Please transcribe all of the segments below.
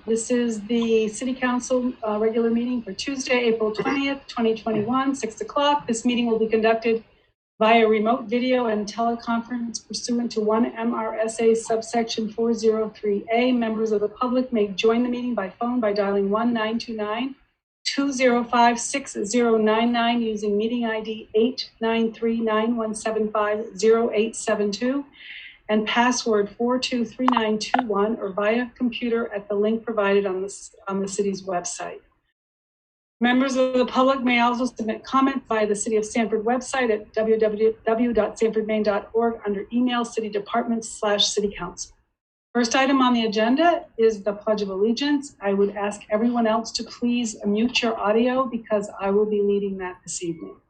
This is the City Council regular meeting for Tuesday, April 20th, 2021, 6 o'clock. This meeting will be conducted via remote video and teleconference pursuant to 1 MRSA subsection 403A. Members of the public may join the meeting by phone by dialing 1-929-205-6099 using meeting ID 893-9175-0872 and password 423921 or via computer at the link provided on the city's website. Members of the public may also submit comments via the City of Sanford website at www.sanfordmaine.org under email city departments/city council. First item on the agenda is the Pledge of Allegiance. I would ask everyone else to please mute your audio because I will be leading that this evening.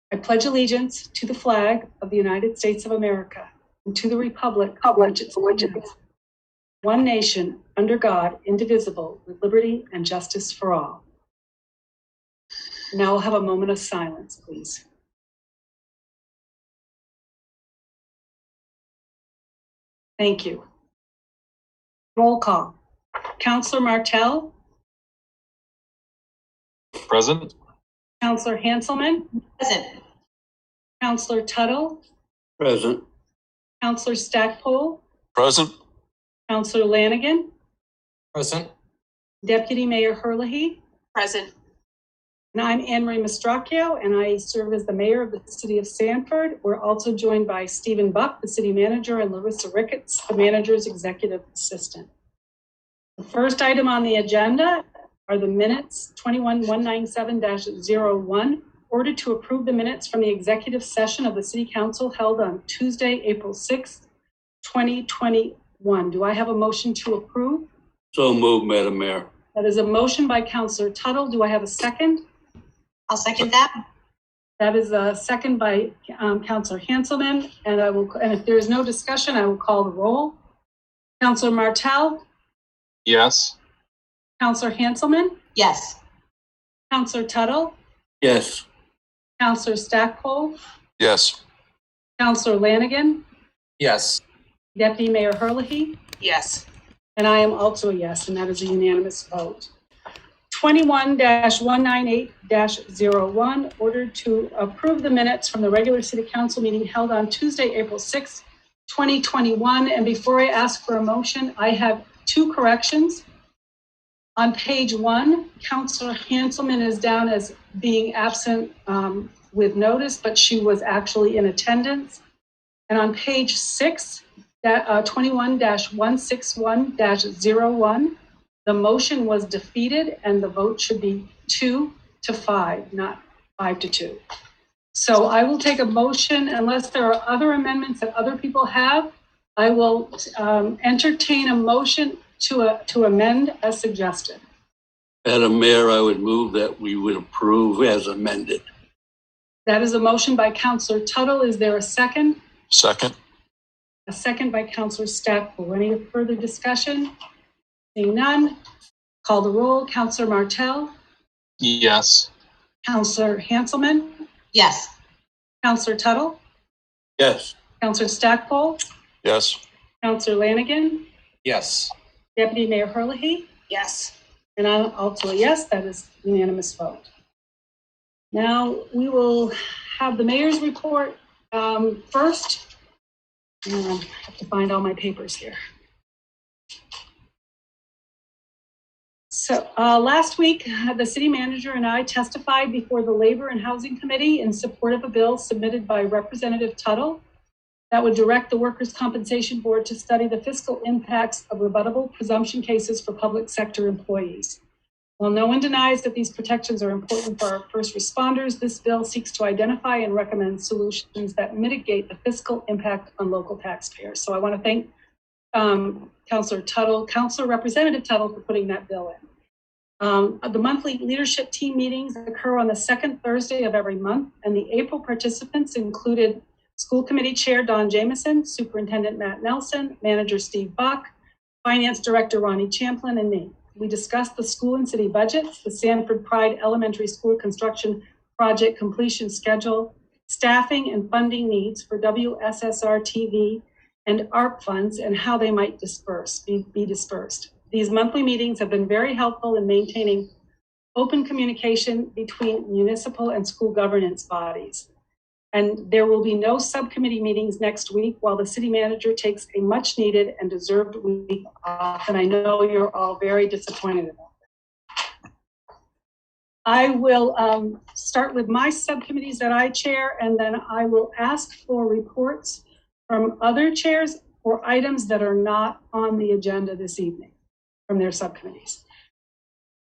I pledge allegiance to the flag of the United States of America and to the republic which it stands, one nation, under God, indivisible, with liberty and justice for all. Now we'll have a moment of silence, please. Thank you. Roll call. Councillor Martell. Present. Councillor Hanselman. Present. Councillor Tuttle. Present. Councillor Stackpole. Present. Councillor Lanigan. Present. Deputy Mayor Herlihy. Present. And I'm Anne Marie Mastracchio, and I serve as the mayor of the city of Sanford. We're also joined by Stephen Buck, the city manager, and Larissa Ricketts, the manager's executive assistant. The first item on the agenda are the minutes 21197-01, ordered to approve the minutes from the executive session of the city council held on Tuesday, April 6th, 2021. Do I have a motion to approve? So moved, Madam Mayor. That is a motion by Councillor Tuttle. Do I have a second? I'll second that. That is a second by Councillor Hanselman, and if there is no discussion, I will call the roll. Councillor Martell. Yes. Councillor Hanselman. Yes. Councillor Tuttle. Yes. Councillor Stackpole. Yes. Councillor Lanigan. Yes. Deputy Mayor Herlihy. Yes. And I am also a yes, and that is a unanimous vote. 21-198-01, ordered to approve the minutes from the regular city council meeting held on Tuesday, April 6th, 2021. And before I ask for a motion, I have two corrections. On page 1, Councillor Hanselman is down as being absent with notice, but she was actually in attendance. And on page 6, 21-161-01, the motion was defeated and the vote should be 2-5, not 5-2. So I will take a motion unless there are other amendments that other people have. I will entertain a motion to amend as suggested. Madam Mayor, I would move that we would approve as amended. That is a motion by Councillor Tuttle. Is there a second? Second. A second by Councillor Stackpole. Any further discussion? Seeing none, call the roll. Councillor Martell. Yes. Councillor Hanselman. Yes. Councillor Tuttle. Yes. Councillor Stackpole. Yes. Councillor Lanigan. Yes. Deputy Mayor Herlihy. Yes. And I'm also a yes. That is unanimous vote. Now we will have the mayor's report first. I have to find all my papers here. So last week, the city manager and I testified before the Labor and Housing Committee in support of a bill submitted by Representative Tuttle that would direct the Workers' Compensation Board to study the fiscal impacts of rebuttable presumption cases for public sector employees. While no one denies that these protections are important for our first responders, this bill seeks to identify and recommend solutions that mitigate the fiscal impact on local taxpayers. So I want to thank Councillor Representative Tuttle for putting that bill in. The monthly leadership team meetings occur on the second Thursday of every month, and the April participants included School Committee Chair Don Jameson, Superintendent Matt Nelson, Manager Steve Buck, Finance Director Ronnie Champlin, and me. We discussed the school and city budgets, the Sanford Pride Elementary School construction project completion schedule, staffing and funding needs for WSSR TV, and ARP funds and how they might be dispersed. These monthly meetings have been very helpful in maintaining open communication between municipal and school governance bodies. And there will be no subcommittee meetings next week while the city manager takes a much needed and deserved week off. And I know you're all very disappointed about that. I will start with my subcommittees that I chair, and then I will ask for reports from other chairs for items that are not on the agenda this evening from their subcommittees.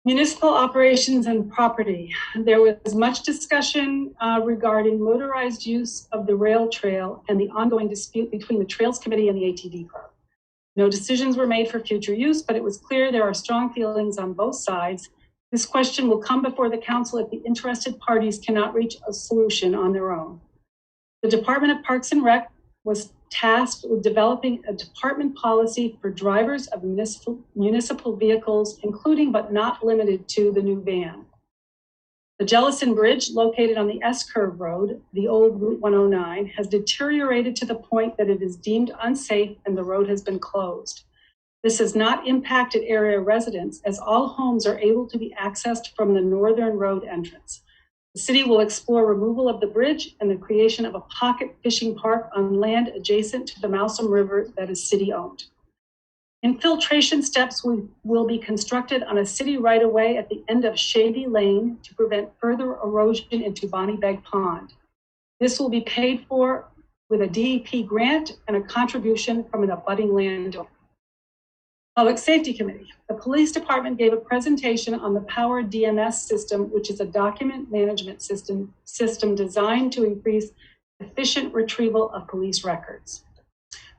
Municipal operations and property. There was much discussion regarding motorized use of the rail trail and the ongoing dispute between the Trails Committee and the ATV Club. No decisions were made for future use, but it was clear there are strong feelings on both sides. This question will come before the council if the interested parties cannot reach a solution on their own. The Department of Parks and Rec was tasked with developing a department policy for drivers of municipal vehicles, including but not limited to the new van. The Jellison Bridge, located on the S-Curve Road, the old Route 109, has deteriorated to the point that it is deemed unsafe and the road has been closed. This has not impacted area residents, as all homes are able to be accessed from the northern road entrance. The city will explore removal of the bridge and the creation of a pocket fishing park on land adjacent to the Mousom River that is city-owned. Infiltration steps will be constructed on a city right-of-way at the end of Shady Lane to prevent further erosion into Bonnie Beg Pond. This will be paid for with a DEP grant and a contribution from an abutting landowner. Public Safety Committee. The Police Department gave a presentation on the Power DMS system, which is a document management system designed to increase efficient retrieval of police records.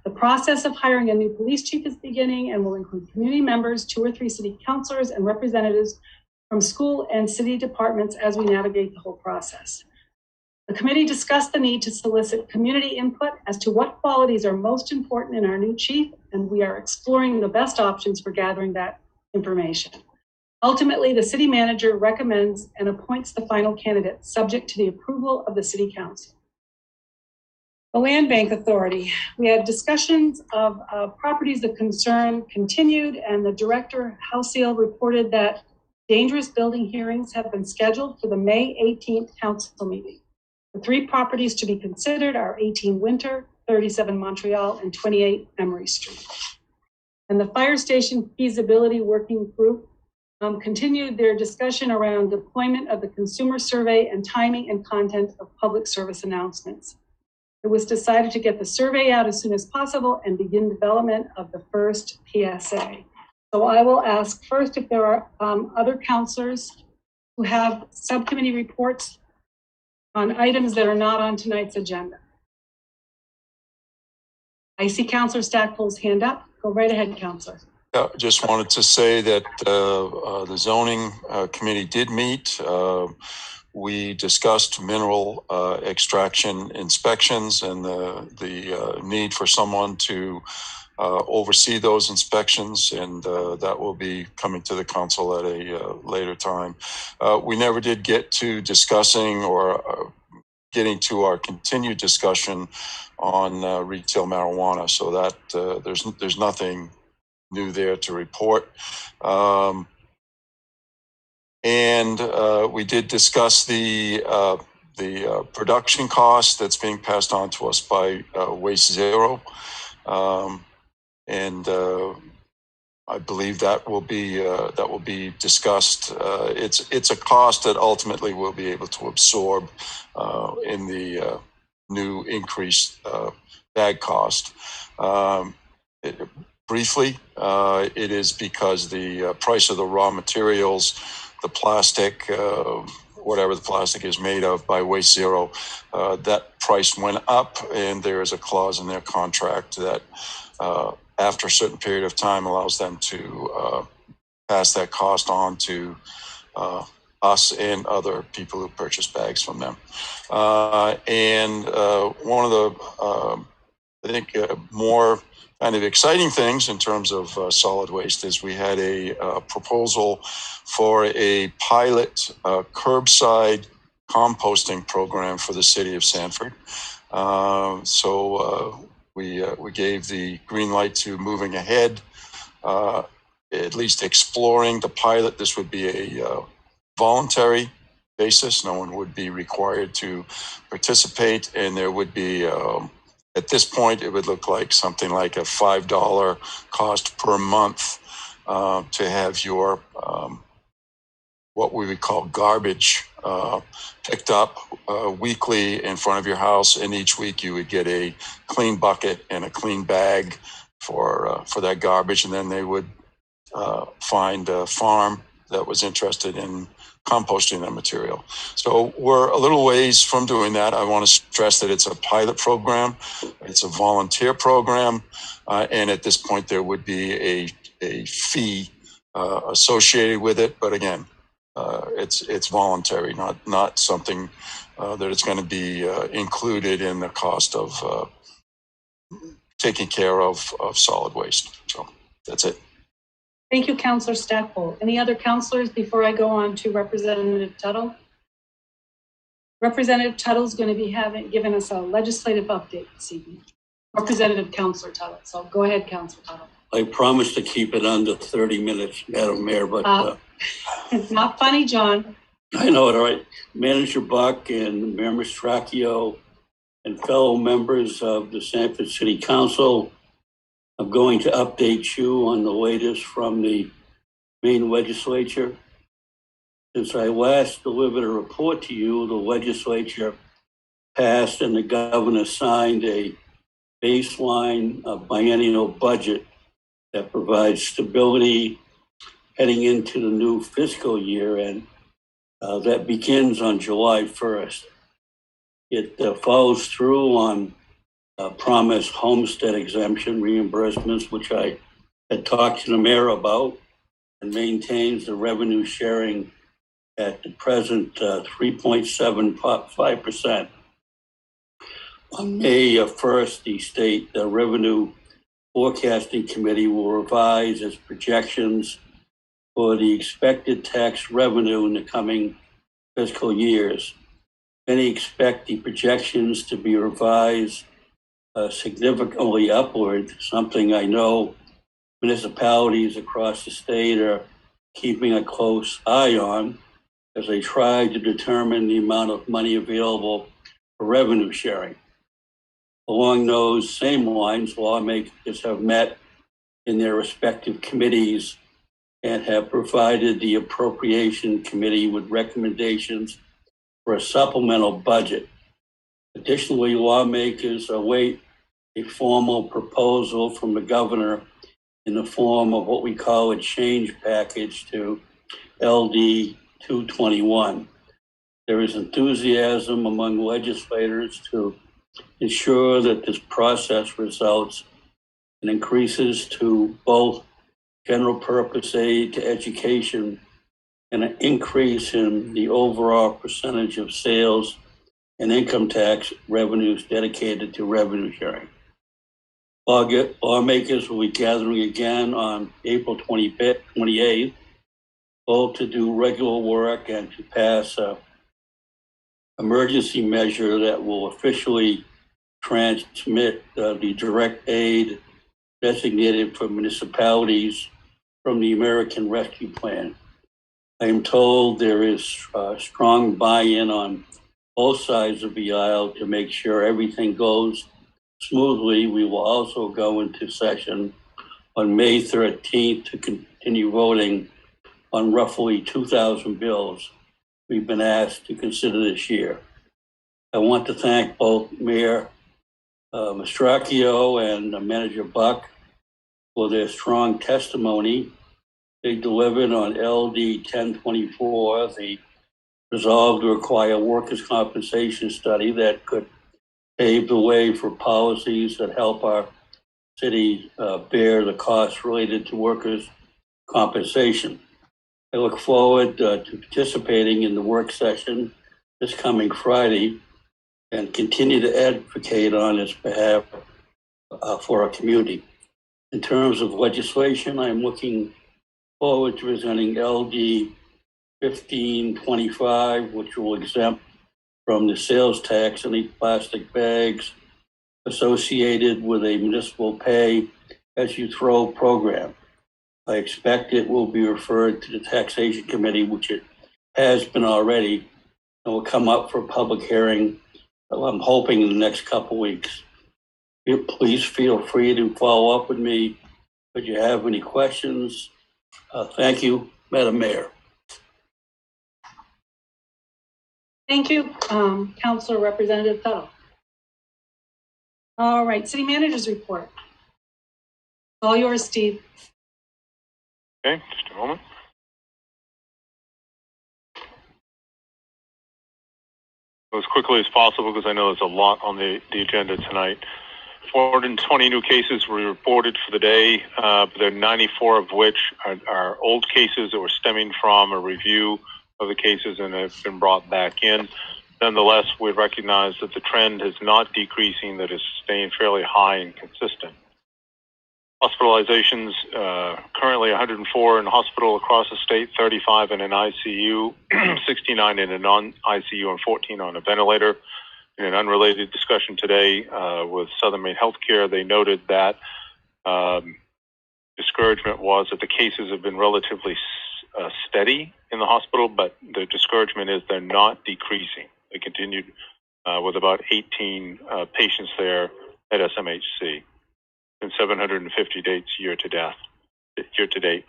The process of hiring a new police chief is beginning and will include community members, 2 or 3 city councilors, and representatives from school and city departments as we navigate the whole process. The committee discussed the need to solicit community input as to what qualities are most important in our new chief, and we are exploring the best options for gathering that information. Ultimately, the city manager recommends and appoints the final candidate, subject to the approval of the city council. The Land Bank Authority. We had discussions of properties of concern continued, and the director, Halseal, reported that dangerous building hearings have been scheduled for the May 18th council meeting. The 3 properties to be considered are 18 Winter, 37 Montreal, and 28 Emery Street. And the Fire Station Feasibility Working Group continued their discussion around deployment of the consumer survey and timing and content of public service announcements. It was decided to get the survey out as soon as possible and begin development of the first PSA. So I will ask first if there are other councilors who have subcommittee reports on items that are not on tonight's agenda. I see Councillor Stackpole's hand up. Go right ahead, Councillor. Yeah, just wanted to say that the zoning committee did meet. We discussed mineral extraction inspections and the need for someone to oversee those inspections, and that will be coming to the council at a later time. We never did get to discussing or getting to our continued discussion on retail marijuana, so that there's nothing new there to report. And we did discuss the production cost that's being passed on to us by Waste Zero. And I believe that will be discussed. It's a cost that ultimately we'll be able to absorb in the new increased bag cost. Briefly, it is because the price of the raw materials, the plastic, whatever the plastic is made of by Waste Zero, that price went up, and there is a clause in their contract that after a certain period of time allows them to pass that cost on to us and other people who purchase bags from them. And one of the, I think, more kind of exciting things in terms of solid waste is we had a proposal for a pilot curbside composting program for the city of Sanford. So We gave the green light to moving ahead, at least exploring the pilot. This would be a voluntary basis. No one would be required to participate, and there would be, at this point, it would look like something like a $5 cost per month to have your what we would call garbage picked up weekly in front of your house, and each week you would get a clean bucket and a clean bag for that garbage, and then they would find a farm that was interested in composting that material. So we're a little ways from doing that. I want to stress that it's a pilot program, it's a volunteer program, and at this point there would be a fee associated with it. But again, it's voluntary, not something that is going to be included in the cost of taking care of solid waste. So that's it. Thank you, Councillor Stackpole. Any other councillors before I go on to Representative Tuttle? Representative Tuttle is going to be giving us a legislative update this evening. Representative Councillor Tuttle. So go ahead, Councillor Tuttle. I promise to keep it under 30 minutes, Madam Mayor, but It's not funny, John. I know it, all right. Manager Buck and Mayor Mastracchio and fellow members of the Sanford City Council, I'm going to update you on the latest from the Maine legislature. Since I last delivered a report to you, the legislature passed and the governor signed a baseline biennial budget that provides stability heading into the new fiscal year, and that begins on July 1st. It follows through on promised homestead exemption reimbursements, which I had talked to the mayor about, and maintains the revenue sharing at the present 3.75%. On May 1st, the state revenue forecasting committee will revise its projections for the expected tax revenue in the coming fiscal years. Many expect the projections to be revised significantly upward, something I know municipalities across the state are keeping a close eye on as they try to determine the amount of money available for revenue sharing. Along those same lines, lawmakers have met in their respective committees and have provided the Appropriation Committee with recommendations for a supplemental budget. Additionally, lawmakers await a formal proposal from the governor in the form of what we call a change package to LD 221. There is enthusiasm among legislators to ensure that this process results in increases to both general purpose aid to education and an increase in the overall percentage of sales and income tax revenues dedicated to revenue sharing. Lawmakers will be gathering again on April 28th, both to do regular work and to pass an emergency measure that will officially transmit the direct aid designated for municipalities from the American Rescue Plan. I am told there is strong buy-in on both sides of the aisle to make sure everything goes smoothly. We will also go into session on May 13th to continue voting on roughly 2,000 bills we've been asked to consider this year. I want to thank both Mayor Mastracchio and Manager Buck for their strong testimony. They delivered on LD 1024, the resolve to require workers' compensation study that could pave the way for policies that help our city bear the costs related to workers' compensation. I look forward to participating in the work session this coming Friday and continue to advocate on its behalf for our community. In terms of legislation, I'm looking forward to presenting LD 1525, which will exempt from the sales tax any plastic bags associated with a municipal pay as you throw program. I expect it will be referred to the Taxation Committee, which it has been already, and will come up for public hearing, I'm hoping in the next couple weeks. Please feel free to follow up with me if you have any questions. Thank you, Madam Mayor. Thank you, Councilor Representative Tuttle. All right, City Manager's report. All yours, Steve. Okay, just a moment. As quickly as possible, because I know there's a lot on the agenda tonight. 420 new cases were reported for the day, but there are 94 of which are old cases that were stemming from a review of the cases and have been brought back in. Nonetheless, we recognize that the trend is not decreasing, that is staying fairly high and consistent. Hospitalizations, currently 104 in hospital across the state, 35 in an ICU, 69 in a non-ICU, and 14 on a ventilator. In an unrelated discussion today with Southern Maine Healthcare, they noted that discouragement was that the cases have been relatively steady in the hospital, but the discouragement is they're not decreasing. They continued with about 18 patients there at SMHC and 750 dates year to date.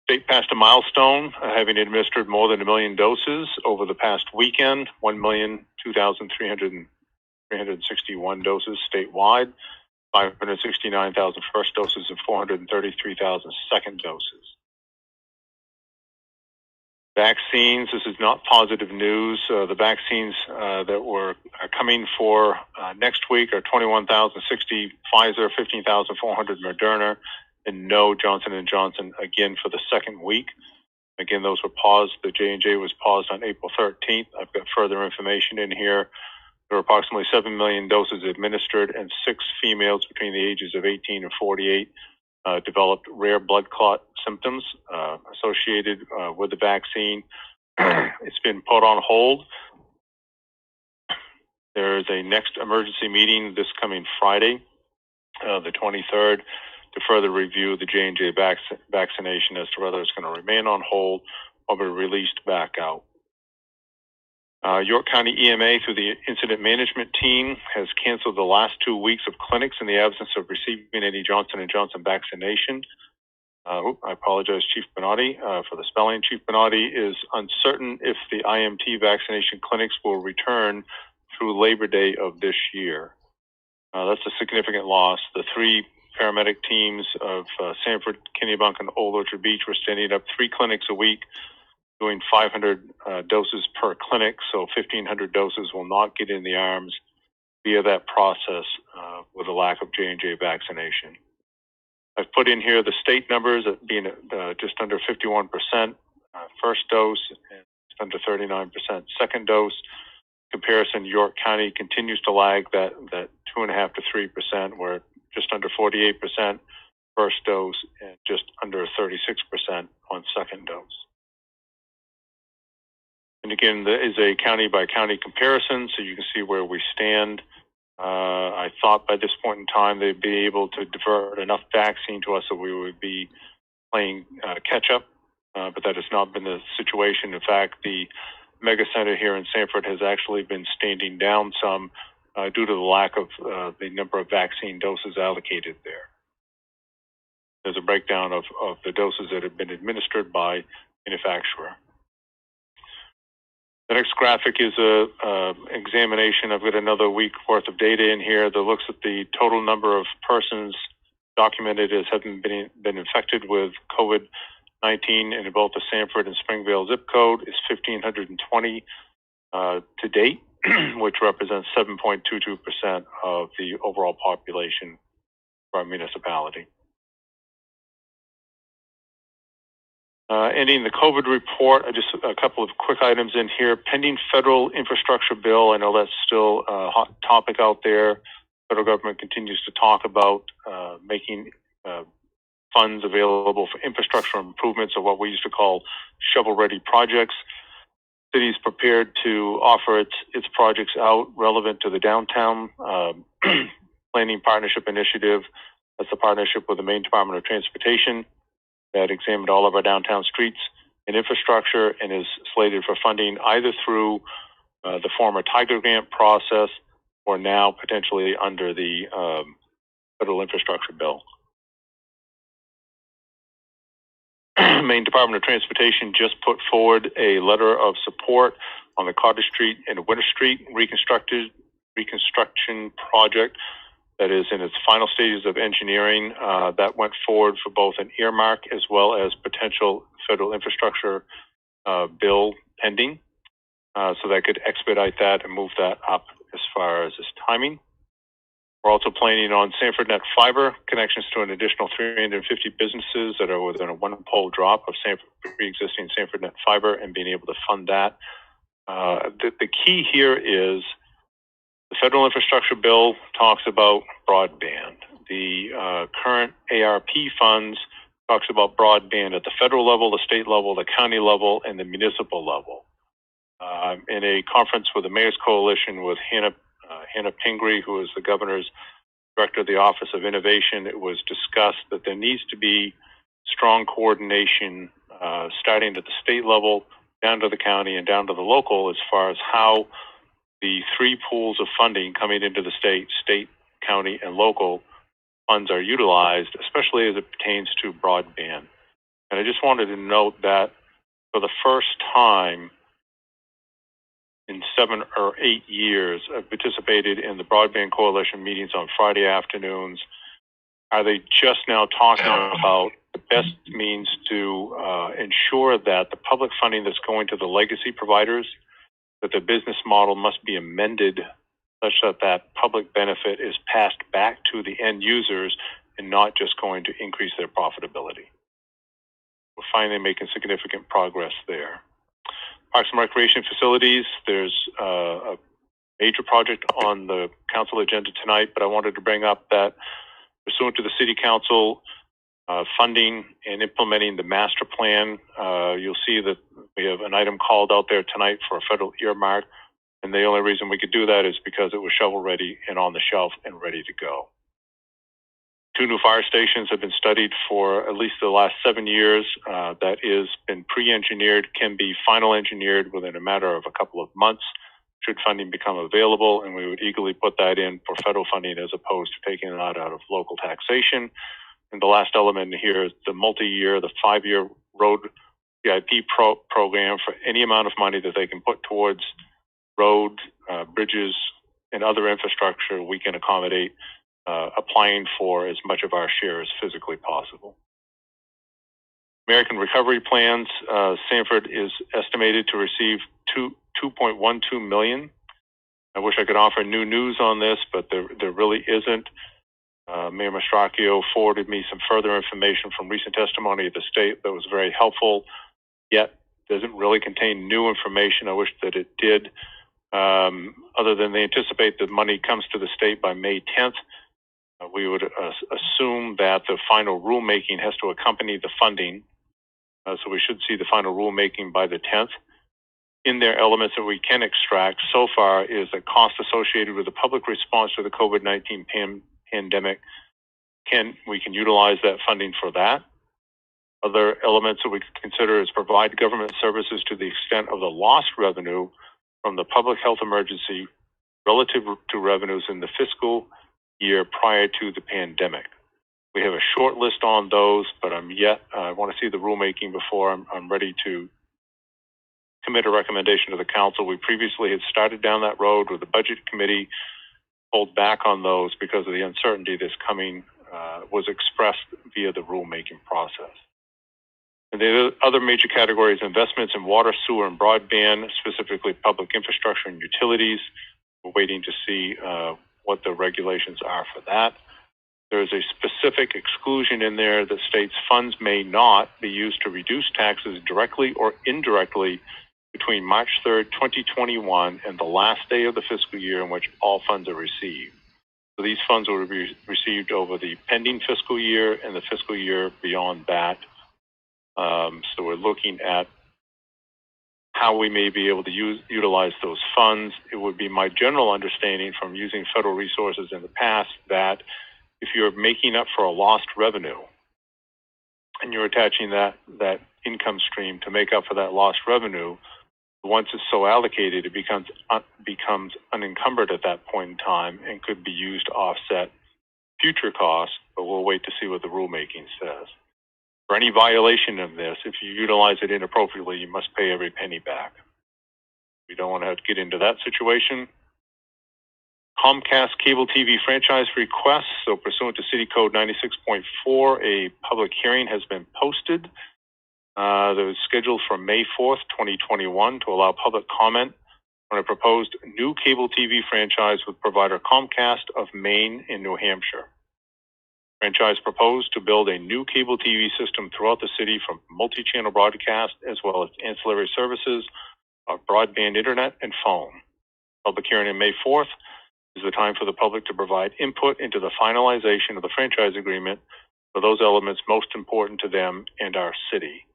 State passed a milestone, having administered more than 1 million doses over the past weekend, 1,02,361 doses statewide, 569,000 first doses and 433,000 second doses. Vaccines, this is not positive news. The vaccines that are coming for next week are 21,060 Pfizer, 15,400 Moderna, and no Johnson & Johnson again for the second week. Again, those were paused. The J&J was paused on April 13th. I've got further information in here. There were approximately 7 million doses administered, and 6 females between the ages of 18 and 48 developed rare blood clot symptoms associated with the vaccine. It's been put on hold. There is a next emergency meeting this coming Friday, the 23rd, to further review the J&J vaccination as to whether it's going to remain on hold or be released back out. York County EMA, through the incident management team, has canceled the last 2 weeks of clinics in the absence of receiving any Johnson & Johnson vaccination. I apologize, Chief Bernardi, for the spelling. Chief Bernardi is uncertain if the IMT vaccination clinics will return through Labor Day of this year. That's a significant loss. The 3 paramedic teams of Sanford, Kennebunk, and Old Orchard Beach were standing up 3 clinics a week, doing 500 doses per clinic, so 1,500 doses will not get in the arms via that process with a lack of J&J vaccination. I've put in here the state numbers at being just under 51% first dose and just under 39% second dose. Comparison, York County continues to lag that 2.5% to 3%, where just under 48% first dose and just under 36% on second dose. And again, there is a county by county comparison, so you can see where we stand. I thought by this point in time they'd be able to divert enough vaccine to us that we would be playing catch up, but that has not been the situation. In fact, the mega center here in Sanford has actually been standing down some due to the lack of the number of vaccine doses allocated there. There's a breakdown of the doses that have been administered by manufacturer. The next graphic is a examination. I've got another week worth of data in here that looks at the total number of persons documented as having been infected with COVID-19 in both the Sanford and Springvale zip code is 1,520 to date, which represents 7.22% of the overall population of our municipality. Ending the COVID report, just a couple of quick items in here. Pending federal infrastructure bill, I know that's still a hot topic out there. Federal government continues to talk about making funds available for infrastructure improvements, or what we used to call shovel-ready projects. City is prepared to offer its projects out relevant to the downtown Planning Partnership Initiative. That's a partnership with the Maine Department of Transportation that examined all of our downtown streets and infrastructure and is slated for funding either through the former Tiger Grant process or now potentially under the federal infrastructure bill. Maine Department of Transportation just put forward a letter of support on the Carter Street and Winter Street reconstruction project that is in its final stages of engineering. That went forward for both an earmark as well as potential federal infrastructure bill pending. So that could expedite that and move that up as far as its timing. We're also planning on Sanford Net Fiber connections to an additional 350 businesses that are within a one-pole drop of pre-existing Sanford Net Fiber and being able to fund that. The key here is the federal infrastructure bill talks about broadband. The current ARP funds talks about broadband at the federal level, the state level, the county level, and the municipal level. In a conference with the Mayor's Coalition with Hannah Pingree, who is the governor's director of the Office of Innovation, it was discussed that there needs to be strong coordination starting at the state level, down to the county, and down to the local as far as how the three pools of funding coming into the state, county, and local funds are utilized, especially as it pertains to broadband. And I just wanted to note that for the first time in 7 or 8 years, I've participated in the Broadband Coalition meetings on Friday afternoons. Are they just now talking about the best means to ensure that the public funding that's going to the legacy providers, that the business model must be amended such that that public benefit is passed back to the end users and not just going to increase their profitability. We're finally making significant progress there. Parks and Recreation Facilities, there's a major project on the council agenda tonight, but I wanted to bring up that pursuant to the City Council funding and implementing the master plan, you'll see that we have an item called out there tonight for a federal earmark, and the only reason we could do that is because it was shovel ready and on the shelf and ready to go. 2 new fire stations have been studied for at least the last 7 years. That is been pre-engineered, can be final engineered within a matter of a couple of months should funding become available, and we would eagerly put that in for federal funding as opposed to taking it out of local taxation. And the last element here is the multi-year, the 5-year road CIP program for any amount of money that they can put towards road, bridges, and other infrastructure we can accommodate, applying for as much of our share as physically possible. American Recovery Plans, Sanford is estimated to receive $2.12 million. I wish I could offer new news on this, but there really isn't. Mayor Mastracchio forwarded me some further information from recent testimony at the state that was very helpful, yet doesn't really contain new information. I wish that it did, other than they anticipate that money comes to the state by May 10th. We would assume that the final rulemaking has to accompany the funding. So we should see the final rulemaking by the 10th. In there, elements that we can extract so far is the cost associated with the public response to the COVID-19 pandemic. We can utilize that funding for that. Other elements that we could consider is provide government services to the extent of the lost revenue from the public health emergency relative to revenues in the fiscal year prior to the pandemic. We have a short list on those, but I want to see the rulemaking before I'm ready to commit a recommendation to the council. We previously had started down that road with the budget committee, pulled back on those because of the uncertainty that's coming, was expressed via the rulemaking process. And the other major categories, investments in water, sewer, and broadband, specifically public infrastructure and utilities. We're waiting to see what the regulations are for that. There is a specific exclusion in there that states funds may not be used to reduce taxes directly or indirectly between March 3rd, 2021 and the last day of the fiscal year in which all funds are received. So these funds will be received over the pending fiscal year and the fiscal year beyond that. So we're looking at how we may be able to utilize those funds. It would be my general understanding from using federal resources in the past that if you're making up for a lost revenue and you're attaching that income stream to make up for that lost revenue, once it's so allocated, it becomes unencumbered at that point in time and could be used to offset future costs, but we'll wait to see what the rulemaking says. For any violation of this, if you utilize it inappropriately, you must pay every penny back. We don't want to have to get into that situation. Comcast cable TV franchise requests. So pursuant to City Code 96.4, a public hearing has been posted. That was scheduled for May 4th, 2021 to allow public comment on a proposed new cable TV franchise with provider Comcast of Maine in New Hampshire. Franchise proposed to build a new cable TV system throughout the city from multi-channel broadcast as well as ancillary services of broadband internet and phone. Public hearing on May 4th is the time for the public to provide input into the finalization of the franchise agreement for those elements most important to them and our city.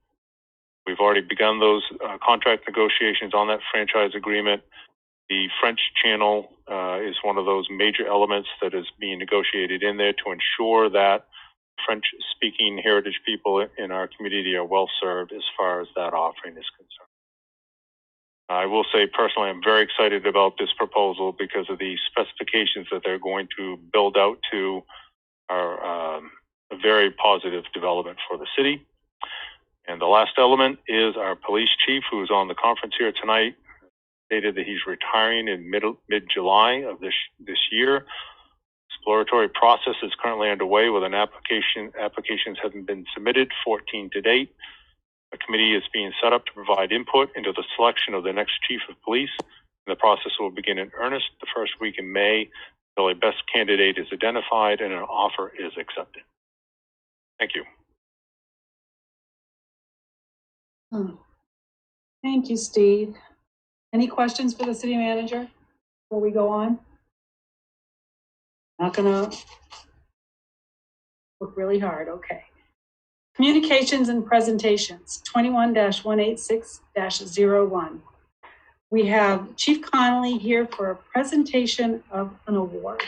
We've already begun those contract negotiations on that franchise agreement. The French channel is one of those major elements that is being negotiated in there to ensure that French-speaking heritage people in our community are well served as far as that offering is concerned. I will say personally, I'm very excited about this proposal because of the specifications that they're going to build out to are a very positive development for the city. And the last element is our police chief, who is on the conference here tonight, stated that he's retiring in mid-July of this year. Exploratory process is currently underway with an applications haven't been submitted, 14 to date. A committee is being set up to provide input into the selection of the next chief of police. And the process will begin in earnest the first week in May until a best candidate is identified and an offer is accepted. Thank you. Thank you, Steve. Any questions for the city manager before we go on? Not gonna look really hard, okay. Communications and presentations, 21-186-01. We have Chief Connolly here for a presentation of an award.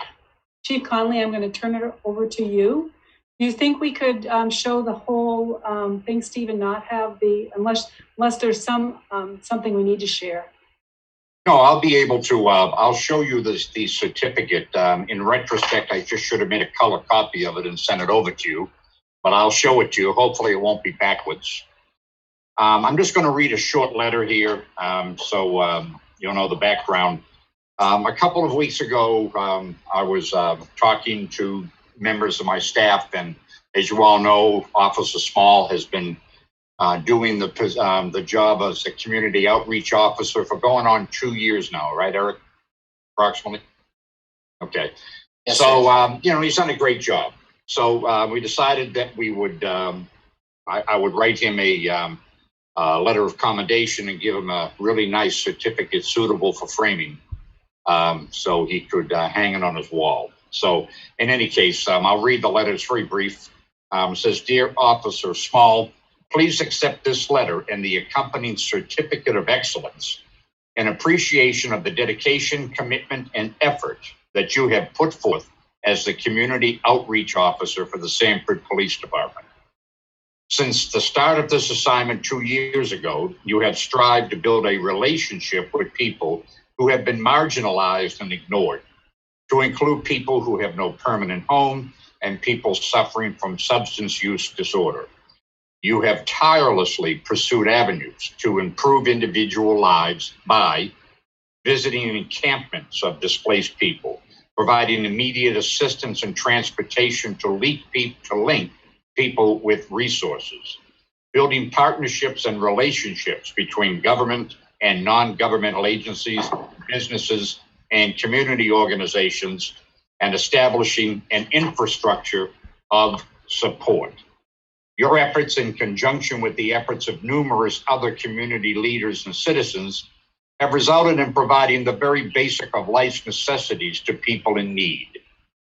Chief Connolly, I'm gonna turn it over to you. Do you think we could show the whole thing, Steve, and not have unless there's something we need to share? No, I'll be able to. I'll show you the certificate. In retrospect, I just should have made a color copy of it and sent it over to you, but I'll show it to you. Hopefully it won't be backwards. I'm just going to read a short letter here so you'll know the background. A couple of weeks ago, I was talking to members of my staff, and as you all know, Officer Small has been doing the job as a community outreach officer for going on 2 years now, right, Eric? Approximately. Okay. Yes, so he's done a great job. So we decided that we would I would write him a letter of commendation and give him a really nice certificate suitable for framing, so he could hang it on his wall. So in any case, I'll read the letter. It's very brief. It says, "Dear Officer Small, please accept this letter and the accompanying certificate of excellence in appreciation of the dedication, commitment, and effort that you have put forth as the community outreach officer for the Sanford Police Department. Since the start of this assignment 2 years ago, you have strived to build a relationship with people who have been marginalized and ignored, to include people who have no permanent home and people suffering from substance use disorder. You have tirelessly pursued avenues to improve individual lives by visiting encampments of displaced people, providing immediate assistance and transportation to link people with resources, building partnerships and relationships between government and non-governmental agencies, businesses, and community organizations, and establishing an infrastructure of support. Your efforts, in conjunction with the efforts of numerous other community leaders and citizens, have resulted in providing the very basic of life's necessities to people in need.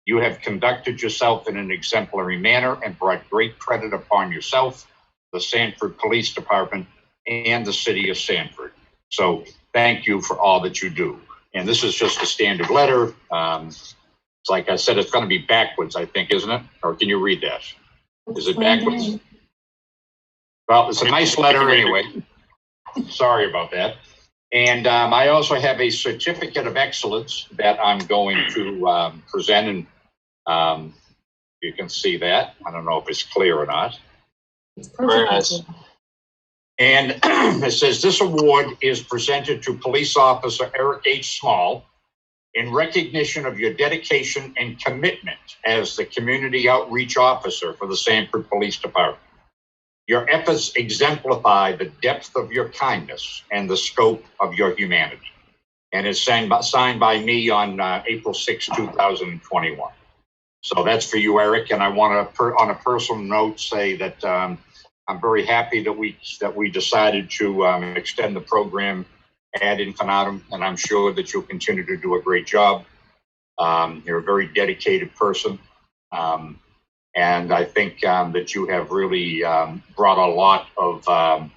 You have conducted yourself in an exemplary manner and brought great credit upon yourself, the Sanford Police Department, and the city of Sanford. So thank you for all that you do. And this is just a standard letter. It's like I said, it's going to be backwards, I think, isn't it? Or can you read that? Is it backwards? Well, it's a nice letter anyway. Sorry about that. And I also have a certificate of excellence that I'm going to present, and you can see that. I don't know if it's clear or not. It's Very perfect. nice. And it says this award is presented to Police Officer Eric H. Small in recognition of your dedication and commitment as the community outreach officer for the Sanford Police Department. Your efforts exemplify the depth of your kindness and the scope of your humanity. And it's signed by me on April 6, 2021. So that's for you, Eric. And I want to, on a personal note, say that I'm very happy that we decided to extend the program ad infinitum, and I'm sure that you'll continue to do a great job. You're a very dedicated person, and I think that you have really brought a lot of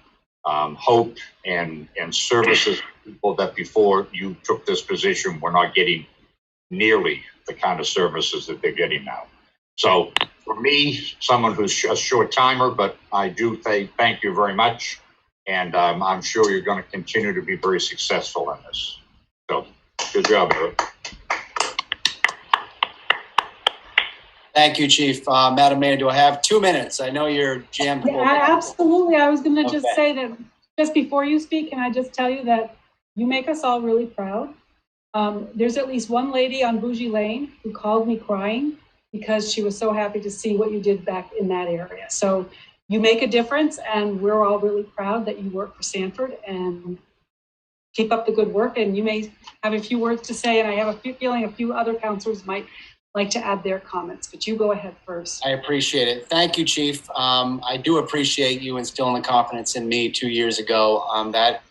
hope and services to people that before you took this position were not getting nearly the kind of services that they're getting now. So for me, someone who's a short timer, but I do say thank you very much. And I'm sure you're going to continue to be very successful in this. So good job, Eric. Thank you, Chief. Madam Mayor, do I have 2 minutes? I know you're jammed. Yeah, absolutely. I was going to just Okay. say that just before you speak, can I just tell you that you make us all really proud. There's at least one lady on Bougie Lane who called me crying because she was so happy to see what you did back in that area. So you make a difference, and we're all really proud that you work for Sanford, and keep up the good work. And you may have a few words to say, and I have a feeling a few other councilors might like to add their comments, but you go ahead first. I appreciate it. Thank you, Chief. I do appreciate you instilling the confidence in me 2 years ago. That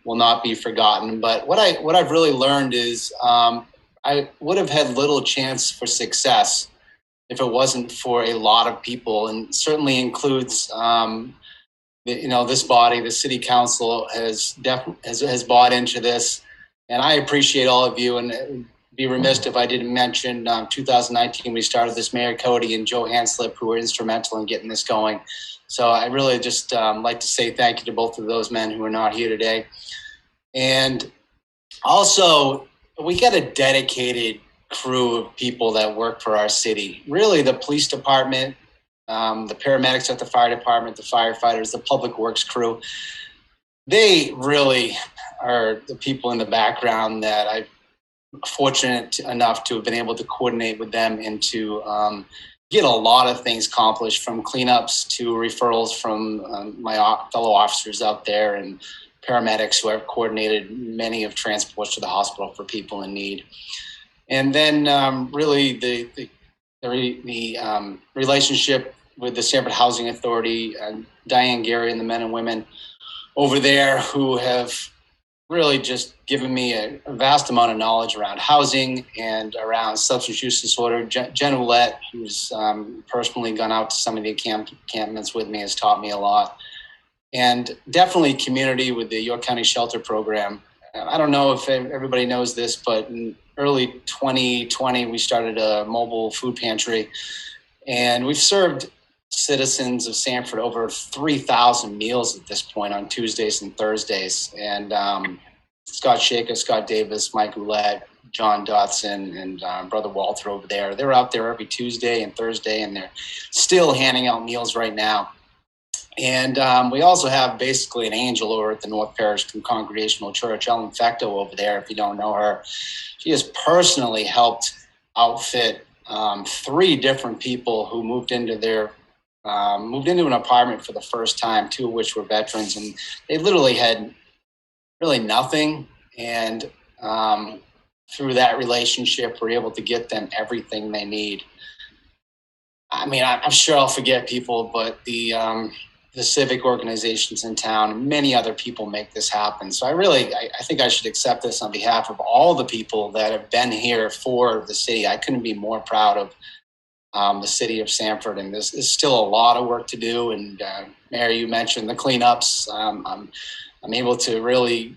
will not be forgotten. But what I've really learned is I would have had little chance for success if it wasn't for a lot of people, and certainly includes this body. The City Council has bought into this, and I appreciate all of you. And it'd be remiss if I didn't mention 2019 we started this, Mayor Cody and Joe Hanslip, who were instrumental in getting this going. So I really just like to say thank you to both of those men who are not here today. And also, we got a dedicated crew of people that work for our city. Really, the police department, the paramedics at the fire department, the firefighters, the public works crew, they really are the people in the background that I'm fortunate enough to have been able to coordinate with them and to get a lot of things accomplished, from cleanups to referrals from my fellow officers out there and paramedics who have coordinated many of transports to the hospital for people in need. And then really the relationship with the Sanford Housing Authority, Diane Gary and the men and women over there who have really just given me a vast amount of knowledge around housing and around substance use disorder. Jen Ouellette, who's personally gone out to some of the encampments with me, has taught me a lot. And definitely community with the York County Shelter Program. I don't know if everybody knows this, but in early 2020, we started a mobile food pantry, and we've served citizens of Sanford over 3,000 meals at this point on Tuesdays and Thursdays. And Scott Shaker, Scott Davis, Mike Ouellette, John Dotson, and Brother Walter over there, they're out there every Tuesday and Thursday, and they're still handing out meals right now. And we also have basically an angel over at the North Parish Congregational Church, Ellen Fecto over there, if you don't know her. She has personally helped outfit 3 different people who moved into an apartment for the first time, 2 of which were veterans, and they literally had really nothing. And through that relationship, we're able to get them everything they need. I mean, I'm sure I'll forget people, but the civic organizations in town and many other people make this happen. So I think I should accept this on behalf of all the people that have been here for the city. I couldn't be more proud of the city of Sanford, and this is still a lot of work to do. And Mayor, you mentioned the cleanups. I'm able to really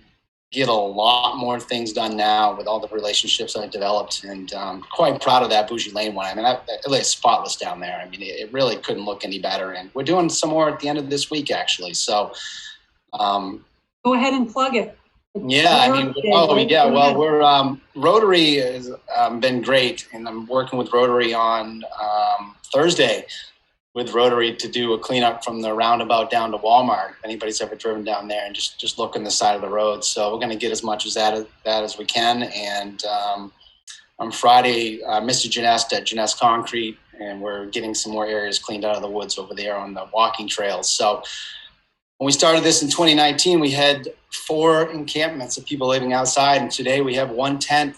get a lot more things done now with all the relationships I've developed, and quite proud of that Bougie Lane one. I mean, it looks spotless down there. I mean, it really couldn't look any better. And we're doing some more at the end of this week, actually. So, Go ahead and plug it. yeah, I mean, well, we're Rotary has been great, and I'm working with Rotary on Thursday with Rotary to do a cleanup from the roundabout down to Walmart. If anybody's ever driven down there, and just look on the side of the road. So we're going to get as much as that as we can. And on Friday, Mr. Janest at Janest Concrete, and we're getting some more areas cleaned out of the woods over there on the walking trails. So when we started this in 2019, we had 4 encampments of people living outside, and today we have 1 tent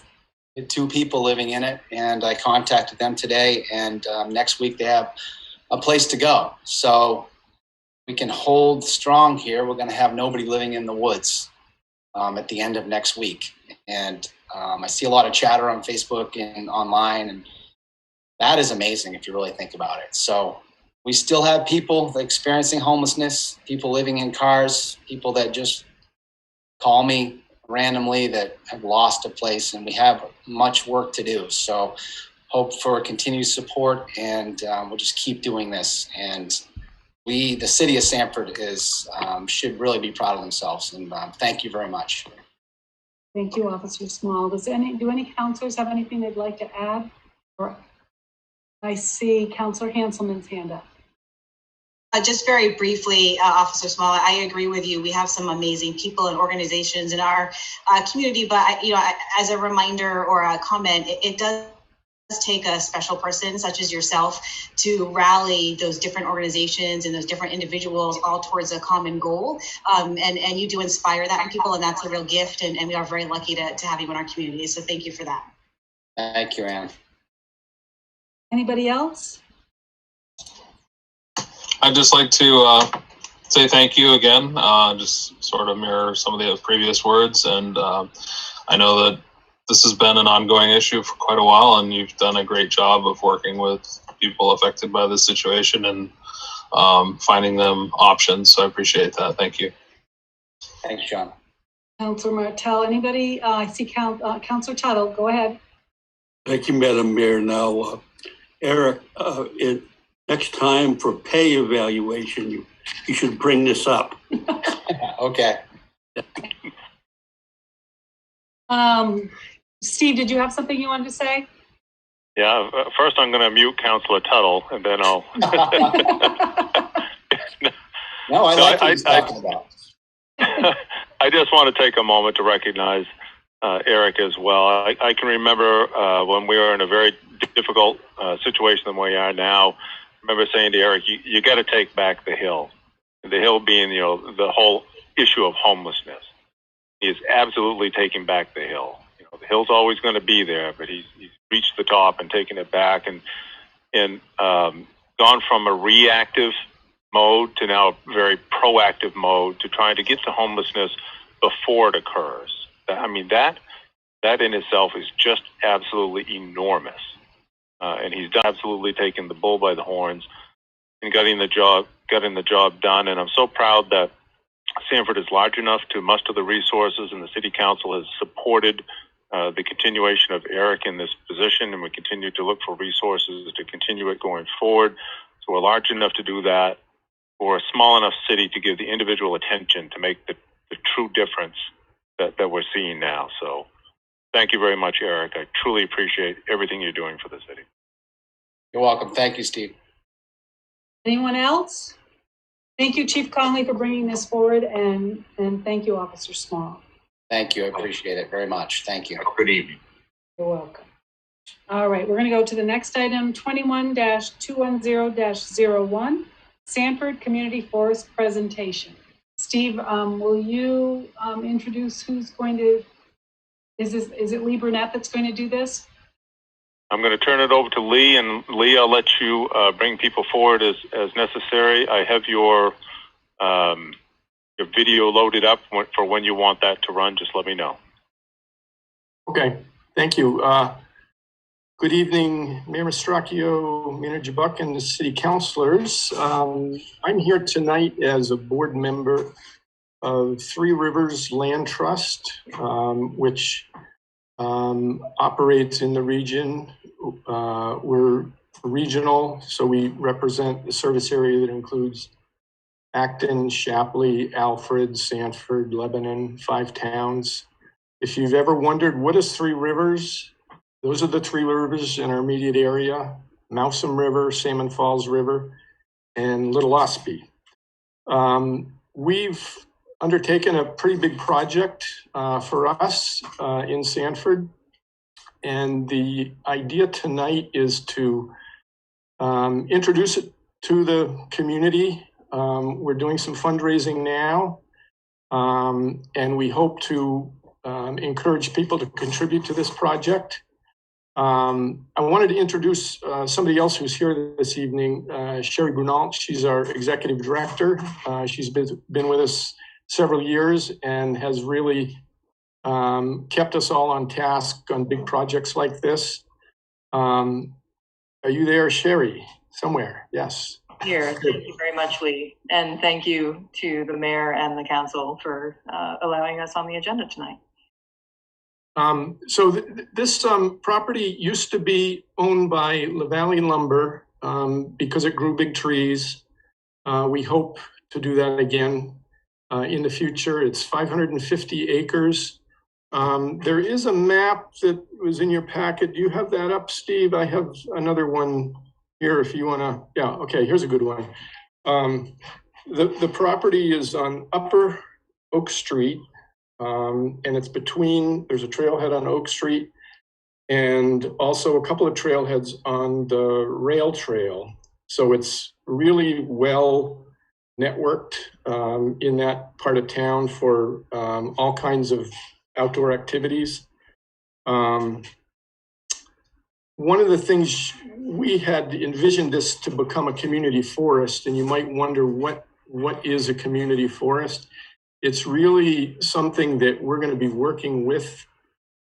with 2 people living in it. And I contacted them today, and next week they have a place to go. So we can hold strong here. We're going to have nobody living in the woods at the end of next week. And I see a lot of chatter on Facebook and online, and that is amazing if you really think about it. So we still have people experiencing homelessness, people living in cars, people that just call me randomly that have lost a place, and we have much work to do. So hope for continued support, and we'll just keep doing this. And the city of Sanford should really be proud of themselves. And thank you very much. Thank you, Officer Small. Do any counselors have anything they'd like to add? Or I see Counselor Hanselman's hand up. Just very briefly, Officer Small, I agree with you. We have some amazing people and organizations in our community, but as a reminder or a comment, it does take a special person such as yourself to rally those different organizations and those different individuals all towards a common goal. And you do inspire that in people, and that's a real gift. And we are very lucky to have you in our community. So thank you for that. Thank you, Ann. Anybody else? I'd just like to say thank you again, just sort of mirror some of the previous words. And I know that this has been an ongoing issue for quite a while, and you've done a great job of working with people affected by this situation and finding them options. So I appreciate that. Thank you. Thanks, John. Councilor Martell, anybody? I see Councilor Tuttle. Go ahead. Thank you, Madam Mayor. Now, Eric, next time for pay evaluation, you should bring this up. Okay. Steve, did you have something you wanted to say? Yeah, first I'm going to mute Councilor Tuttle, and then I'll. No, I like what he's talking about. I just want to take a moment to recognize Eric as well. I can remember when we were in a very difficult situation than we are now. I remember saying to Eric, you got to take back the Hill. The Hill being, the whole issue of homelessness. He is absolutely taking back the Hill. The Hill's always going to be there, but he's reached the top and taken it back, and gone from a reactive mode to now a very proactive mode to trying to get to homelessness before it occurs. I mean, that in itself is just absolutely enormous. And he's absolutely taken the bull by the horns and getting the job done. And I'm so proud that Sanford is large enough to muster the resources, and the city council has supported the continuation of Eric in this position, and we continue to look for resources to continue it going forward. So we're large enough to do that. We're a small enough city to give the individual attention to make the true difference that we're seeing now. So thank you very much, Eric. I truly appreciate everything you're doing for the city. You're welcome. Thank you, Steve. Anyone else? Thank you, Chief Conley, for bringing this forward, and thank you, Officer Small. Thank you. I appreciate it very much. Thank you. Good evening. You're welcome. All right, we're going to go to the next item, 21-210-01, Sanford Community Forest presentation. Steve, will you introduce who's going to? Is it Lee Burnett that's going to do this? I'm going to turn it over to Lee, and Lee, I'll let you bring people forward as necessary. I have your video loaded up for when you want that to run. Just let me know. Okay, thank you. Good evening, Mayor Mastracchio, Mayor Jabuk, and the city councilors. I'm here tonight as a board member of Three Rivers Land Trust, which operates in the region. We're regional, so we represent the service area that includes Acton, Shapley, Alfred, Sanford, Lebanon, 5 towns. If you've ever wondered, what is Three Rivers? Those are the 3 rivers in our immediate area: Mousom River, Salmon Falls River, and Little Ospey. We've undertaken a pretty big project for us in Sanford. And the idea tonight is to introduce it to the community. We're doing some fundraising now, and we hope to encourage people to contribute to this project. I wanted to introduce somebody else who's here this evening, Sherry Brunalt. She's our executive director. She's been with us several years and has really kept us all on task on big projects like this. Are you there, Sherry? Somewhere? Yes. Here. Thank you very much, Lee. And thank you to the mayor and the council for allowing us on the agenda tonight. So this property used to be owned by La Valley Lumber because it grew big trees. We hope to do that again in the future. It's 550 acres. There is a map that was in your packet. Do you have that up, Steve? I have another one here if you want to. Yeah, okay, here's a good one. The property is on Upper Oak Street. And it's between, there's a trailhead on Oak Street and also a couple of trailheads on the rail trail. So it's really well networked in that part of town for all kinds of outdoor activities. One of the things we had envisioned this to become a community forest, and you might wonder what is a community forest? It's really something that we're going to be working with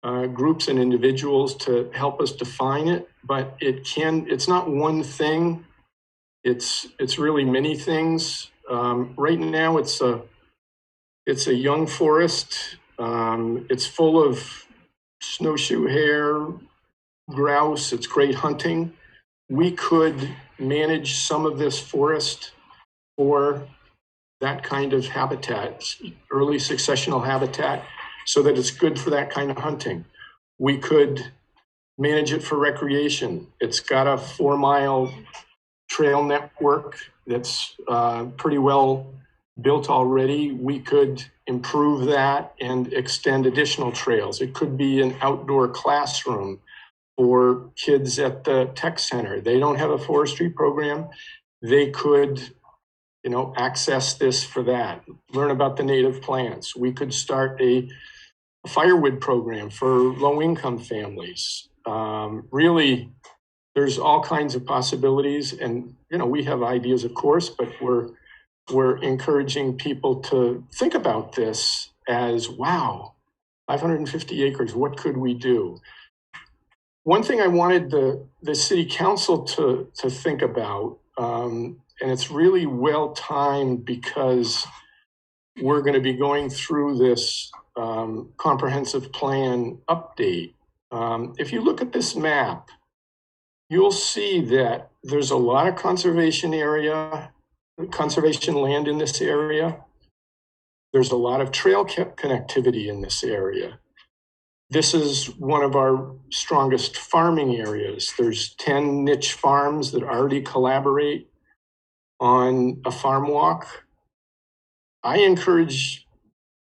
groups and individuals to help us define it, but it's not one thing. It's really many things. Right now it's a young forest. It's full of snowshoe hare, grouse. It's great hunting. We could manage some of this forest for that kind of habitat, early successional habitat, so that it's good for that kind of hunting. We could manage it for recreation. It's got a 4-mile trail network that's pretty well built already. We could improve that and extend additional trails. It could be an outdoor classroom for kids at the tech center. They don't have a forestry program. They could access this for that, learn about the native plants. We could start a firewood program for low-income families. Really, there's all kinds of possibilities, and we have ideas, of course, but we're encouraging people to think about this as, wow, 550 acres, what could we do? One thing I wanted the city council to think about, and it's really well timed because we're going to be going through this comprehensive plan update. If you look at this map, you'll see that there's a lot of conservation land in this area. There's a lot of trail connectivity in this area. This is one of our strongest farming areas. There's 10 niche farms that already collaborate on a farm walk. I encourage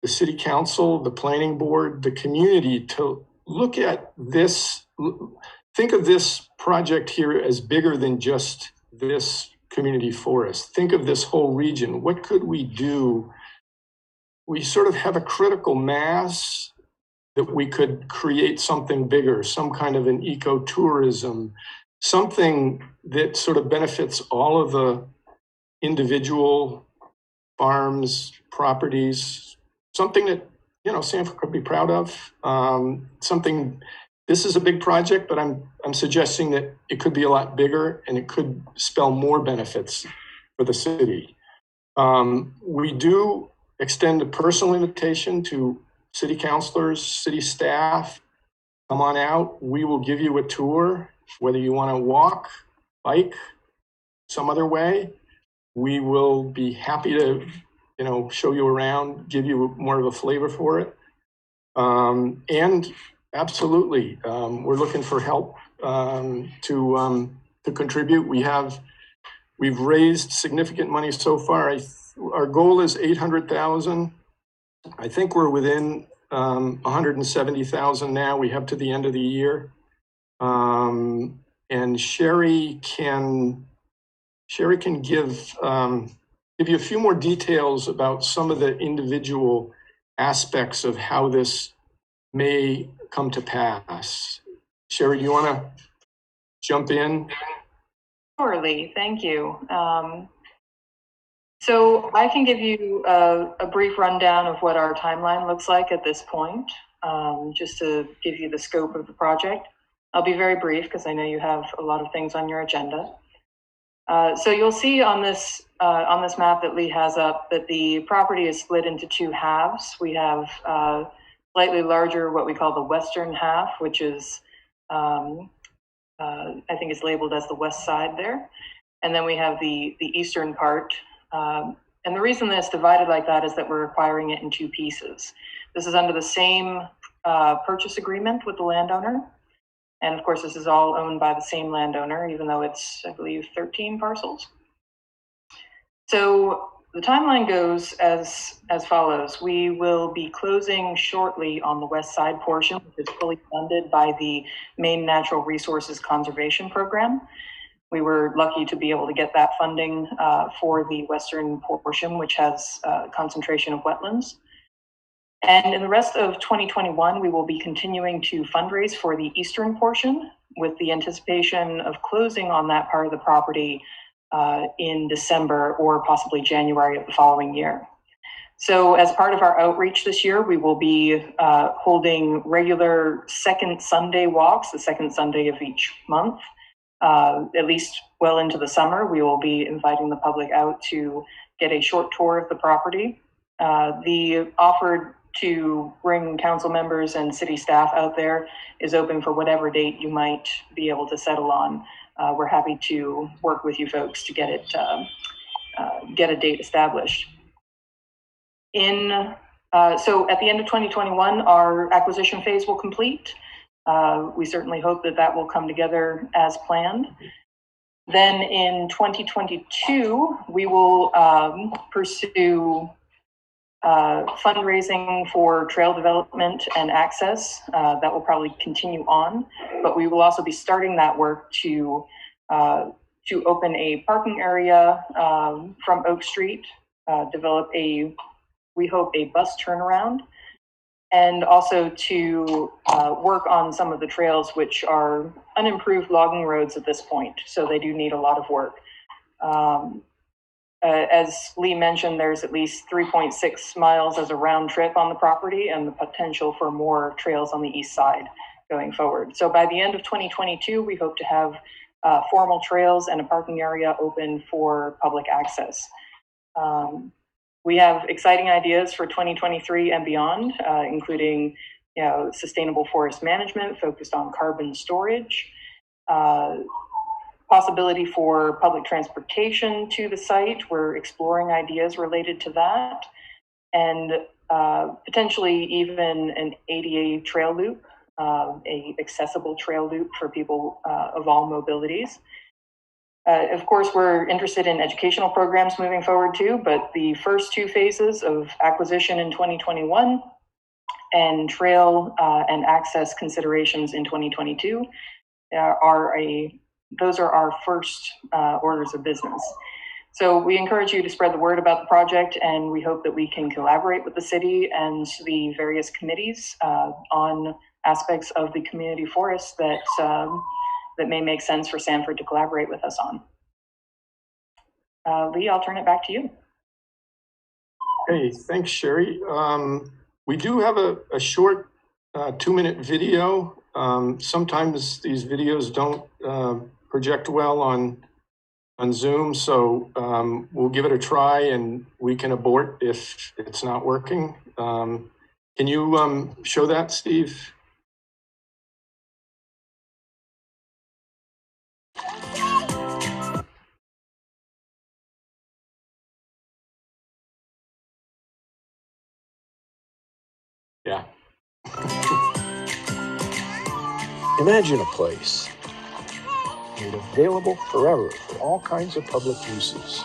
the city council, the planning board, the community to look at this, think of this project here as bigger than just this community forest. Think of this whole region. What could we do? We sort of have a critical mass that we could create something bigger, some kind of an ecotourism, something that sort of benefits all of the individual farms, properties, something that, Sanford could be proud of. This is a big project, but I'm suggesting that it could be a lot bigger and it could spell more benefits for the city. We do extend a personal invitation to city councilors, city staff. Come on out. We will give you a tour, whether you want to walk, bike, some other way. We will be happy to, show you around, give you more of a flavor for it. And absolutely, we're looking for help to contribute. We've raised significant money so far. Our goal is 800,000. I think we're within 170,000 now. We have to the end of the year. And Sherry can give you a few more details about some of the individual aspects of how this may come to pass. Sherry, do you want to jump in? Sure, Lee, thank you. So I can give you a brief rundown of what our timeline looks like at this point, just to give you the scope of the project. I'll be very brief because I know you have a lot of things on your agenda. So you'll see on this map that Lee has up that the property is split into two halves. We have slightly larger, what we call the western half, which is, I think it's labeled as the west side there. And then we have the eastern part. And the reason that it's divided like that is that we're acquiring it in two pieces. This is under the same purchase agreement with the landowner. And of course, this is all owned by the same landowner, even though it's, I believe, 13 parcels. So the timeline goes as follows. We will be closing shortly on the west side portion, which is fully funded by the Maine Natural Resources Conservation Program. We were lucky to be able to get that funding for the western portion, which has a concentration of wetlands. And in the rest of 2021, we will be continuing to fundraise for the eastern portion with the anticipation of closing on that part of the property in December or possibly January of the following year. So as part of our outreach this year, we will be holding regular second Sunday walks, the second Sunday of each month. At least well into the summer, we will be inviting the public out to get a short tour of the property. The offer to bring council members and city staff out there is open for whatever date you might be able to settle on. We're happy to work with you folks to get a date established. So at the end of 2021, our acquisition phase will complete. We certainly hope that will come together as planned. Then in 2022, we will pursue fundraising for trail development and access. That will probably continue on, but we will also be starting that work to open a parking area from Oak Street, develop we hope a bus turnaround, and also to work on some of the trails which are unimproved logging roads at this point, so they do need a lot of work. As Lee mentioned, there's at least 3.6 miles as a round trip on the property and the potential for more trails on the east side going forward. So by the end of 2022, we hope to have formal trails and a parking area open for public access. We have exciting ideas for 2023 and beyond, including sustainable forest management focused on carbon storage, possibility for public transportation to the site. We're exploring ideas related to that, and potentially even an ADA trail loop, a accessible trail loop for people of all mobilities. Of course, we're interested in educational programs moving forward too, but the first two phases of acquisition in 2021 and trail and access considerations in 2022 those are our first orders of business. So we encourage you to spread the word about the project, and we hope that we can collaborate with the city and the various committees on aspects of the community forest that may make sense for Sanford to collaborate with us on. Lee, I'll turn it back to you. Hey, thanks, Sherry. We do have a short 2-minute video. Sometimes these videos don't project well on on Zoom. So we'll give it a try, and we can abort if it's not working. Can you show that, Steve? Yeah. Imagine a place made available forever for all kinds of public uses.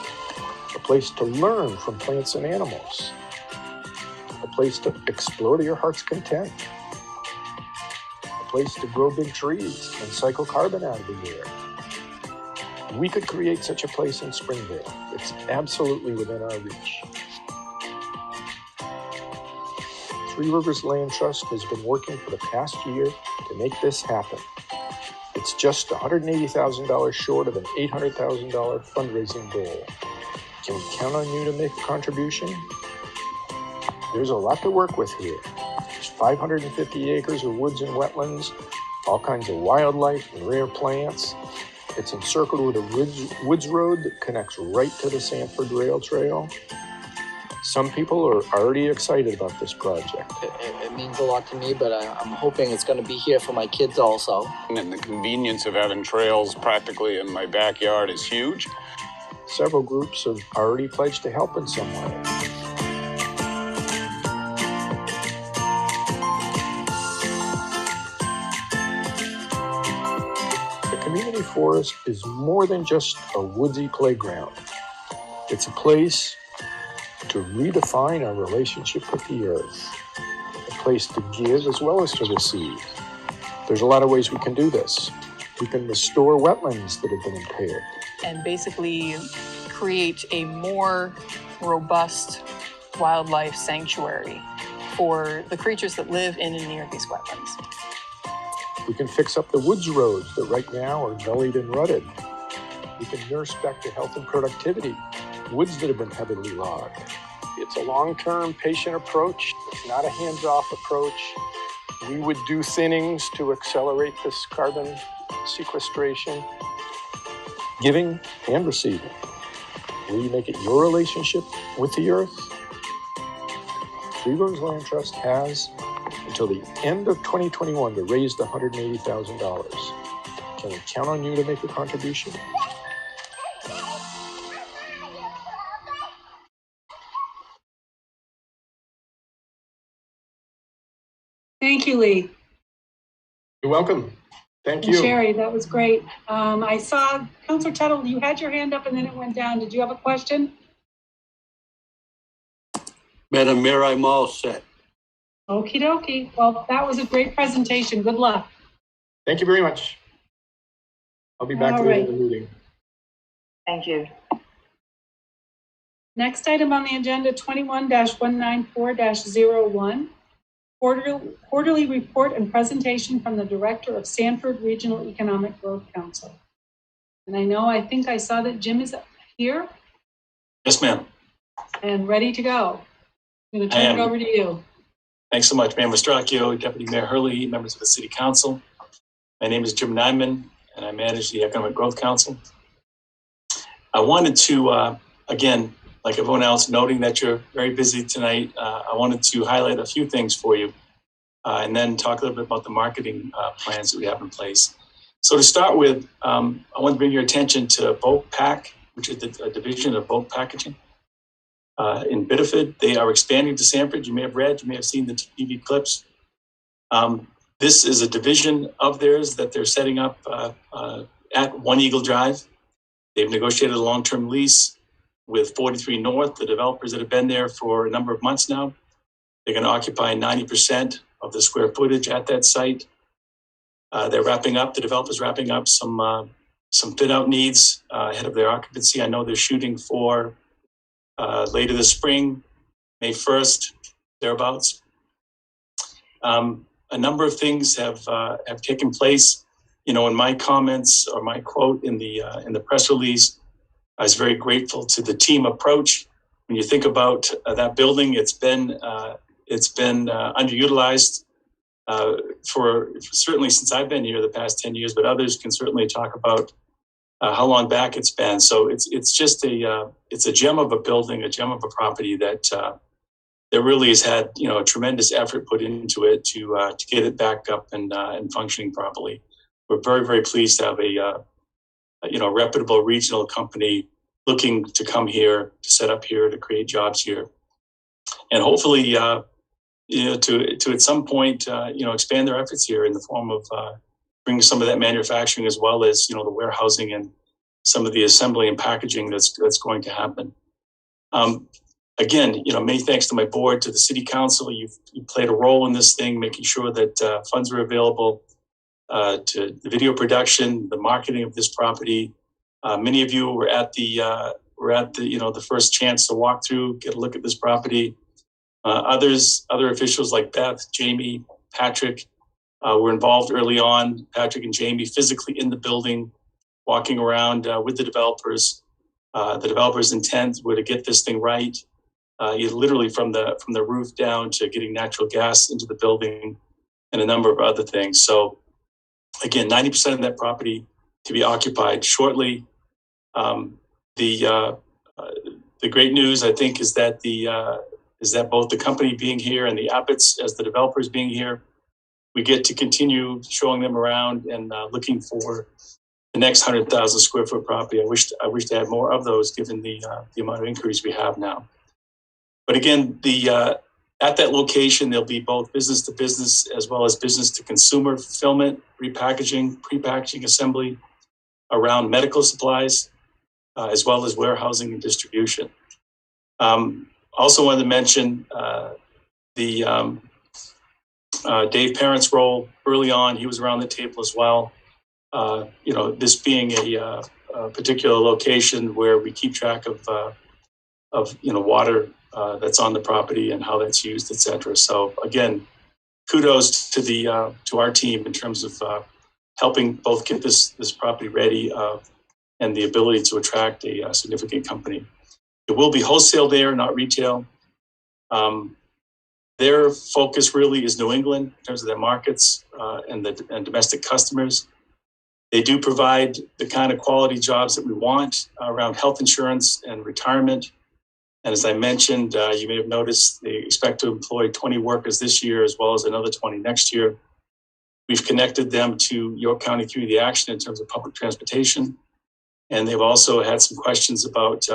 A place to learn from plants and animals. A place to explore to your heart's content. A place to grow big trees and cycle carbon out of the air. We could create such a place in Springvale. It's absolutely within our reach. Three Rivers Land Trust has been working for the past year to make this happen. It's just $180,000 short of an $800,000 fundraising goal. Can we count on you to make a contribution? There's a lot to work with here. There's 550 acres of woods and wetlands, all kinds of wildlife and rare plants. It's encircled with a woods road that connects right to the Sanford Rail Trail. Some people are already excited about this project. It means a lot to me, but I'm hoping it's going to be here for my kids also. And the convenience of having trails practically in my backyard is huge. Several groups have already pledged to help in some way. The community forest is more than just a woodsy playground. It's a place to redefine our relationship with the earth, a place to give as well as to receive. There's a lot of ways we can do this. We can restore wetlands that have been impaired. And basically create a more robust wildlife sanctuary for the creatures that live in and near these wetlands. We can fix up the woods roads that right now are gullied and rutted. We can nurse back to health and productivity woods that have been heavily logged. It's a long-term patient approach. It's not a hands-off approach. We would do thinnings to accelerate this carbon sequestration, giving and receiving. Will you make it your relationship with the earth? Three Rivers Land Trust has until the end of 2021 to raise the $180,000. Can we count on you to make a contribution? Thank you, Lee. You're welcome. Thank And you. Sherry, that was great. I saw Councilor Tuttle, you had your hand up and then it went down. Did you have a question? Madam Mayor, I'm all set. Okie dokie. Well, that was a great presentation. Good luck. Thank you very much. I'll be back All later right. in the meeting. Thank you. Next item on the agenda, 21-194-01. Quarterly report and presentation from the Director of Sanford Regional Economic Growth Council. And I think I saw that Jim is here Yes, ma'am. and ready to go. I'm going to I turn it am. over to you. Thanks so much, Mayor Mastracchio, Deputy Mayor Hurley, members of the City Council. My name is Jim Nyman, and I manage the Economic Growth Council. I wanted to, again, like everyone else, noting that you're very busy tonight, I wanted to highlight a few things for you and then talk a little bit about the marketing plans that we have in place. So to start with, I want to bring your attention to Bulk Pack, which is a division of Bulk Packaging. In Biddeford, they are expanding to Sanford. You may have read, you may have seen the TV clips. This is a division of theirs that they're setting up at One Eagle Drive. They've negotiated a long-term lease with 43 North, the developers that have been there for a number of months now. They're going to occupy 90% of the square footage at that site. They're wrapping up, the developer's wrapping up some fit-out needs ahead of their occupancy. I know they're shooting for later this spring, May 1st, thereabouts. A number of things have taken place. In my comments or my quote in the press release, I was very grateful to the team approach. When you think about that building, it's been underutilized for certainly since I've been here the past 10 years, but others can certainly talk about how long back it's been. So it's just it's a gem of a building, a gem of a property that really has had a tremendous effort put into it to get it back up and functioning properly. We're very, very pleased to have a reputable regional company looking to come here, to set up here, to create jobs here, and hopefully to at some point expand their efforts here in the form of bring some of that manufacturing as well as the warehousing and some of the assembly and packaging that's going to happen. Again, many thanks to my board, to the city council. You've played a role in this thing, making sure that funds are available to the video production, the marketing of this property. Many of you were at the first chance to walk through, get a look at this property. Other officials like Beth, Jamie, Patrick were involved early on. Patrick and Jamie physically in the building, walking around with the developers. The developers' intent were to get this thing right, literally from the roof down to getting natural gas into the building and a number of other things. So again, 90% of that property to be occupied shortly. The great news, I think, is that both the company being here and the Abbotts as the developers being here, we get to continue showing them around and looking for the next 100,000 square foot property. I wish to have more of those given the amount of inquiries we have now. But again, at that location, there'll be both business to business as well as business to consumer fulfillment, repackaging, prepackaging, assembly around medical supplies, as well as warehousing and distribution. Also wanted to mention Dave Parent's role early on. He was around the table as well. This being a particular location where we keep track of water that's on the property and how that's used, et cetera. So again, kudos to our team in terms of helping both get this property ready and the ability to attract a significant company. It will be wholesale there, not retail. Their focus really is New England in terms of their markets and domestic customers. They do provide the kind of quality jobs that we want around health insurance and retirement. And as I mentioned, you may have noticed they expect to employ 20 workers this year as well as another 20 next year. We've connected them to York County Community Action in terms of public transportation. And they've also had some questions about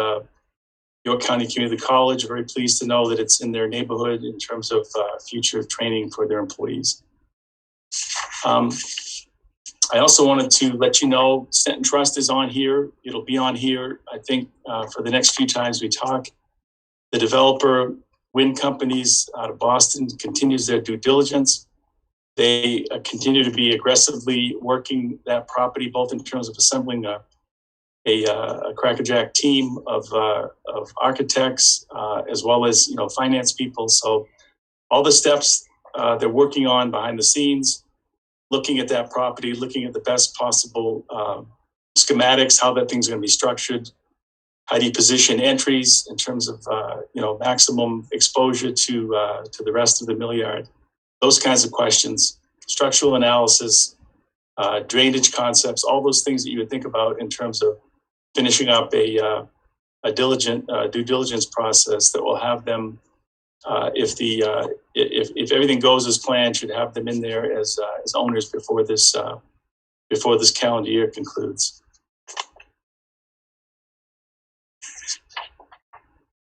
York County Community College. Very pleased to know that it's in their neighborhood in terms of future training for their employees. I also wanted to let you know Stenton Trust is on here. It'll be on here, I think, for the next few times we talk. The developer, Wind Companies out of Boston, continues their due diligence. They continue to be aggressively working that property, both in terms of assembling a crackerjack team of architects, as well as finance people. So all the steps they're working on behind the scenes, looking at that property, looking at the best possible schematics, how that thing's going to be structured. How do you position entries in terms of maximum exposure to the rest of the mill yard? Those kinds of questions, structural analysis, drainage concepts, all those things that you would think about in terms of finishing up a diligent due diligence process that will have them, if everything goes as planned, should have them in there as owners before this calendar year concludes.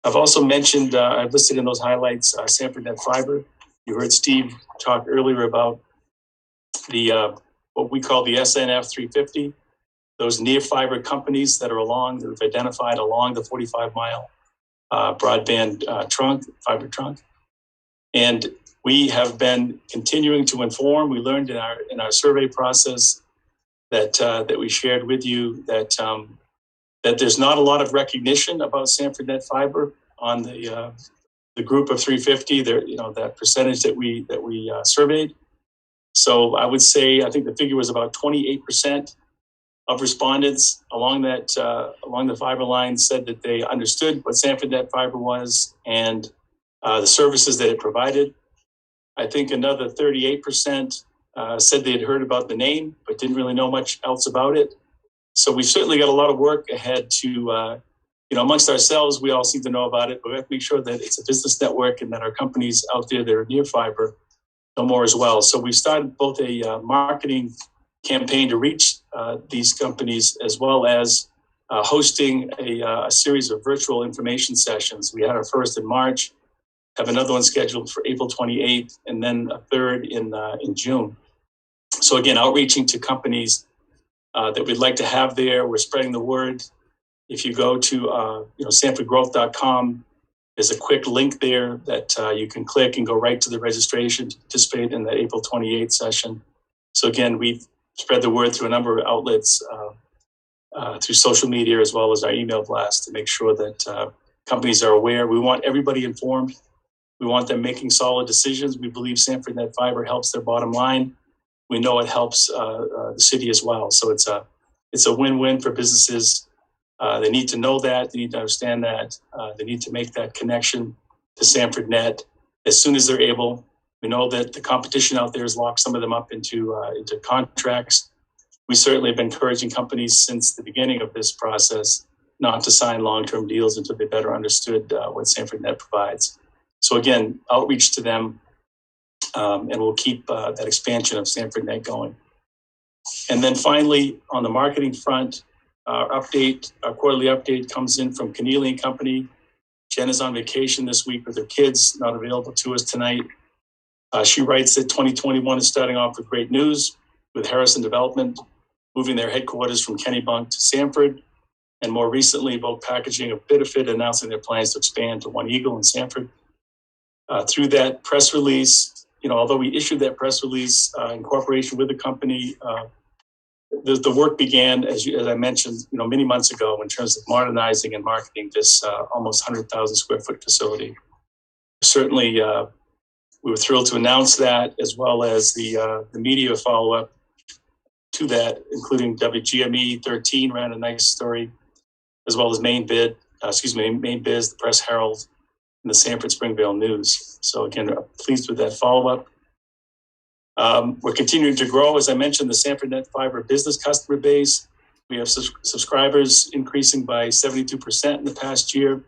I've also mentioned, I've listed in those highlights, Sanford Net Fiber. You heard Steve talk earlier about the what we call the SNF 350, those near fiber companies that we've identified along the 45-mile broadband fiber trunk. And we have been continuing to inform. We learned in our survey process that we shared with you that there's not a lot of recognition about Sanford Net Fiber on the group of 350. There, that percentage that we surveyed. So I would say, I think the figure was about 28% of respondents along the fiber line said that they understood what Sanford Net Fiber was and the services that it provided. I think another 38% said they had heard about the name but didn't really know much else about it. So we certainly got a lot of work ahead to, amongst ourselves, we all seem to know about it, but we have to make sure that it's a business network and that our companies out there that are near fiber know more as well. So we've started both a marketing campaign to reach these companies, as well as hosting a series of virtual information sessions. We had our first in March, have another one scheduled for April 28th, and then a third in June. So again, outreaching to companies that we'd like to have there. We're spreading the word. If you go to sanfordgrowth.com, there's a quick link there that you can click and go right to the registration to participate in the April 28th session. So again, we've spread the word through a number of outlets, through social media, as well as our email blast, to make sure that companies are aware. We want everybody informed. We want them making solid decisions. We believe Sanford Net Fiber helps their bottom line. We know it helps the city as well. So it's a win-win for businesses. They need to know that. They need to understand that. They need to make that connection to Sanford Net as soon as they're able. We know that the competition out there has locked some of them up into contracts. We certainly have been encouraging companies since the beginning of this process not to sign long-term deals until they better understood what Sanford Net provides. So again, outreach to them, and we'll keep that expansion of Sanford Net going. And then finally, on the marketing front, our quarterly update comes in from Keneally & Company. Jen is on vacation this week with her kids, not available to us tonight. She writes that 2021 is starting off with great news, with Harrison Development moving their headquarters from Kennebunk to Sanford, and more recently, Vogue Packaging of Biddeford announcing their plans to expand to One Eagle in Sanford. Through that press release, although we issued that press release in cooperation with the company, the work began, as I mentioned, many months ago, in terms of modernizing and marketing this almost 100,000 square foot facility. Certainly, we were thrilled to announce that, as well as the media follow-up to that, including WGME 13 ran a nice story, as well as Main Biz, the Press Herald, and the Sanford Springvale News. So again, pleased with that follow-up. We're continuing to grow. As I mentioned, the Sanford Net Fiber business customer base. We have subscribers increasing by 72% in the past year.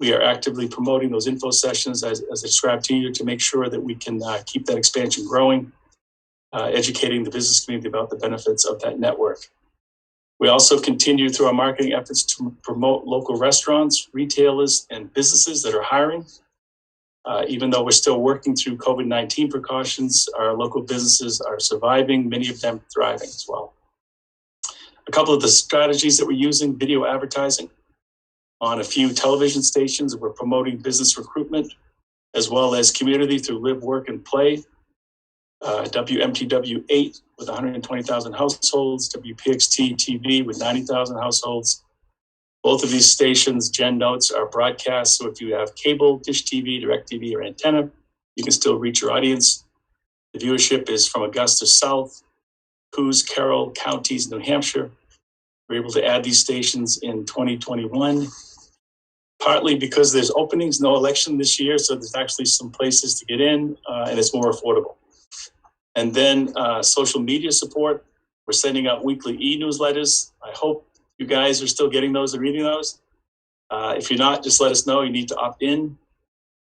We are actively promoting those info sessions, as I described to you, to make sure that we can keep that expansion growing, educating the business community about the benefits of that network. We also continue through our marketing efforts to promote local restaurants, retailers, and businesses that are hiring. Even though we're still working through COVID-19 precautions, our local businesses are surviving, many of them thriving as well. A couple of the strategies that we're using: video advertising on a few television stations. We're promoting business recruitment, as well as community through Live, Work, and Play. WMTW 8 with 120,000 households, WPXT TV with 90,000 households. Both of these stations, Jen notes, are broadcast, so if you have cable, Dish TV, DirecTV, or antenna, you can still reach your audience. The viewership is from Augusta South, Coos, Carroll counties, New Hampshire. We're able to add these stations in 2021, partly because there's openings, no election this year, so there's actually some places to get in, and it's more affordable. And then social media support. We're sending out weekly e-newsletters. I hope you guys are still getting those and reading those. If you're not, just let us know. You need to opt in.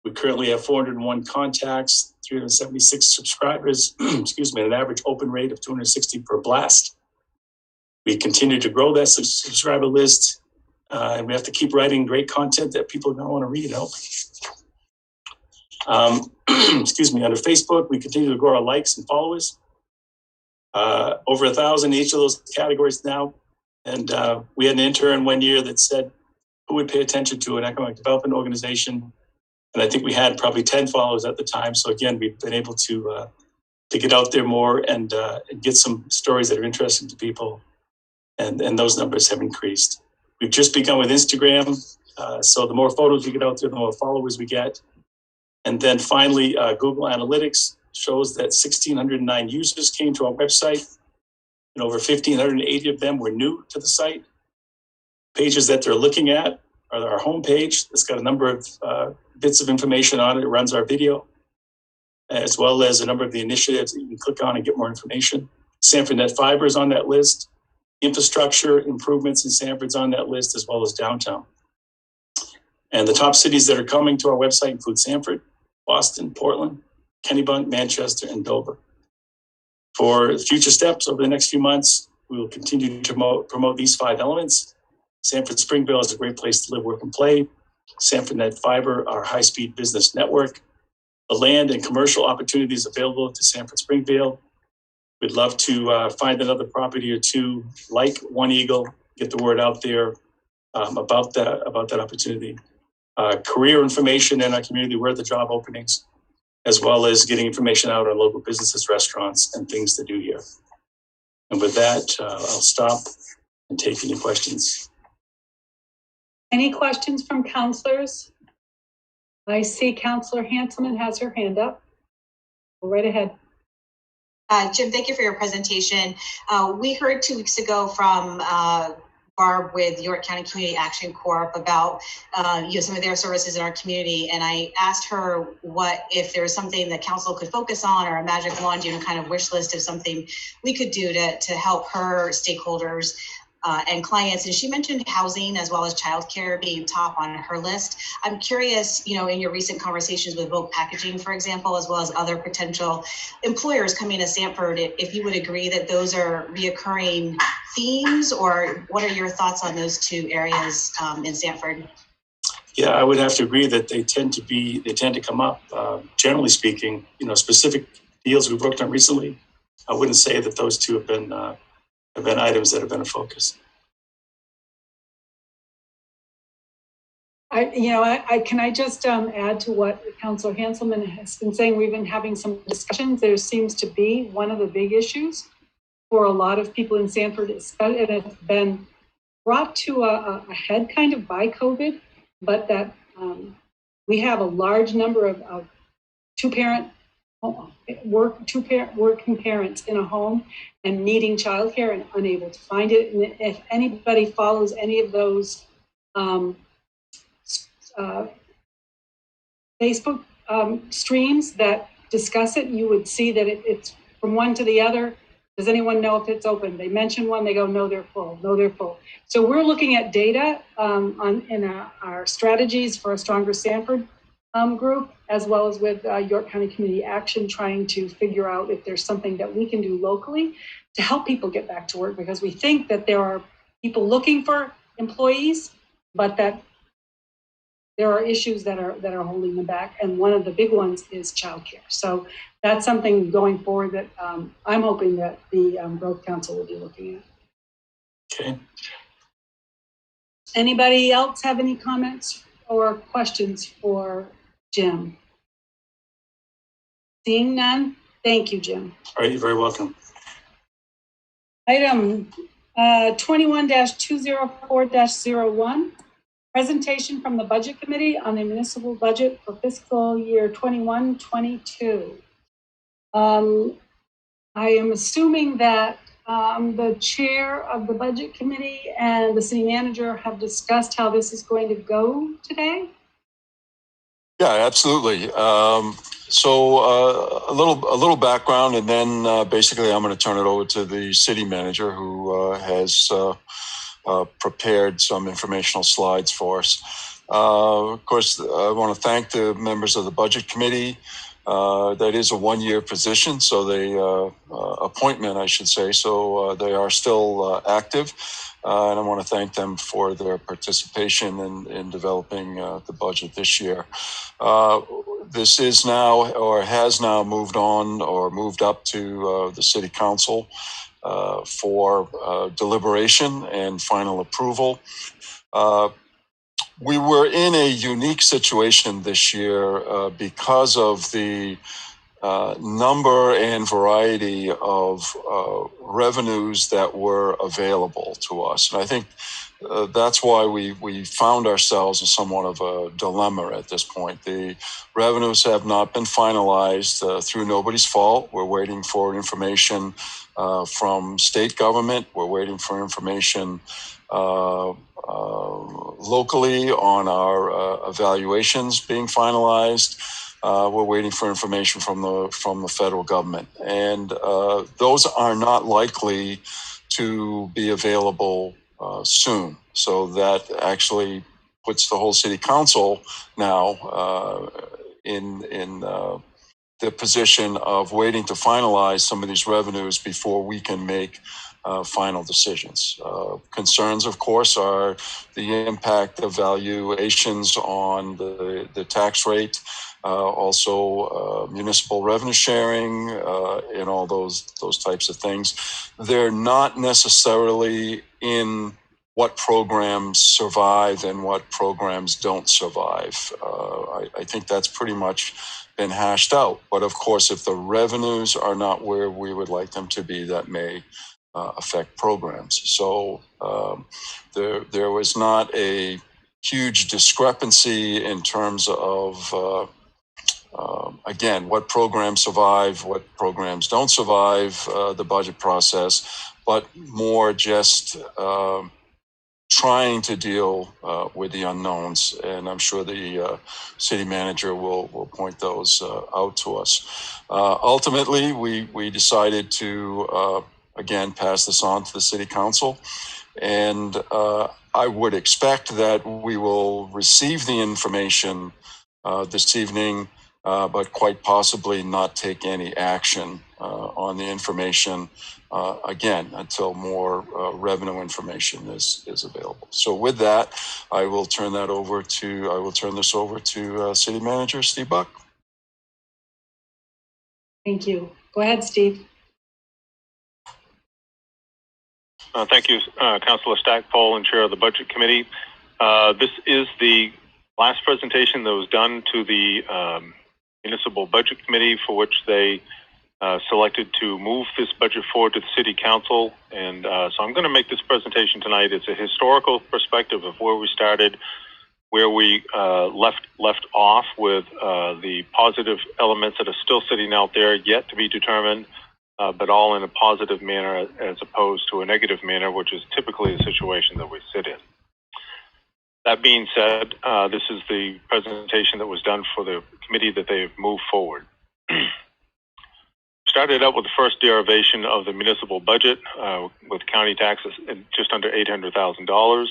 We currently have 401 contacts, 376 subscribers, and an average open rate of 260 per blast. We continue to grow that subscriber list, and we have to keep writing great content that people are going to want to read. Under Facebook, we continue to grow our likes and followers. Over 1,000 in each of those categories now. And we had an intern one year that said, who would pay attention to an economic development organization? And I think we had probably 10 followers at the time. So again, we've been able to get out there more and get some stories that are interesting to people. And those numbers have increased. We've just begun with Instagram. So the more photos we get out there, the more followers we get. And then finally, Google Analytics shows that 1,609 users came to our website, and over 1,580 of them were new to the site. Pages that they're looking at are our homepage. It's got a number of bits of information on it. It runs our video, as well as a number of the initiatives that you can click on and get more information. Sanford Net Fiber is on that list. Infrastructure improvements in Sanford's on that list, as well as downtown. And the top cities that are coming to our website include Sanford, Boston, Portland, Kennebunk, Manchester, and Dover. For future steps over the next few months, we will continue to promote these 5 elements. Sanford Springville is a great place to live, work, and play. Sanford Net Fiber, our high-speed business network. The land and commercial opportunities available to Sanford Springville. We'd love to find another property or two like One Eagle, get the word out there about that opportunity. Career information in our community, where are the job openings, as well as getting information out on local businesses, restaurants, and things to do here. And with that, I'll stop and take any questions. Any questions from counselors? I see Counselor Hanselman has her hand up. Go right ahead. Jim, thank you for your presentation. We heard 2 weeks ago from Barb with York County Community Action Corp about some of their services in our community, and I asked her what if there was something that council could focus on, or a magic wand, kind of wish list of something we could do to help her stakeholders and clients. And she mentioned housing as well as childcare being top on her list. I'm curious, in your recent conversations with Vogue Packaging, for example, as well as other potential employers coming to Sanford, if you would agree that those are reoccurring themes, or what are your thoughts on those 2 areas in Sanford? Yeah, I would have to agree that they tend to come up. Generally speaking, specific deals we've worked on recently, I wouldn't say that those 2 have been items that have been a focus. Can I just add to what Councilor Hanselman has been saying? We've been having some discussions. There seems to be one of the big issues for a lot of people in Sanford, and it's been brought to a head kind of by COVID, but that we have a large number of working parents in a home and needing childcare and unable to find it. And if anybody follows any of those Facebook streams that discuss it, you would see that it's from one to the other. Does anyone know if it's open? They mention one, they go, no, they're full. No, they're full. So we're looking at data in our strategies for a Stronger Sanford group, as well as with York County Community Action, trying to figure out if there's something that we can do locally to help people get back to work, because we think that there are people looking for employees, but that there are issues that are holding them back, and one of the big ones is childcare. So that's something going forward that I'm hoping that the Growth Council will be looking at. Okay. Anybody else have any comments or questions for Jim? Seeing none, thank you, Jim. All right, you're very welcome. Item 21-204-01. Presentation from the Budget Committee on the municipal budget for fiscal year 21-22. I am assuming that the chair of the Budget Committee and the city manager have discussed how this is going to go today. Yeah, absolutely. So a little background, and then basically I'm going to turn it over to the city manager, who has prepared some informational slides for us. Of course, I want to thank the members of the Budget Committee. That is a one-year position, so they appointment, I should say. So they are still active, and I want to thank them for their participation in developing the budget this year. This is now, or has now, moved on or moved up to the City Council for deliberation and final approval. We were in a unique situation this year because of the number and variety of revenues that were available to us. And I think that's why we found ourselves in somewhat of a dilemma at this point. The revenues have not been finalized through nobody's fault. We're waiting for information from state government. We're waiting for information locally on our evaluations being finalized. We're waiting for information from the federal government, and those are not likely to be available soon. So that actually puts the whole city council now in the position of waiting to finalize some of these revenues before we can make final decisions. Concerns, of course, are the impact of valuations on the tax rate, also municipal revenue sharing, and all those types of things. They're not necessarily in what programs survive and what programs don't survive. I think that's pretty much been hashed out. But of course, if the revenues are not where we would like them to be, that may affect programs. So there was not a huge discrepancy in terms of, again, what programs survive, what programs don't survive the budget process, but more just trying to deal with the unknowns. And I'm sure the city manager will point those out to us. Ultimately, we decided to, again, pass this on to the city council. And I would expect that we will receive the information this evening, but quite possibly not take any action on the information again until more revenue information is available. So with that, I will turn this over to City Manager Steve Buck. Thank you. Go ahead, Steve. Thank you, Councilor Stackpole and Chair of the Budget Committee. This is the last presentation that was done to the Municipal Budget Committee, for which they selected to move this budget forward to the City Council. And so I'm going to make this presentation tonight. It's a historical perspective of where we started, where we left off with the positive elements that are still sitting out there, yet to be determined, but all in a positive manner as opposed to a negative manner, which is typically the situation that we sit in. That being said, this is the presentation that was done for the committee that they have moved forward. Started out with the first derivation of the municipal budget with county taxes at just under $800,000.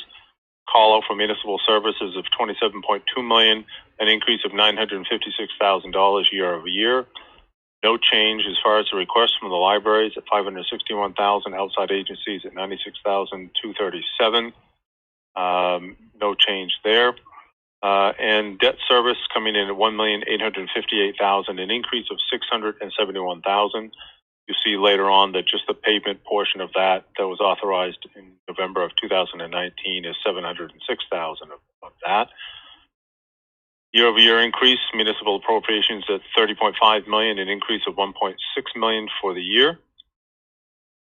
Call out for municipal services of $27.2 million, an increase of $956,000 year over year. No change as far as the requests from the libraries at $561,000, outside agencies at $96,237. No change there. And debt service coming in at $1,858,000, an increase of $671,000. You see later on that just the payment portion of that was authorized in November of 2019 is $706,000 of that. Year-over-year increase, municipal appropriations at $30.5 million, an increase of $1.6 million for the year.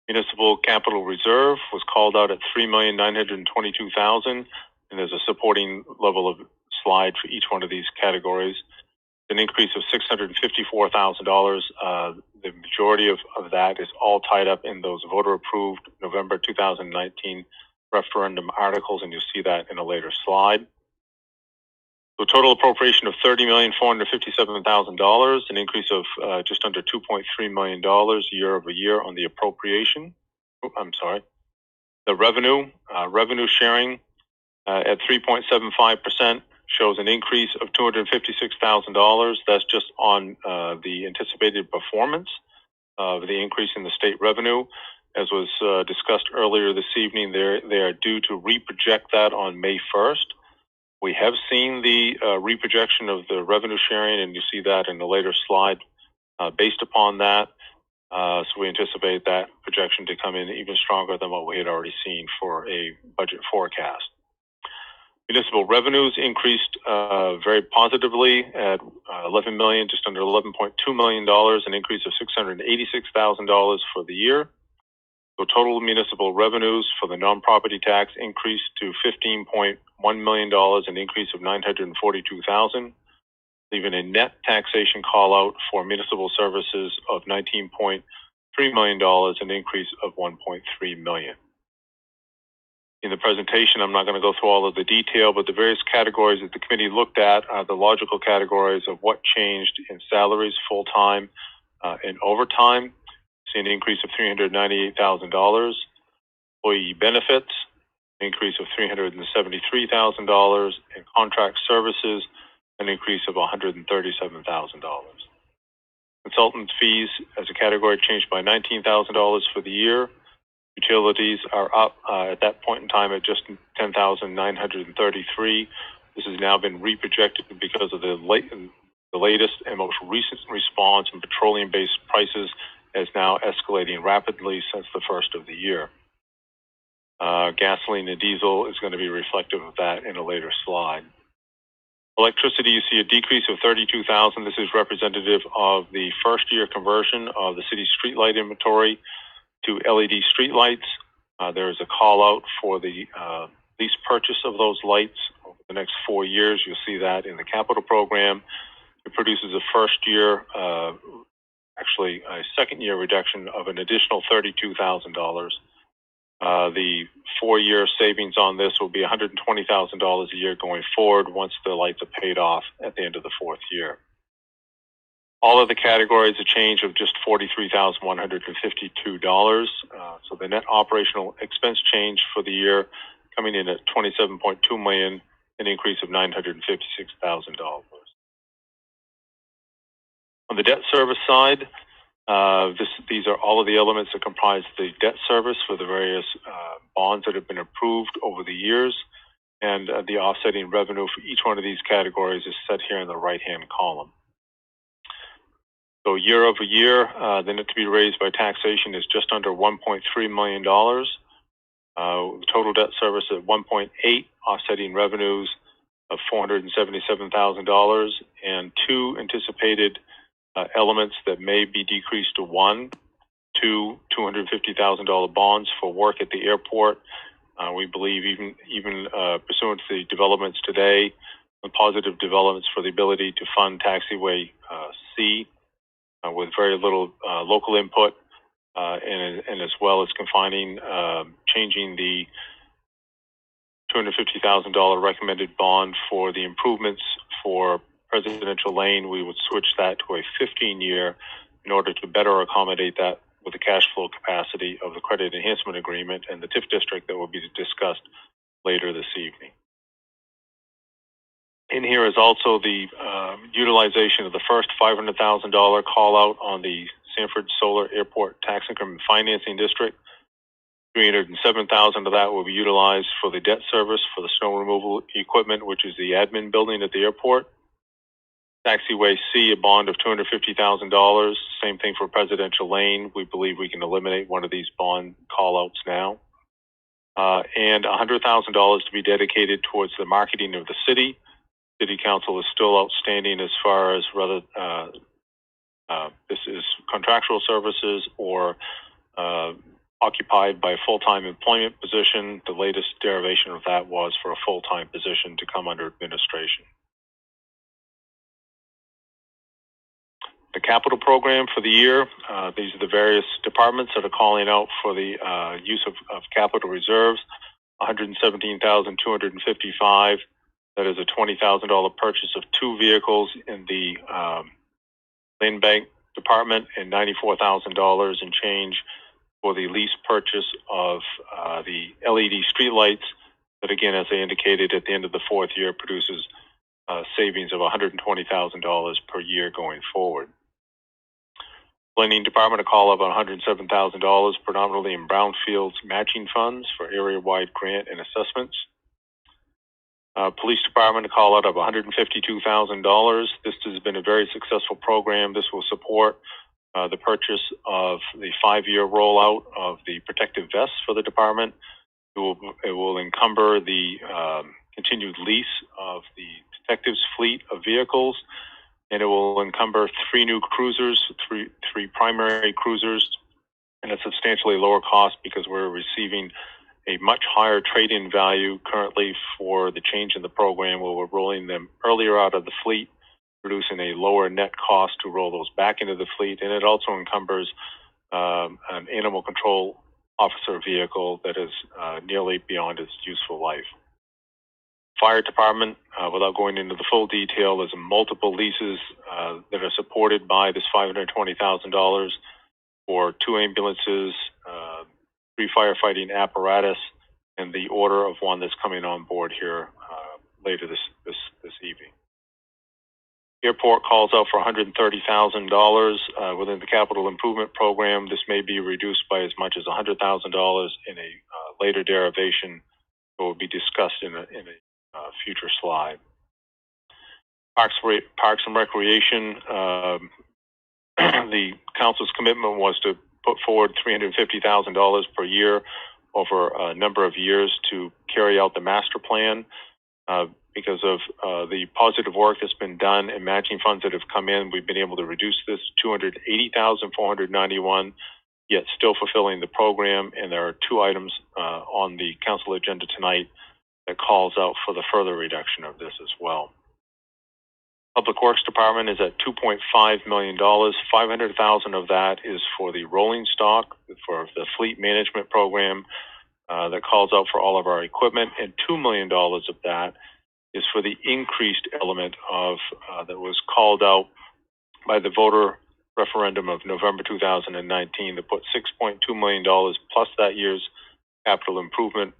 Municipal capital reserve was called out at $3,922,000, and there's a supporting level of slide for each one of these categories. An increase of $654,000. The majority of that is all tied up in those voter-approved November 2019 referendum articles, and you'll see that in a later slide. So total appropriation of $30,457,000, an increase of just under $2.3 million year over year on the appropriation. The revenue sharing at 3.75% shows an increase of $256,000. That's just on the anticipated performance of the increase in the state revenue. As was discussed earlier this evening, they are due to reproject that on May 1st. We have seen the reprojection of the revenue sharing, and you see that in the later slide. Based upon that, so we anticipate that projection to come in even stronger than what we had already seen for a budget forecast. Municipal revenues increased very positively at $11 million, just under $11.2 million, an increase of $686,000 for the year. So total municipal revenues for the non-property tax increased to $15.1 million, an increase of $942,000, leaving a net taxation call out for municipal services of $19.3 million, an increase of $1.3 million. In the presentation, I'm not going to go through all of the detail, but the various categories that the committee looked at are the logical categories of what changed in salaries, full-time, and overtime. See an increase of $398,000. employee benefits, an increase of $373,000, and contract services, an increase of $137,000. Consultant fees as a category changed by $19,000 for the year. Utilities are up at that point in time at just $10,933. This has now been reprojected because of the latest and most recent response in petroleum-based prices is now escalating rapidly since the first of the year. Gasoline and diesel is going to be reflective of that in a later slide. Electricity, you see a decrease of $32,000. This is representative of the first year conversion of the city's streetlight inventory to LED streetlights. There is a call out for the lease purchase of those lights over the next 4 years. You'll see that in the capital program. It produces a first year, actually a second year reduction of an additional $32,000. The 4-year savings on this will be $120,000 a year going forward once the lights are paid off at the end of the 4th year. All of the categories, a change of just $43,152. So the net operational expense change for the year coming in at $27.2 million, an increase of $956,000. On the debt service side, these are all of the elements that comprise the debt service for the various bonds that have been approved over the years, and the offsetting revenue for each one of these categories is set here in the right-hand column. So year over year, the net to be raised by taxation is just under $1.3 million. Total debt service at 1.8, offsetting revenues of $477,000, and 2 anticipated elements that may be decreased to 1, 2 $250,000 bonds for work at the airport. We believe even pursuant to the developments today, the positive developments for the ability to fund taxiway C with very little local input, and as well as changing the $250,000 recommended bond for the improvements for Presidential Lane. We would switch that to a 15-year in order to better accommodate that with the cash flow capacity of the credit enhancement agreement and the TIF district that will be discussed later this evening. In here is also the utilization of the first $500,000 call out on the Sanford Solar Airport Tax Increment Financing District. $307,000 of that will be utilized for the debt service for the snow removal equipment, which is the admin building at the airport. Taxiway C, a bond of $250,000. Same thing for Presidential Lane. We believe we can eliminate one of these bond call-outs now. And $100,000 to be dedicated towards the marketing of the city. City Council is still outstanding as far as whether this is contractual services or occupied by a full-time employment position. The latest derivation of that was for a full-time position to come under administration. The capital program for the year, these are the various departments that are calling out for the use of capital reserves. $117,255. That is a $20,000 purchase of 2 vehicles in the Lane Bank department, and $94,000 in change for the lease purchase of the LED streetlights. That again, as I indicated, at the end of the 4th year produces savings of $120,000 per year going forward. Blending department, a call of $107,000, predominantly in brownfields matching funds for area-wide grant and assessments. Police department, a call out of $152,000. This has been a very successful program. This will support the purchase of the 5-year rollout of the protective vests for the department. It will encumber the continued lease of the detectives' fleet of vehicles, and it will encumber 3 new cruisers, three primary cruisers, and a substantially lower cost because we're receiving a much higher trade-in value currently for the change in the program, where we're rolling them earlier out of the fleet, producing a lower net cost to roll those back into the fleet. And it also encumbers an animal control officer vehicle that is nearly beyond its useful life. Fire department, without going into the full detail, there's multiple leases that are supported by this $520,000 for 2 ambulances, 3 firefighting apparatus, and the order of one that's coming on board here later this evening. Airport calls out for $130,000 within the capital improvement program. This may be reduced by as much as $100,000 in a later derivation that will be discussed in a future slide. Parks and Recreation, the council's commitment was to put forward $350,000 per year over a number of years to carry out the master plan. Because of the positive work that's been done and matching funds that have come in, we've been able to reduce this $280,491, yet still fulfilling the program. And there are 2 items on the council agenda tonight that calls out for the further reduction of this as well. Public Works Department is at $2.5 million. $500,000 of that is for the rolling stock for the fleet management program that calls out for all of our equipment, and $2 million of that is for the increased element of that was called out by the voter referendum of November 2019 that put $6.2 million plus that year's capital improvement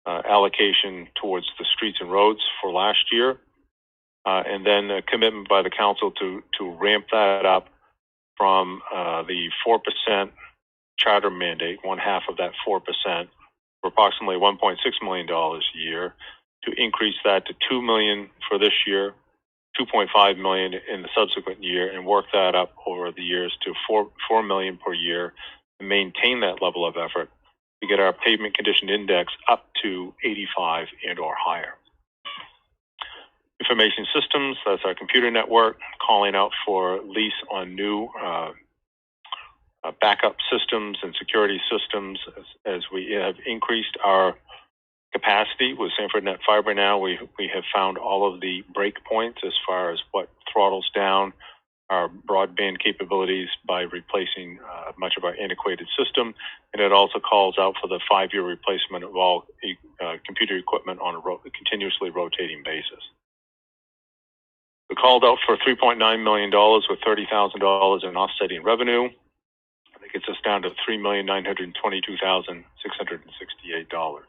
allocation towards the streets and roads for last year. And then a commitment by the council to ramp that up from the 4% charter mandate, 1/2 of that 4%, for approximately $1.6 million a year, to increase that to $2 million for this year, $2.5 million in the subsequent year, and work that up over the years to $4 million per year, and maintain that level of effort to get our pavement condition index up to 85 and or higher. Information Systems, that's our computer network, calling out for lease on new backup systems and security systems as we have increased our capacity with Sanford Net Fiber now. We have found all of the break points as far as what throttles down our broadband capabilities by replacing much of our antiquated system. And it also calls out for the 5-year replacement of all computer equipment on a continuously rotating basis. We called out for $3.9 million with $30,000 in offsetting revenue. That gets us down to $3,922,668.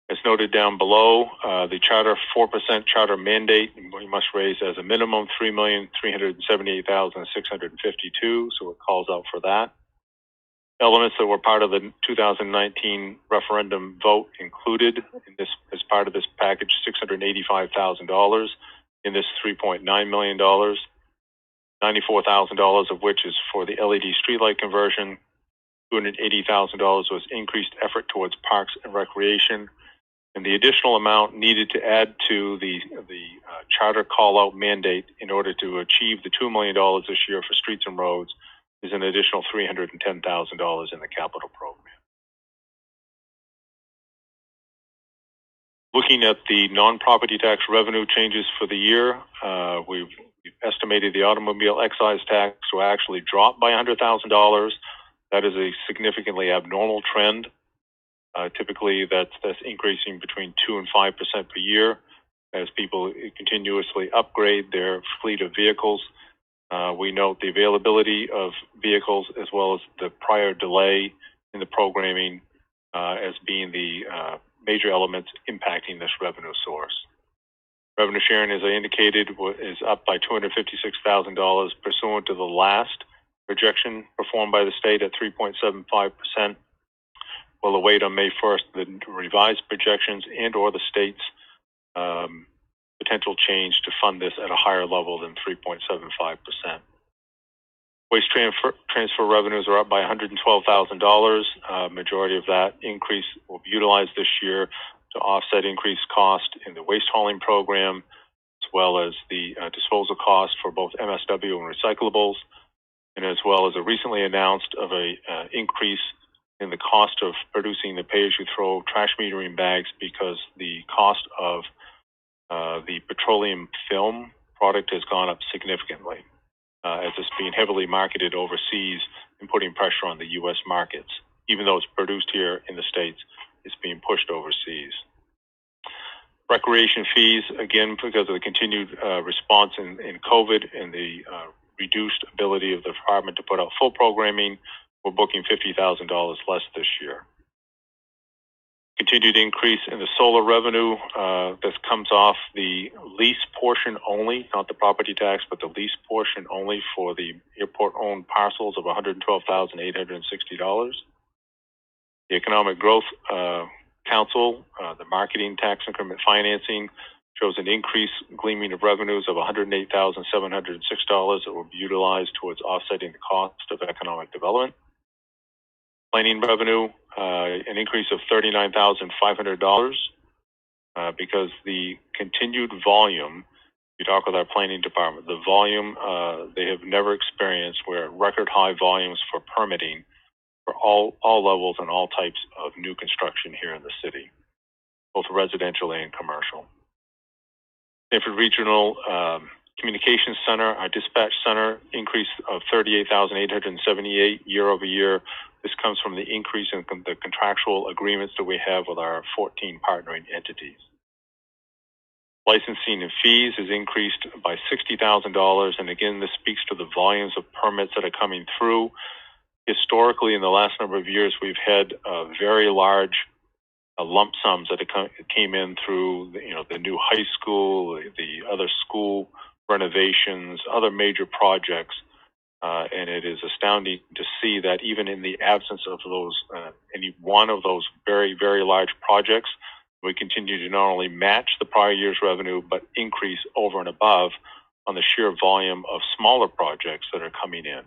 As noted down below, the charter 4% charter mandate, we must raise as a minimum $3,378,652. So it calls out for that. Elements that were part of the 2019 referendum vote included in this as part of this package, $685,000 in this $3.9 million, $94,000 of which is for the LED streetlight conversion. $280,000 was increased effort towards parks and recreation. And the additional amount needed to add to the charter call-out mandate in order to achieve the $2 million this year for streets and roads is an additional $310,000 in the capital program. Looking at the non-property tax revenue changes for the year, we've estimated the automobile excise tax will actually drop by $100,000. That is a significantly abnormal trend. Typically, that's increasing between 2% and 5% per year as people continuously upgrade their fleet of vehicles. We note the availability of vehicles as well as the prior delay in the programming as being the major elements impacting this revenue source. Revenue sharing, as I indicated, is up by $256,000 pursuant to the last projection performed by the state at 3.75%. We'll await on May 1st the revised projections and or the state's potential change to fund this at a higher level than 3.75%. Waste transfer revenues are up by $112,000. Majority of that increase will be utilized this year to offset increased cost in the waste hauling program, as well as the disposal cost for both MSW and recyclables, and as well as a recently announced of a increase in the cost of producing the pay-as-you-throw trash metering bags because the cost of the petroleum film product has gone up significantly as it's being heavily marketed overseas and putting pressure on the U.S. markets. Even though it's produced here in the States, it's being pushed overseas. Recreation fees, again, because of the continued response in COVID and the reduced ability of the department to put out full programming, We're booking $50,000 less this year. Continued increase in the solar revenue. This comes off the lease portion only, not the property tax, but the lease portion only for the airport-owned parcels of $112,860. The Economic Growth Council, the marketing tax increment financing, shows an increase gleaming of revenues of $108,706 that will be utilized towards offsetting the cost of economic development. Planning revenue, an increase of $39,500 because the continued volume, you talk with our planning department, the volume they have never experienced, where record high volumes for permitting for all levels and all types of new construction here in the city, both residential and commercial. Stanford Regional Communications Center, our dispatch center, increase of $38,878 year over year. This comes from the increase in the contractual agreements that we have with our 14 partnering entities. Licensing and fees is increased by $60,000, and again, this speaks to the volumes of permits that are coming through. Historically, in the last number of years, we've had very large lump sums that came in through the new high school, the other school renovations, other major projects. And it is astounding to see that even in the absence of those, any one of those very, very large projects, we continue to not only match the prior year's revenue, but increase over and above on the sheer volume of smaller projects that are coming in,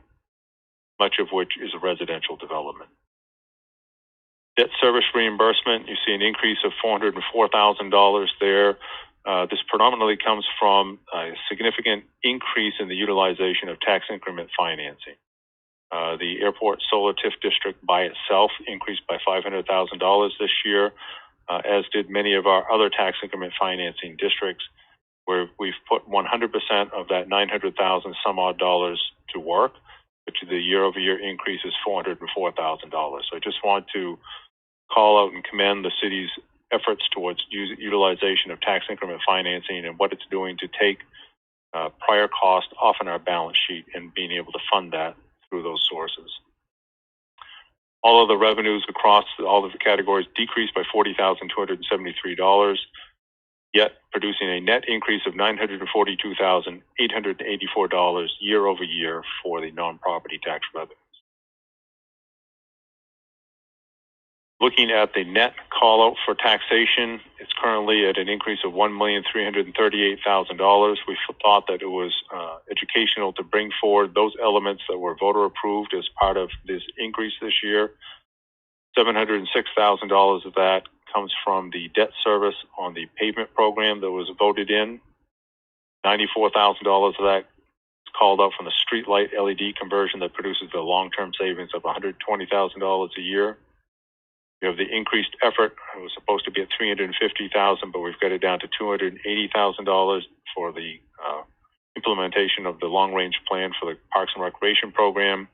much of which is a residential development. Debt service reimbursement, you see an increase of $404,000 there. This predominantly comes from a significant increase in the utilization of tax increment financing. The airport solar TIF district by itself increased by $500,000 this year, as did many of our other tax increment financing districts, where we've put 100% of that $900,000 some odd dollars to work, which the year-over-year increase is $404,000. So I just want to call out and commend the city's efforts towards utilization of tax increment financing and what it's doing to take prior cost off in our balance sheet and being able to fund that through those sources. All of the revenues across all of the categories decreased by $40,273, yet producing a net increase of $942,884 year over year for the non-property tax revenues. Looking at the net call out for taxation, it's currently at an increase of $1,338,000. We thought that it was educational to bring forward those elements that were voter approved as part of this increase this year. $706,000 of that comes from the debt service on the pavement program that was voted in. $94,000 of that is called out from the streetlight LED conversion that produces the long-term savings of $120,000 a year. We have the increased effort. It was supposed to be at $350,000, but we've got it down to $280,000 for the implementation of the long-range plan for the Parks and Recreation program,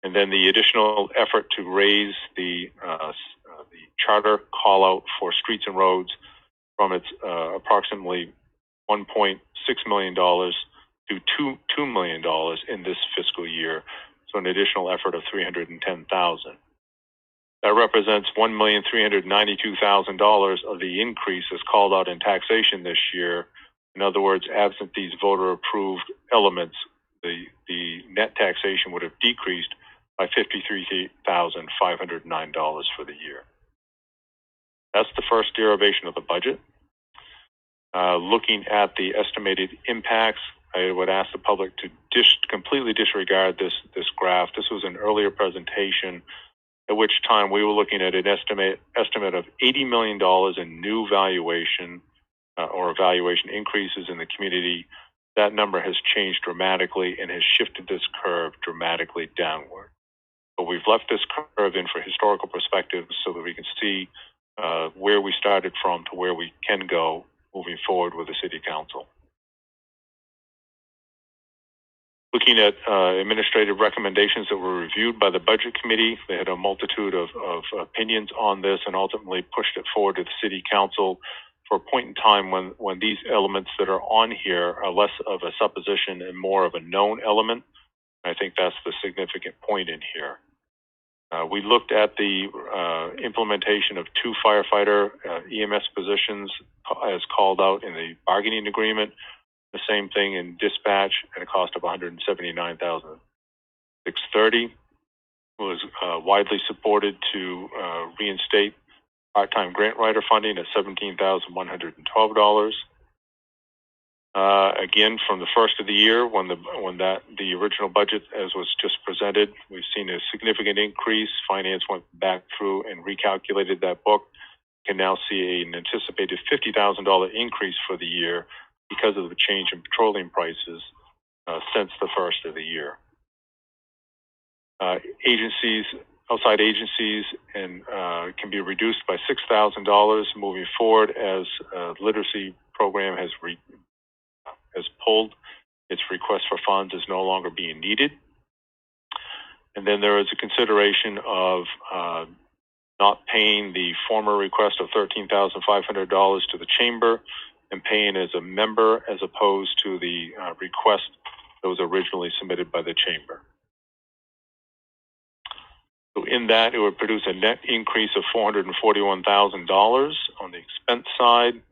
and then the additional effort to raise the charter call-out for streets and roads from its approximately $1.6 million to $2 million in this fiscal year, so an additional effort of $310,000. That represents $1,392,000 of the increase as called out in taxation this year. In other words, absent these voter-approved elements, the net taxation would have decreased by $53,509 for the year. That's the first derivation of the budget. Looking at the estimated impacts, I would ask the public to completely disregard this graph. This was an earlier presentation, at which time we were looking at an estimate of $80 million in new valuation or valuation increases in the community. That number has changed dramatically and has shifted this curve dramatically downward. But we've left this curve in for historical perspective so that we can see where we started from to where we can go moving forward with the City Council. Looking at administrative recommendations that were reviewed by the Budget Committee, they had a multitude of opinions on this and ultimately pushed it forward to the City Council for a point in time when these elements that are on here are less of a supposition and more of a known element. I think that's the significant point in here. We looked at the implementation of 2 firefighter EMS positions as called out in the bargaining agreement. The same thing in dispatch at a cost of $179,630. Was widely supported to reinstate part-time grant writer funding at $17,112. Again, from the first of the year, when the original budget, as was just presented, we've seen a significant increase. Finance went back through and recalculated that book. Can now see an anticipated $50,000 increase for the year because of the change in petroleum prices since the first of the year. Outside agencies, and can be reduced by $6,000 moving forward as literacy program has pulled its request for funds is no longer being needed. And then there is a consideration of not paying the former request of $13,500 to the chamber and paying as a member as opposed to the request that was originally submitted by the chamber. So in that, it would produce a net increase of $441,000 on the expense side.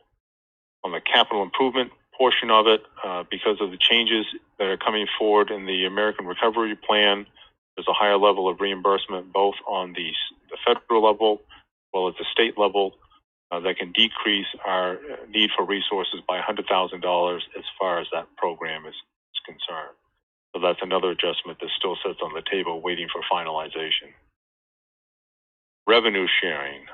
On the capital improvement portion of it, because of the changes that are coming forward in the American Recovery Plan, there's a higher level of reimbursement both on the federal level as well as the state level that can decrease our need for resources by $100,000 as far as that program is concerned. So that's another adjustment that still sits on the table waiting for finalization. Revenue sharing.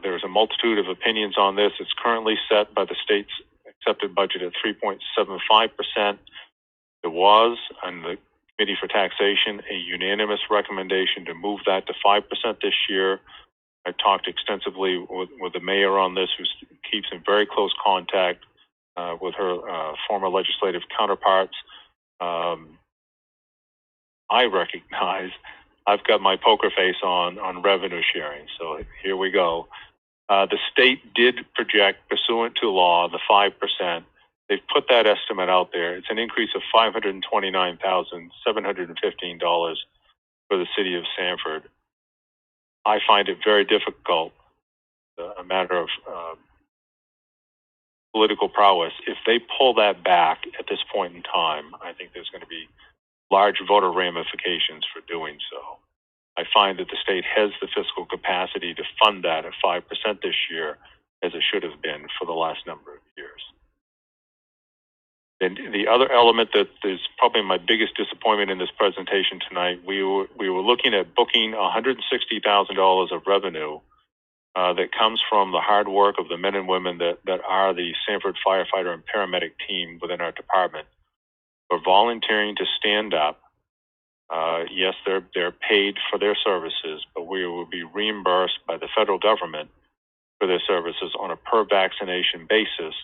There's a multitude of opinions on this. It's currently set by the state's accepted budget at 3.75%. It was, on the Committee for Taxation, a unanimous recommendation to move that to 5% this year. I talked extensively with the mayor on this, who keeps in very close contact with her former legislative counterparts. I recognize I've got my poker face on revenue sharing, so here we go. The state did project, pursuant to law, the 5%. They've put that estimate out there. It's an increase of $529,715 for the city of Sanford. I find it very difficult, a matter of political prowess. If they pull that back at this point in time, I think there's going to be large voter ramifications for doing so. I find that the state has the fiscal capacity to fund that at 5% this year, as it should have been for the last number of years. And the other element that is probably my biggest disappointment in this presentation tonight, we were looking at booking $160,000 of revenue that comes from the hard work of the men and women that are the Sanford firefighter and paramedic team within our department. For volunteering to stand up. Yes, they're paid for their services, but we will be reimbursed by the federal government for their services on a per vaccination basis.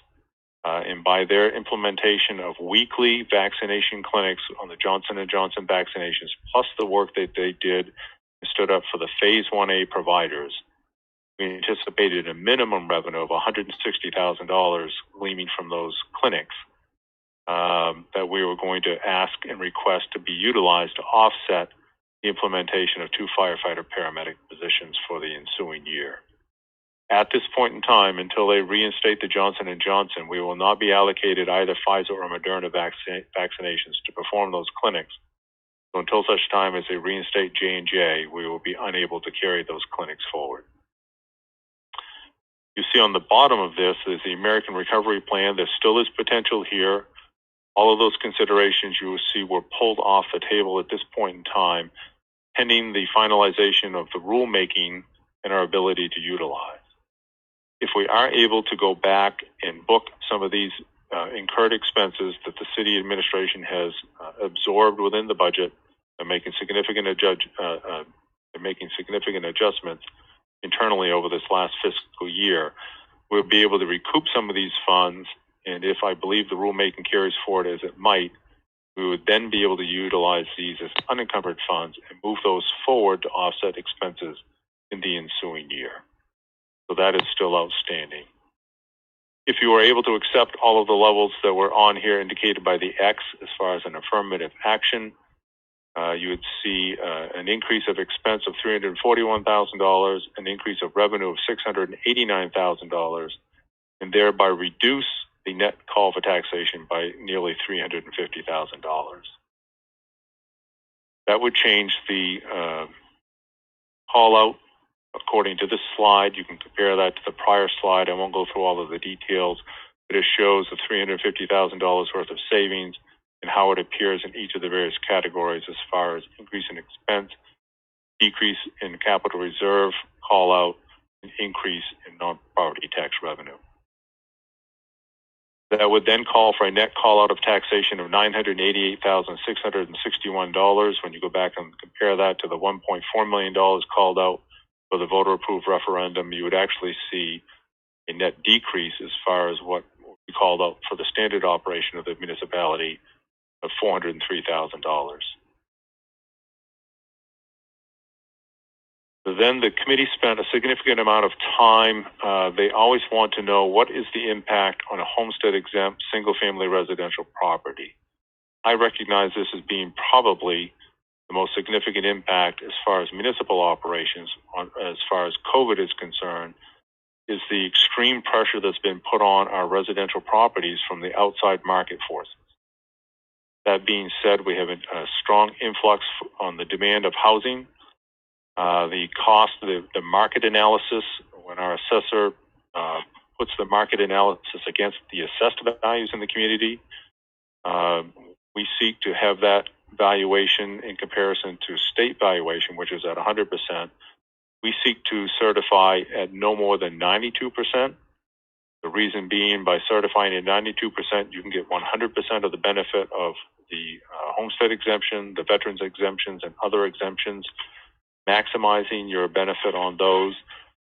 And by their implementation of weekly vaccination clinics on the Johnson & Johnson vaccinations, plus the work that they did and stood up for the Phase 1A providers, we anticipated a minimum revenue of $160,000 gleaming from those clinics. That we were going to ask and request to be utilized to offset the implementation of 2 firefighter paramedic positions for the ensuing year. At this point in time, until they reinstate the Johnson & Johnson, we will not be allocated either Pfizer or Moderna vaccinations to perform those clinics. So until such time as they reinstate J&J, we will be unable to carry those clinics forward. You see on the bottom of this is the American Recovery Plan. There still is potential here. All of those considerations you will see were pulled off the table at this point in time, pending the finalization of the rulemaking and our ability to utilize. If we are able to go back and book some of these incurred expenses that the city administration has absorbed within the budget and making significant adjustments internally over this last fiscal year, we'll be able to recoup some of these funds. And if I believe the rulemaking carries forward as it might, we would then be able to utilize these as unencumbered funds and move those forward to offset expenses in the ensuing year. So that is still outstanding. If you were able to accept all of the levels that were on here indicated by the X as far as an affirmative action, you would see an increase of expense of $341,000, an increase of revenue of $689,000, and thereby reduce the net call for taxation by nearly $350,000. That would change the call out according to this slide. You can compare that to the prior slide. I won't go through all of the details, but it shows the $350,000 worth of savings and how it appears in each of the various categories as far as increase in expense, decrease in capital reserve call out, and increase in non-property tax revenue. That would then call for a net call out of taxation of $988,661. When you go back and compare that to the $1.4 million called out for the voter approved referendum, you would actually see a net decrease as far as what we called out for the standard operation of the municipality of $403,000. Then the committee spent a significant amount of time. They always want to know what is the impact on a homestead exempt single family residential property. I recognize this as being probably the most significant impact as far as municipal operations, as far as COVID is concerned, is the extreme pressure that's been put on our residential properties from the outside market forces. That being said, we have a strong influx on the demand of housing. The cost, the market analysis, when our assessor puts the market analysis against the assessed values in the community, we seek to have that valuation in comparison to state valuation, which is at 100%. We seek to certify at no more than 92%. The reason being, by certifying at 92%, you can get 100% of the benefit of the homestead exemption, the veterans exemptions, and other exemptions, maximizing your benefit on those,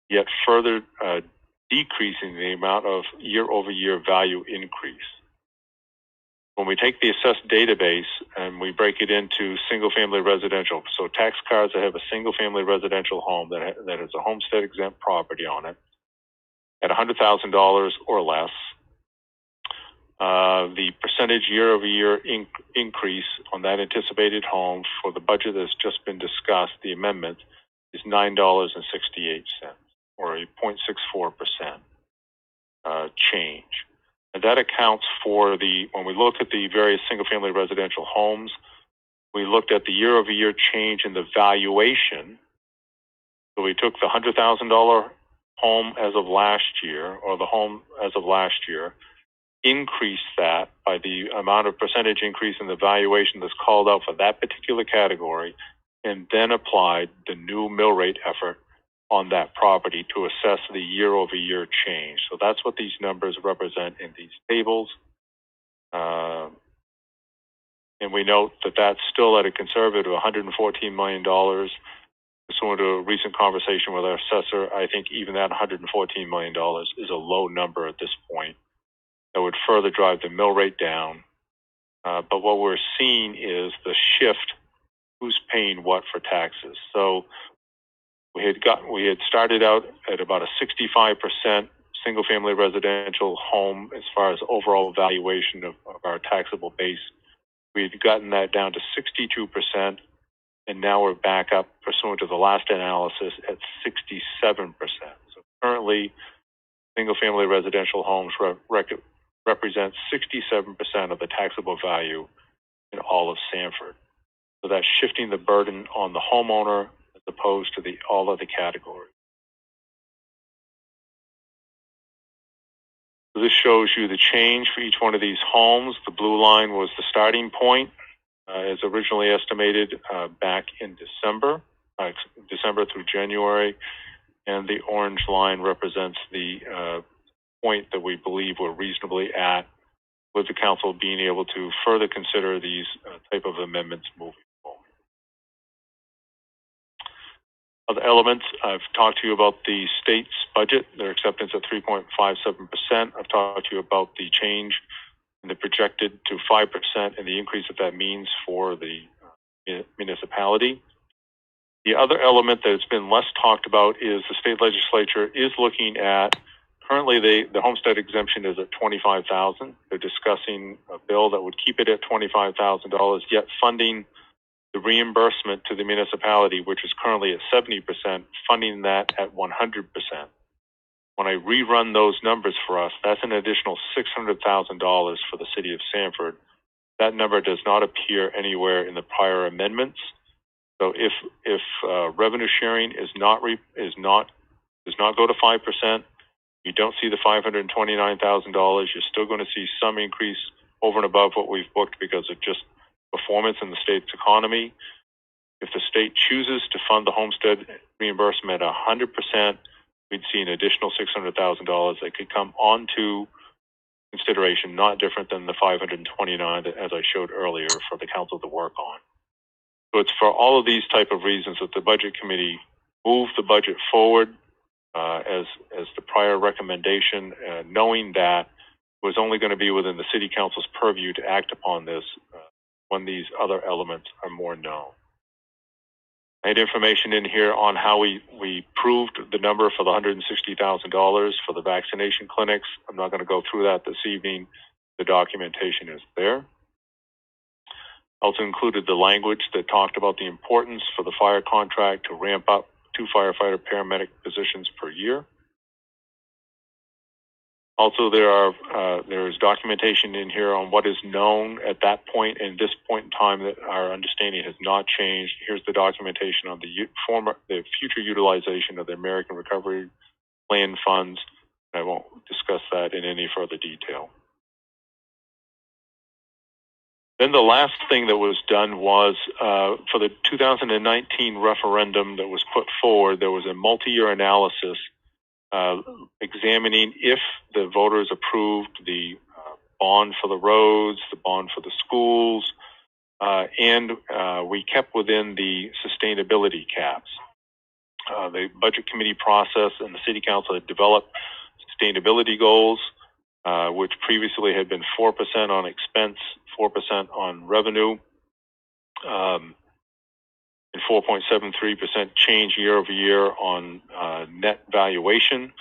yet further decreasing the amount of year-over-year value increase. When we take the assessed database and we break it into single-family residential, so tax cards that have a single-family residential home that has a homestead exempt property on it, at $100,000 or less, the percentage year-over-year increase on that anticipated home for the budget that's just been discussed, the amendment, is $9.68, or a 0.64% change. And that accounts for when we look at the various single-family residential homes, we looked at the year-over-year change in the valuation. So we took the $100,000 home as of last year, or the home as of last year, increased that by the amount of percentage increase in the valuation that's called out for that particular category, and then applied the new mill rate effort on that property to assess the year-over-year change. So that's what these numbers represent in these tables. And we note that that's still at a conservative $114 million. Pursuant to a recent conversation with our assessor, I think even that $114 million is a low number at this point. That would further drive the mill rate down. But what we're seeing is the shift, who's paying what for taxes. So we had started out at about a 65% single-family residential home as far as overall valuation of our taxable base. We've gotten that down to 62%, and now we're back up, pursuant to the last analysis, at 67%. So currently, single-family residential homes represent 67% of the taxable value in all of Sanford. So that's shifting the burden on the homeowner as opposed to all other categories. So this shows you the change for each one of these homes. The blue line was the starting point, as originally estimated back in December through January, and the orange line represents the point that we believe we're reasonably at, with the council being able to further consider these type of amendments moving forward. Other elements, I've talked to you about the state's budget, their acceptance at 3.57%. I've talked to you about the change in the projected to 5% and the increase that means for the municipality. The other element that's been less talked about is the state legislature is looking at, currently the homestead exemption is at $25,000. They're discussing a bill that would keep it at $25,000, yet funding the reimbursement to the municipality, which is currently at 70%, funding that at 100%. When I rerun those numbers for us, that's an additional $600,000 for the city of Sanford. That number does not appear anywhere in the prior amendments. So if revenue sharing does not go to 5%, you don't see the $529,000. You're still going to see some increase over and above what we've booked because of just performance in the state's economy. If the state chooses to fund the homestead reimbursement at 100%, we'd see an additional $600,000 that could come onto consideration, not different than the $529 that, as I showed earlier, for the council to work on. So it's for all of these type of reasons that the budget committee moved the budget forward as the prior recommendation, knowing that it was only going to be within the city council's purview to act upon this when these other elements are more known. I had information in here on how we proved the number for the $160,000 for the vaccination clinics. I'm not going to go through that this evening. The documentation is there. Also included the language that talked about the importance for the fire contract to ramp up 2 firefighter paramedic positions per year. Also, there is documentation in here on what is known at that point and this point in time that our understanding has not changed. Here's the documentation on the future utilization of the American Recovery Plan funds. I won't discuss that in any further detail. Then the last thing that was done was for the 2019 referendum that was put forward, there was a multi-year analysis examining if the voters approved the bond for the roads, the bond for the schools, and we kept within the sustainability caps. The budget committee process and the city council had developed sustainability goals, which previously had been 4% on expense, 4% on revenue, and 4.73% change year over year on net valuation.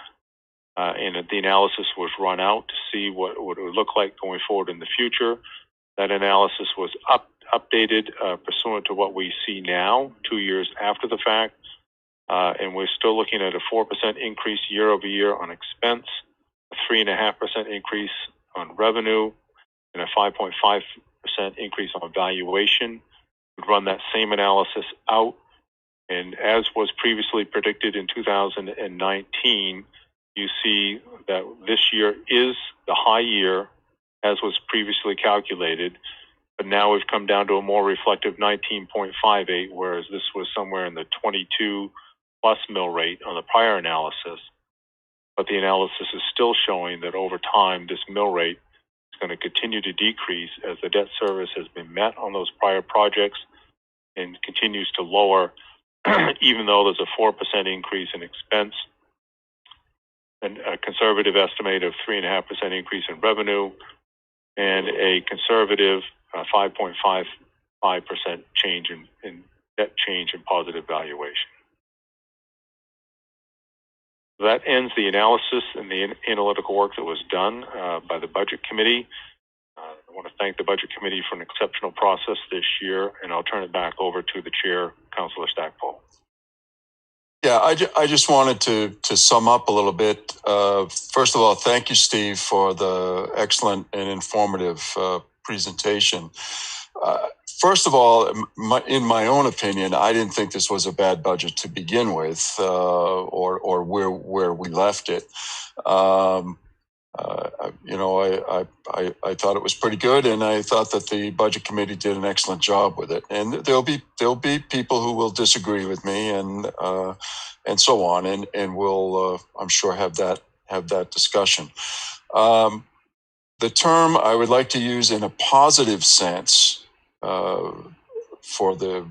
And the analysis was run out to see what it would look like going forward in the future. That analysis was updated pursuant to what we see now, 2 years after the fact. And we're still looking at a 4% increase year over year on expense, a 3.5% increase on revenue, and a 5.5% increase on valuation. We'd run that same analysis out. And as was previously predicted in 2019, you see that this year is the high year, as was previously calculated. But now we've come down to a more reflective 19.58, whereas this was somewhere in the 22 plus mill rate on the prior analysis. But the analysis is still showing that over time, this mill rate is going to continue to decrease as the debt service has been met on those prior projects and continues to lower, even though there's a 4% increase in expense and a conservative estimate of 3.5% increase in revenue and a conservative 5.55% change in net change in positive valuation. That ends the analysis and the analytical work that was done by the Budget Committee. I want to thank the Budget Committee for an exceptional process this year, and I'll turn it back over to the Chair, Councillor Stackpole. Yeah, I just wanted to sum up a little bit. First of all, thank you, Steve, for the excellent and informative presentation. First of all, in my own opinion, I didn't think this was a bad budget to begin with, or where we left it. I thought it was pretty good, and I thought that the Budget Committee did an excellent job with it. And there'll be people who will disagree with me, and so on, and we'll I'm sure have that discussion. The term I would like to use in a positive sense for the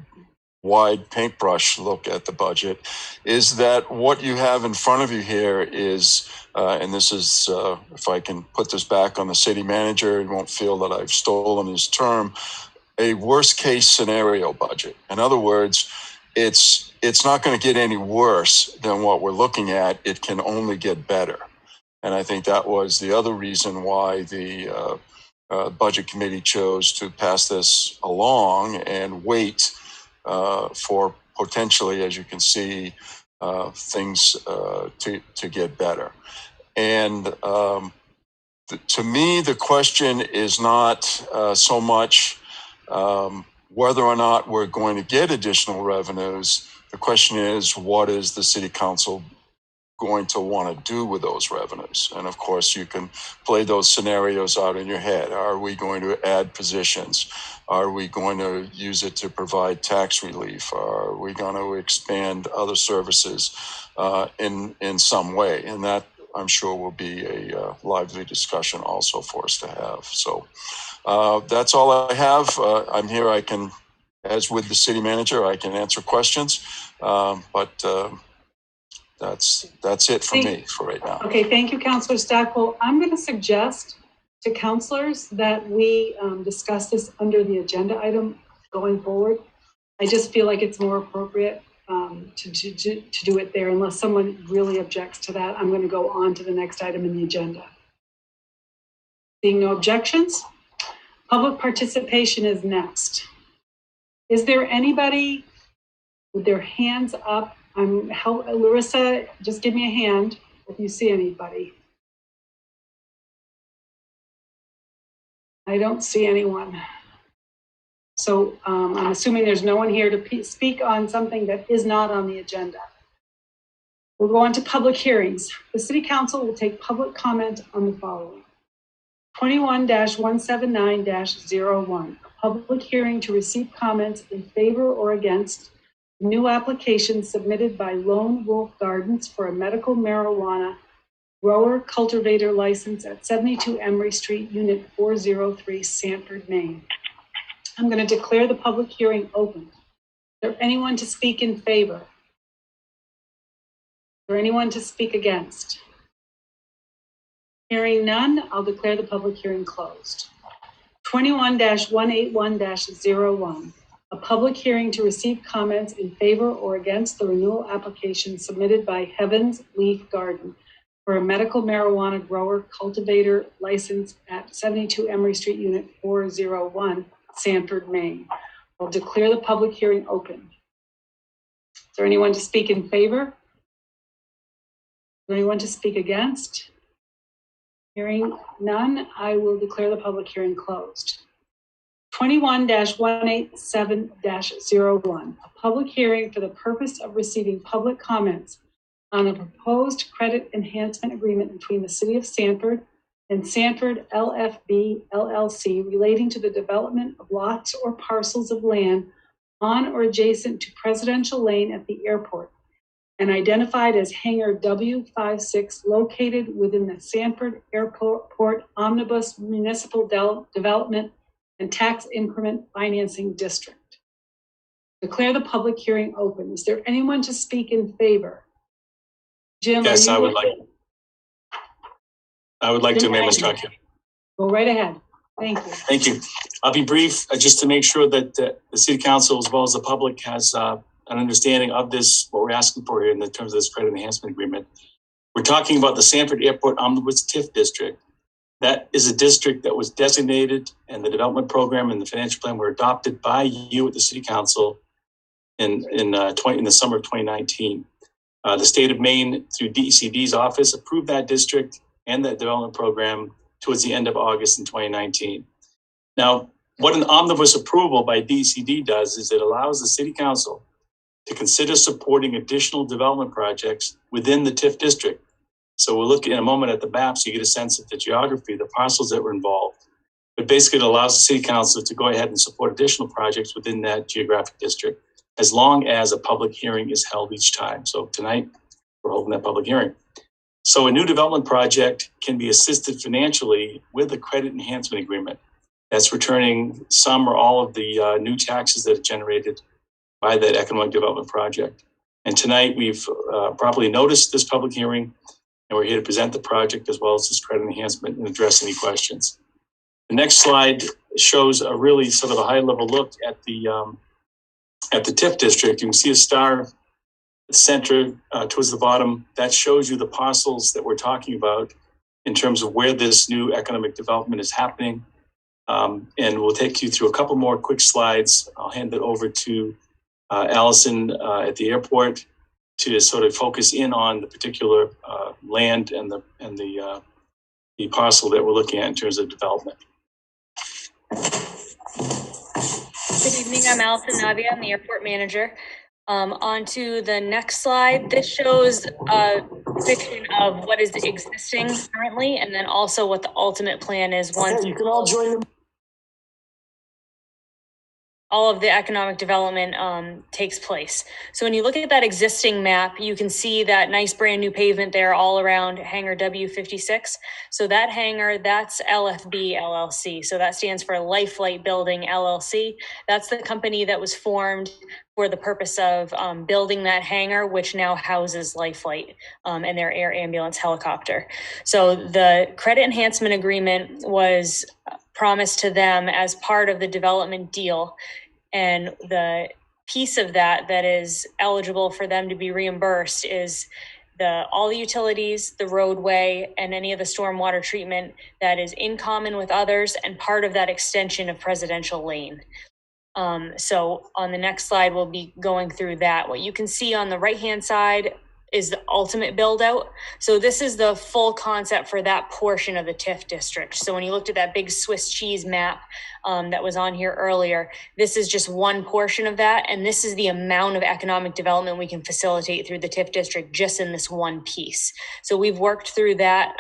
wide paintbrush look at the budget is that what you have in front of you here is, and this is, if I can put this back on the city manager, he won't feel that I've stolen his term, a worst case scenario budget. In other words, it's not going to get any worse than what we're looking at. It can only get better. And I think that was the other reason why the Budget Committee chose to pass this along and wait for potentially, as you can see, things to get better. And to me, the question is not so much whether or not we're going to get additional revenues. The question is, what is the city council going to want to do with those revenues? And of course, you can play those scenarios out in your head. Are we going to add positions? Are we going to use it to provide tax relief? Are we going to expand other services in some way? And that, I'm sure, will be a lively discussion also for us to have. So that's all I have. I'm here. I can, as with the city manager, I can answer questions, but that's it for me for right now. Okay, thank you, Councillor Stackwell. I'm going to suggest to councillors that we discuss this under the agenda item going forward. I just feel like it's more appropriate to do it there. Unless someone really objects to that, I'm going to go on to the next item in the agenda. Seeing no objections, public participation is next. Is there anybody with their hands up? Larissa, just give me a hand if you see anybody. I don't see anyone. So I'm assuming there's no one here to speak on something that is not on the agenda. We'll go on to public hearings. The City Council will take public comment on the following. 21-179-01, a public hearing to receive comments in favor or against new application submitted by Lone Wolf Gardens for a medical marijuana grower cultivator license at 72 Emery Street, Unit 403, Sanford, Maine. I'm going to declare the public hearing open. Is there anyone to speak in favor? Is there anyone to speak against? Hearing none, I'll declare the public hearing closed. 21-181-01. A public hearing to receive comments in favor or against the renewal application submitted by Heaven's Leaf Garden for a medical marijuana grower cultivator license at 72 Emery Street, Unit 401, Sanford, Maine. I'll declare the public hearing open. Is there anyone to speak in favor? Is there anyone to speak against? Hearing none, I will declare the public hearing closed. 21-187-01, a public hearing for the purpose of receiving public comments on a proposed credit enhancement agreement between the City of Sanford and Sanford LFB LLC relating to the development of lots or parcels of land on or adjacent to Presidential Lane at the airport and identified as Hangar W56 located within the Sanford Airport Omnibus Municipal Development and Tax Increment Financing District. Declare the public hearing open. Is there anyone to speak in favor? Jim, yes, I would like to, Mayor Mastracchio. Go right ahead. Thank you. Thank you. I'll be brief, just to make sure that the City Council, as well as the public, has an understanding of this, what we're asking for here in terms of this credit enhancement agreement. We're talking about the Sanford Airport Omnibus TIF District. That is a district that was designated, and the development program and the financial plan were adopted by you at the City Council in the summer of 2019. The state of Maine, through DECD's office, approved that district and that development program towards the end of August in 2019. Now, what an omnibus approval by DECD does is it allows the City Council to consider supporting additional development projects within the TIF district. So we'll look in a moment at the map so you get a sense of the geography, the parcels that were involved. But basically, it allows the City Council to go ahead and support additional projects within that geographic district, as long as a public hearing is held each time. So tonight, we're holding that public hearing. So a new development project can be assisted financially with a credit enhancement agreement that's returning some or all of the new taxes that are generated by that economic development project. And tonight, we've properly noticed this public hearing, and we're here to present the project as well as this credit enhancement and address any questions. The next slide shows a really sort of a high-level look at the TIF district. You can see a star center towards the bottom. That shows you the parcels that we're talking about in terms of where this new economic development is happening. And we'll take you through a couple more quick slides. I'll hand it over to Allison at the airport to sort of focus in on the particular land and the parcel that we're looking at in terms of development. Good evening, I'm Allison Navia, I'm the airport manager. On to the next slide. This shows a depiction of what is existing currently, and then also what the ultimate plan is once Okay, you can all join them. all of the economic development takes place. So when you look at that existing map, you can see that nice brand new pavement there all around hangar W56. So that hangar, that's LFB LLC. So that stands for Life Flight Building LLC. That's the company that was formed for the purpose of building that hangar, which now houses Life Flight and their air ambulance helicopter. So the credit enhancement agreement was promised to them as part of the development deal. And the piece of that that is eligible for them to be reimbursed is all the utilities, the roadway, and any of the stormwater treatment that is in common with others and part of that extension of Presidential Lane. So on the next slide, we'll be going through that. What you can see on the right-hand side is the ultimate build out. So this is the full concept for that portion of the TIF district. So when you looked at that big Swiss cheese map that was on here earlier, this is just one portion of that. And this is the amount of economic development we can facilitate through the TIF district just in this one piece. So we've worked through that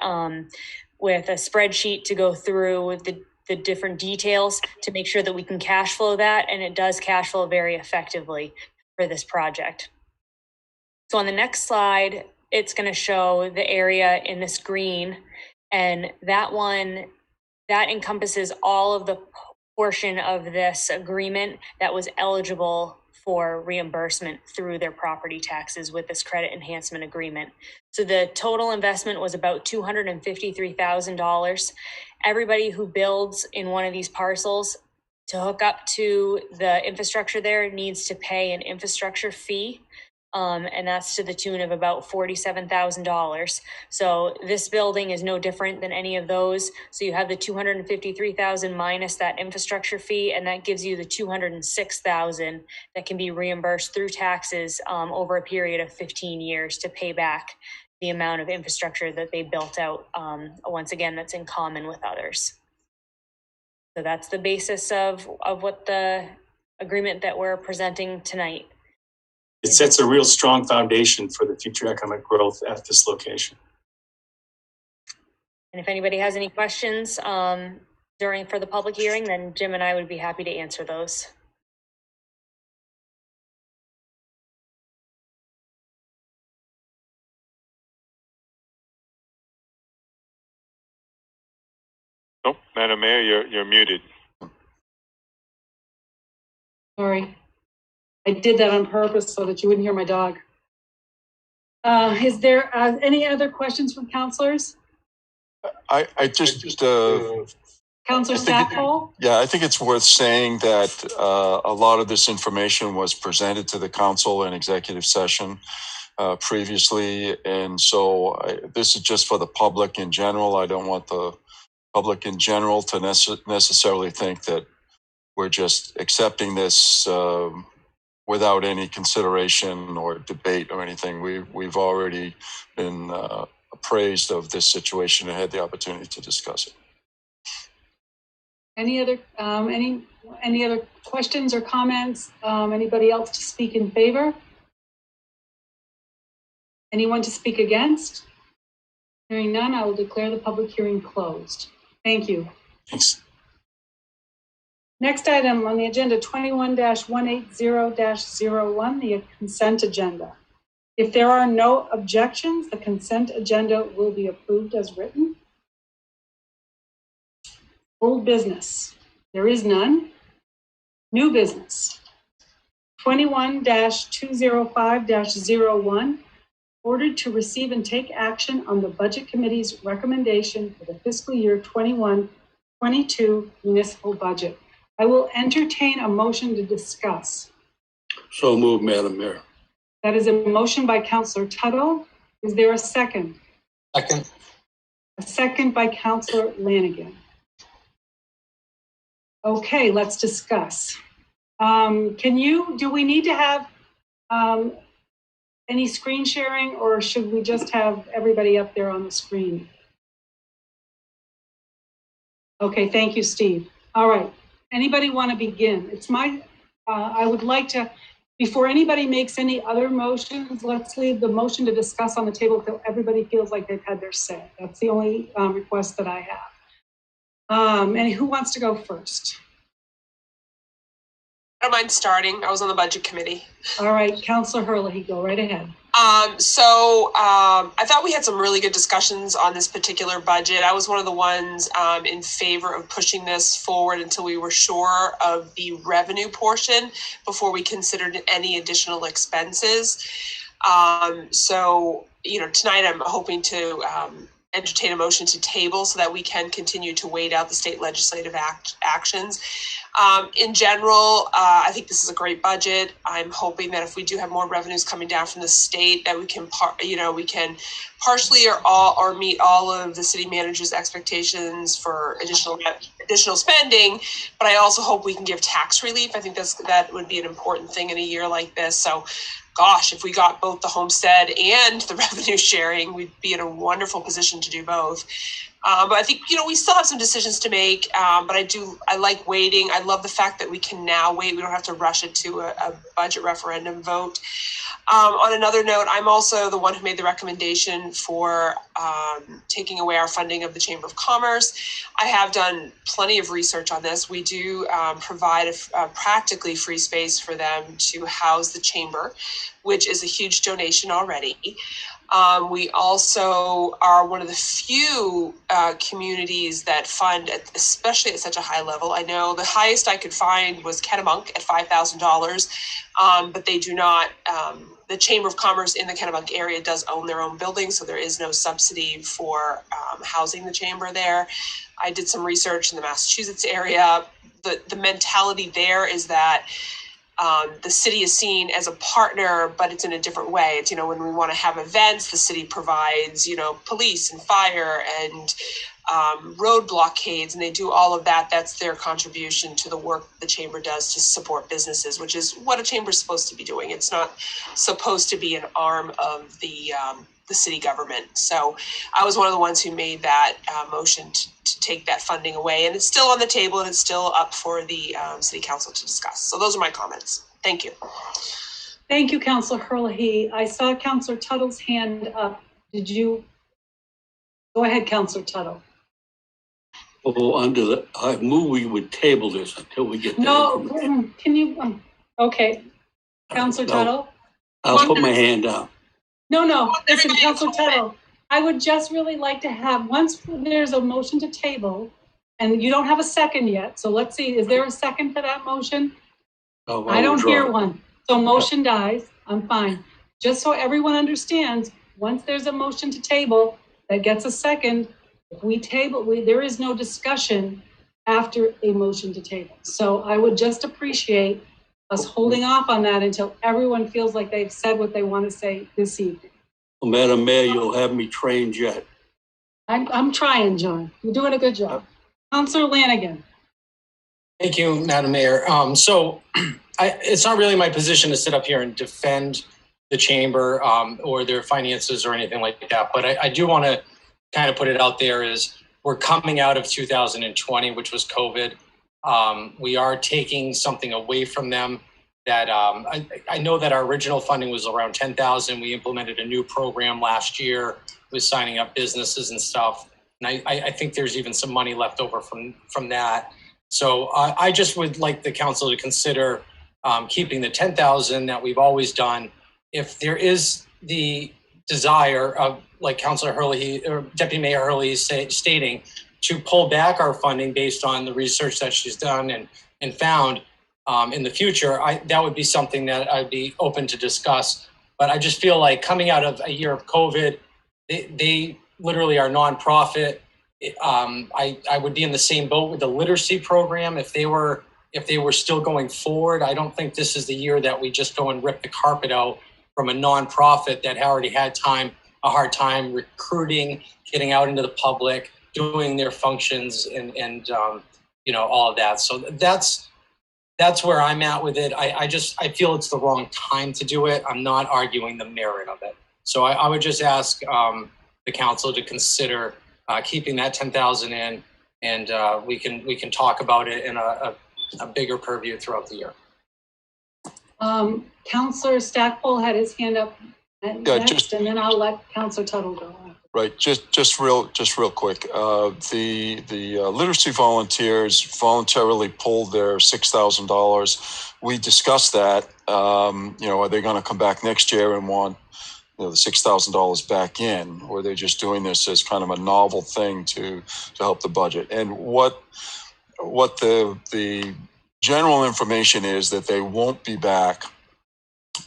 with a spreadsheet to go through the different details to make sure that we can cash flow that. And it does cash flow very effectively for this project. So on the next slide, it's going to show the area in this green, and that one, that encompasses all of the portion of this agreement that was eligible for reimbursement through their property taxes with this credit enhancement agreement. So the total investment was about $253,000. Everybody who builds in one of these parcels to hook up to the infrastructure there needs to pay an infrastructure fee. And that's to the tune of about $47,000. So this building is no different than any of those. So you have the $253,000 minus that infrastructure fee, and that gives you the $206,000 that can be reimbursed through taxes over a period of 15 years to pay back the amount of infrastructure that they built out. Once again, that's in common with others. So that's the basis of what the agreement that we're presenting tonight. It sets a real strong foundation for the future economic growth at this location. And if anybody has any questions for the public hearing, then Jim and I would be happy to answer those. Nope, Madam Mayor, you're muted. Sorry. I did that on purpose so that you wouldn't hear my dog. Is there any other questions from counselors? I just Counselor Stackpole? Yeah, I think it's worth saying that a lot of this information was presented to the council in executive session previously. And so this is just for the public in general. I don't want the public in general to necessarily think that we're just accepting this without any consideration or debate or anything. We've already been appraised of this situation and had the opportunity to discuss it. Any other questions or comments? Anybody else to speak in favor? Anyone to speak against? Hearing none, I will declare the public hearing closed. Thank you. Thanks. Next item on the agenda, 21-180-01, the consent agenda. If there are no objections, the consent agenda will be approved as written. Old business, there is none. New business, 21-205-01, ordered to receive and take action on the Budget Committee's recommendation for the fiscal year 21-22 municipal budget. I will entertain a motion to discuss. So moved, Madam Mayor. That is a motion by Councillor Tuttle. Is there a second? Second. A second by Councillor Lanigan. Okay, let's discuss. Do we need to have any screen sharing, or should we just have everybody up there on the screen? Okay, thank you, Steve. All right, anybody want to begin? I would like to, before anybody makes any other motions, let's leave the motion to discuss on the table until everybody feels like they've had their say. That's the only request that I have. And who wants to go first? I don't mind starting. I was on the budget committee. All right, Councilor Hurley, go right ahead. I thought we had some really good discussions on this particular budget. I was one of the ones in favor of pushing this forward until we were sure of the revenue portion before we considered any additional expenses. Tonight I'm hoping to entertain a motion to table so that we can continue to wait out the state legislative actions. In general, I think this is a great budget. I'm hoping that if we do have more revenues coming down from the state, that we can, we can partially or meet all of the city manager's expectations for additional spending. But I also hope we can give tax relief. I think that would be an important thing in a year like this. So, gosh, if we got both the homestead and the revenue sharing, we'd be in a wonderful position to do both. But I think, we still have some decisions to make, but I like waiting. I love the fact that we can now wait. We don't have to rush it to a budget referendum vote. On another note, I'm also the one who made the recommendation for taking away our funding of the Chamber of Commerce. I have done plenty of research on this. We do provide a practically free space for them to house the chamber, which is a huge donation already. We also are one of the few communities that fund, especially at such a high level. I know the highest I could find was Kennebunk at $5,000, but they do not. The Chamber of Commerce in the Kennebunk area does own their own building, so there is no subsidy for housing the chamber there. I did some research in the Massachusetts area. The mentality there is that the city is seen as a partner, but it's in a different way. It's, when we want to have events, the city provides, police and fire and road blockades, and they do all of that. That's their contribution to the work the chamber does to support businesses, which is what a chamber is supposed to be doing. It's not supposed to be an arm of the city government. So I was one of the ones who made that motion to take that funding away, and it's still on the table and it's still up for the city council to discuss. So those are my comments. Thank you. Thank you, Councilor Hurley. I saw Councilor Tuttle's hand up. Did you? Go ahead, Councilor Tuttle. Oh, I move we would table this until we get No, can you? Okay, Councilor Tuttle. I'll put my hand down. No, listen, Councilor Tuttle. I would just really like to have, once there's a motion to table, and you don't have a second yet, so let's see, is there a second for that motion? Oh, I don't hear one, so motion dies, I'm fine. Just so everyone understands, once there's a motion to table that gets a second, if we table, there is no discussion after a motion to table. So I would just appreciate us holding off on that until everyone feels like they've said what they want to say this evening. Well, Madam Mayor, you'll have me trained yet. I'm trying, John. You're doing a good job. Councilor Lanigan. Thank you, Madam Mayor. It's not really my position to sit up here and defend the chamber or their finances or anything like that, but I do want to kind of put it out there is we're coming out of 2020, which was COVID. We are taking something away from them that I know that our original funding was around 10,000. We implemented a new program last year with signing up businesses and stuff. And I think there's even some money left over from that. So I just would like the council to consider keeping the 10,000 that we've always done. If there is the desire of, like Councilor Hurley or Deputy Mayor Hurley is stating, to pull back our funding based on the research that she's done and found in the future, that would be something that I'd be open to discuss. But I just feel like coming out of a year of COVID, they literally are nonprofit. I would be in the same boat with the literacy program. If they were still going forward, I don't think this is the year that we just go and rip the carpet out from a nonprofit that already had a hard time recruiting, getting out into the public, doing their functions and all of that. So that's that's where I'm at with it. I feel it's the wrong time to do it. I'm not arguing the merit of it. So I would just ask the council to consider keeping that 10,000 in, and we can talk about it in a bigger purview throughout the year. Councillor Stackpole had his hand up next, and then I'll let Councillor Tuttle go. Right, just real quick. The literacy volunteers voluntarily pulled their $6,000. We discussed that. Are they going to come back next year and want the $6,000 back in, or are they just doing this as kind of a novel thing to help the budget? And what the general information is that they won't be back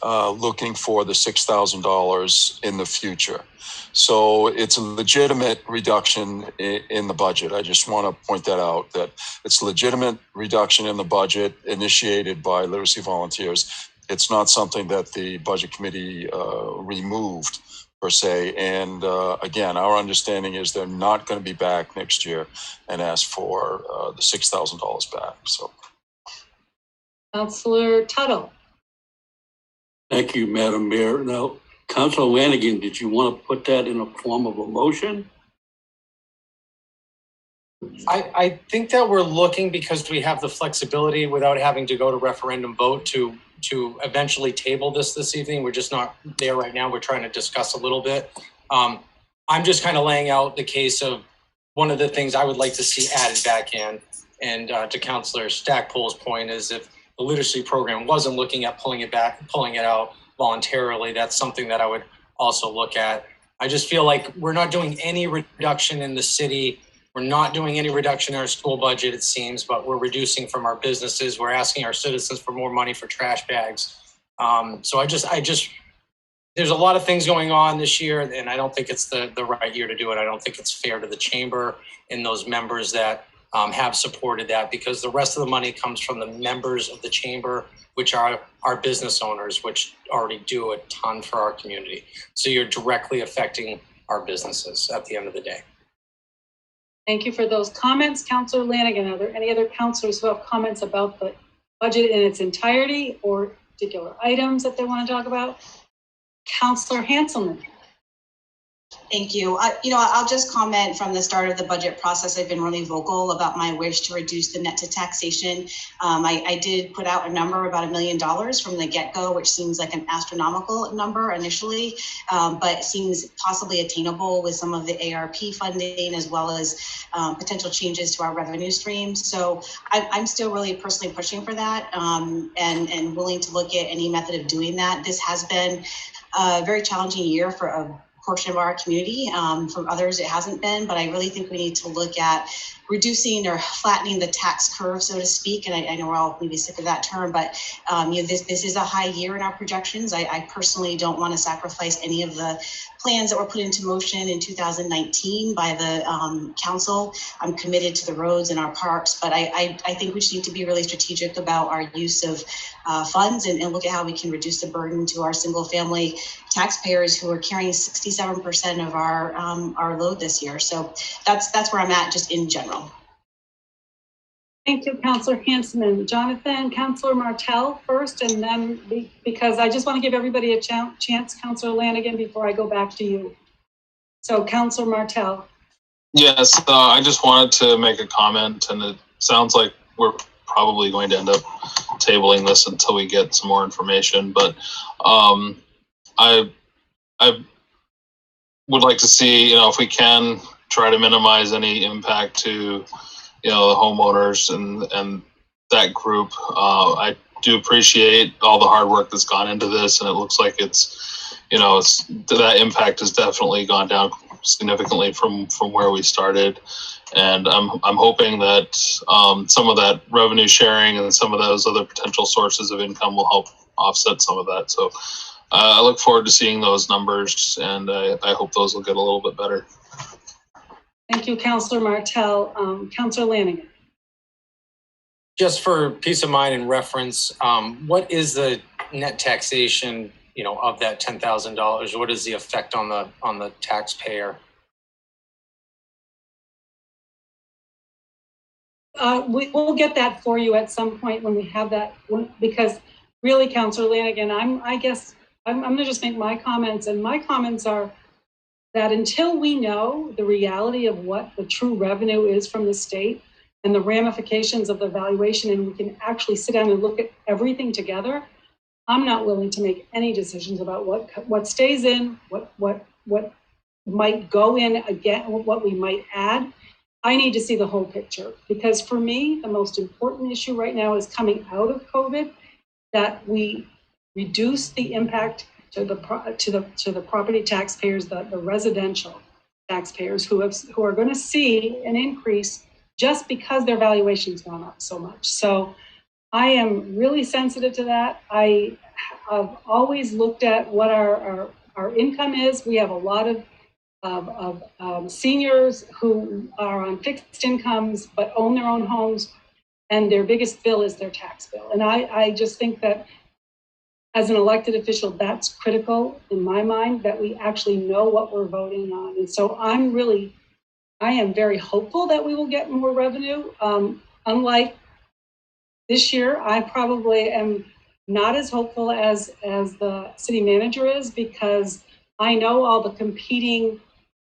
looking for the $6,000 in the future. So it's a legitimate reduction in the budget. I just want to point that out, that it's a legitimate reduction in the budget initiated by literacy volunteers. It's not something that the budget committee removed per se. And again, our understanding is they're not going to be back next year and ask for the $6,000 back. So, Councillor Tuttle. Thank you, Madam Mayor. Now, Councillor Lanigan, did you want to put that in a form of a motion? I think that we're looking, because we have the flexibility without having to go to referendum vote, to eventually table this evening. We're just not there right now. We're trying to discuss a little bit. I'm just kind of laying out the case of one of the things I would like to see added back in. And to Councillor Stackpole's point is, if the literacy program wasn't looking at pulling it out voluntarily, that's something that I would also look at. I just feel like we're not doing any reduction in the city. We're not doing any reduction in our school budget, it seems, but we're reducing from our businesses. We're asking our citizens for more money for trash bags. So I just, there's a lot of things going on this year, and I don't think it's the right year to do it. I don't think it's fair to the chamber and those members that have supported that, because the rest of the money comes from the members of the chamber, which are our business owners, which already do a ton for our community. So you're directly affecting our businesses at the end of the day. Thank you for those comments. Councillor Lanigan, are there any other councillors who have comments about the budget in its entirety or particular items that they want to talk about? Councillor Hanselman. Thank you. I'll just comment from the start of the budget process. I've been really vocal about my wish to reduce the net to taxation. I did put out a number about $1 million from the get-go, which seems like an astronomical number initially, but seems possibly attainable with some of the ARP funding, as well as potential changes to our revenue streams. So I'm still really personally pushing for that, and willing to look at any method of doing that. This has been a very challenging year for a portion of our community. From others, it hasn't been, but I really think we need to look at reducing or flattening the tax curve, so to speak. And I know we're all maybe sick of that term, but this is a high year in our projections. I personally don't want to sacrifice any of the plans that were put into motion in 2019 by the council. I'm committed to the roads and our parks, but I think we just need to be really strategic about our use of funds and look at how we can reduce the burden to our single family taxpayers who are carrying 67% of our load this year. So that's where I'm at just in general. Thank you, Councillor Hanselman. Jonathan, Councillor Martel first, and then because I just want to give everybody a chance, Councillor Lanigan, before I go back to you. So, Councillor Martel. Yes, I just wanted to make a comment, and it sounds like we're probably going to end up tabling this until we get some more information. But I would like to see, if we can try to minimize any impact to, the homeowners and that group. I do appreciate all the hard work that's gone into this, and it looks like it's that impact has definitely gone down significantly from where we started. And I'm hoping that some of that revenue sharing and some of those other potential sources of income will help offset some of that. So I look forward to seeing those numbers, and I hope those will get a little bit better. Thank you, Councillor Martel. Councillor Lanigan. Just for peace of mind and reference, what is the net taxation, of that $10,000? What is the effect on the taxpayer? We'll get that for you at some point when we have that, because really, Councillor Lanigan, I'm going to just make my comments, and my comments are that until we know the reality of what the true revenue is from the state and the ramifications of the valuation, and we can actually sit down and look at everything together, I'm not willing to make any decisions about what stays in, what might go in again, what we might add. I need to see the whole picture, because for me, the most important issue right now is coming out of COVID, that we reduce the impact to the property taxpayers, the residential taxpayers who are going to see an increase just because their valuation's gone up so much. So I am really sensitive to that. I have always looked at what our income is. We have a lot of seniors who are on fixed incomes but own their own homes, and their biggest bill is their tax bill. And I just think that as an elected official, that's critical in my mind, that we actually know what we're voting on. And so I am very hopeful that we will get more revenue. Unlike this year, I probably am not as hopeful as the city manager is, because I know all the competing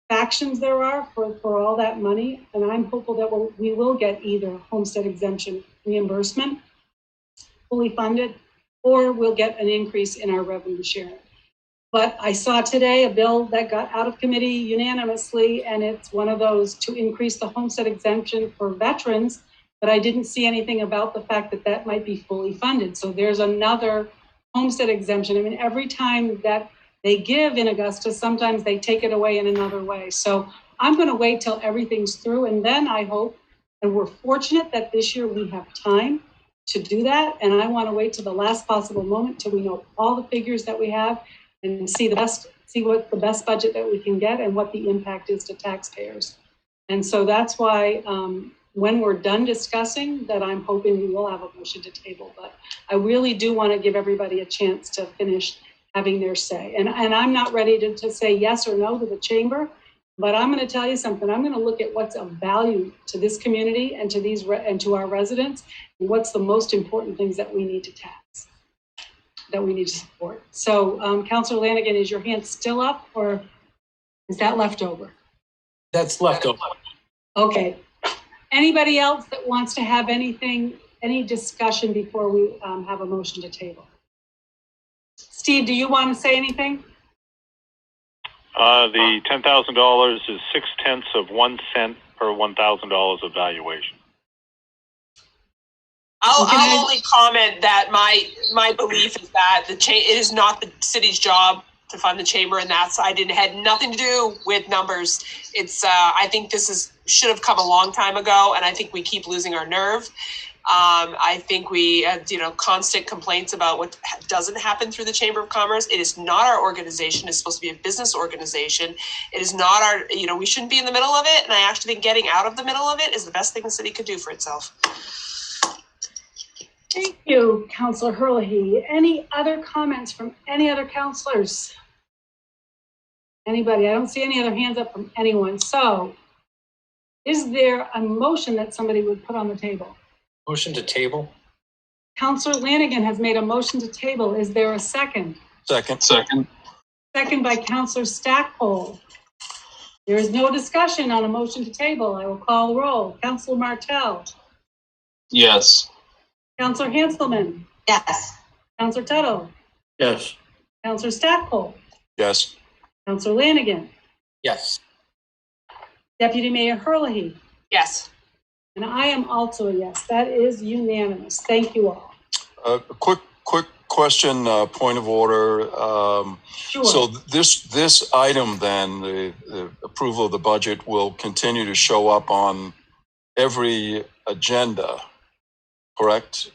factions there are for all that money. And I'm hopeful that we will get either homestead exemption reimbursement fully funded, or we'll get an increase in our revenue share. But I saw today a bill that got out of committee unanimously, and it's one of those to increase the homestead exemption for veterans, but I didn't see anything about the fact that that might be fully funded. So there's another homestead exemption. I mean, every time that they give in Augusta, sometimes they take it away in another way. So I'm going to wait till everything's through, and then I hope, and we're fortunate that this year we have time to do that, and I want to wait to the last possible moment till we know all the figures that we have and see what the best budget that we can get and what the impact is to taxpayers. And so that's why when we're done discussing that, I'm hoping we will have a motion to table. But I really do want to give everybody a chance to finish having their say. And I'm not ready to say yes or no to the chamber, but I'm going to tell you something. I'm going to look at what's of value to this community and to and to our residents, and what's the most important things that we need to tax, that we need to support. So, Councillor Lanigan, is your hand still up, or is that leftover? That's leftover. Okay. Anybody else that wants to have any discussion before we have a motion to table? Steve, do you want to say anything? The $10,000 is 0.6 cents per $1,000 of valuation. I'll only comment that my belief is that it is not the city's job to fund the chamber, and had nothing to do with numbers. It's I think this should have come a long time ago, and I think we keep losing our nerve. I think we constant complaints about what doesn't happen through the Chamber of Commerce. It is not our organization. It's supposed to be a business organization. It is not our, we shouldn't be in the middle of it. And I actually think getting out of the middle of it is the best thing the city could do for itself. Thank you, Councillor Herlihy. Any other comments from any other councillors? Anybody? I don't see any other hands up from anyone. So is there a motion that somebody would put on the table? Motion to table. Councillor Lanigan has made a motion to table. Is there a second? Second. Second by Councillor Stackpole. There is no discussion on a motion to table. I will call the roll. Councillor Martel. Yes. Councillor Hanselman. Yes. Councillor Tuttle. Yes. Councillor Stackpole. Yes. Councillor Lanigan. Yes. Deputy Mayor Herlihy. Yes. And I am also a yes. That is unanimous. Thank you all. A quick question, point of order. Sure. So this item then, the approval of the budget, will continue to show up on every agenda, correct?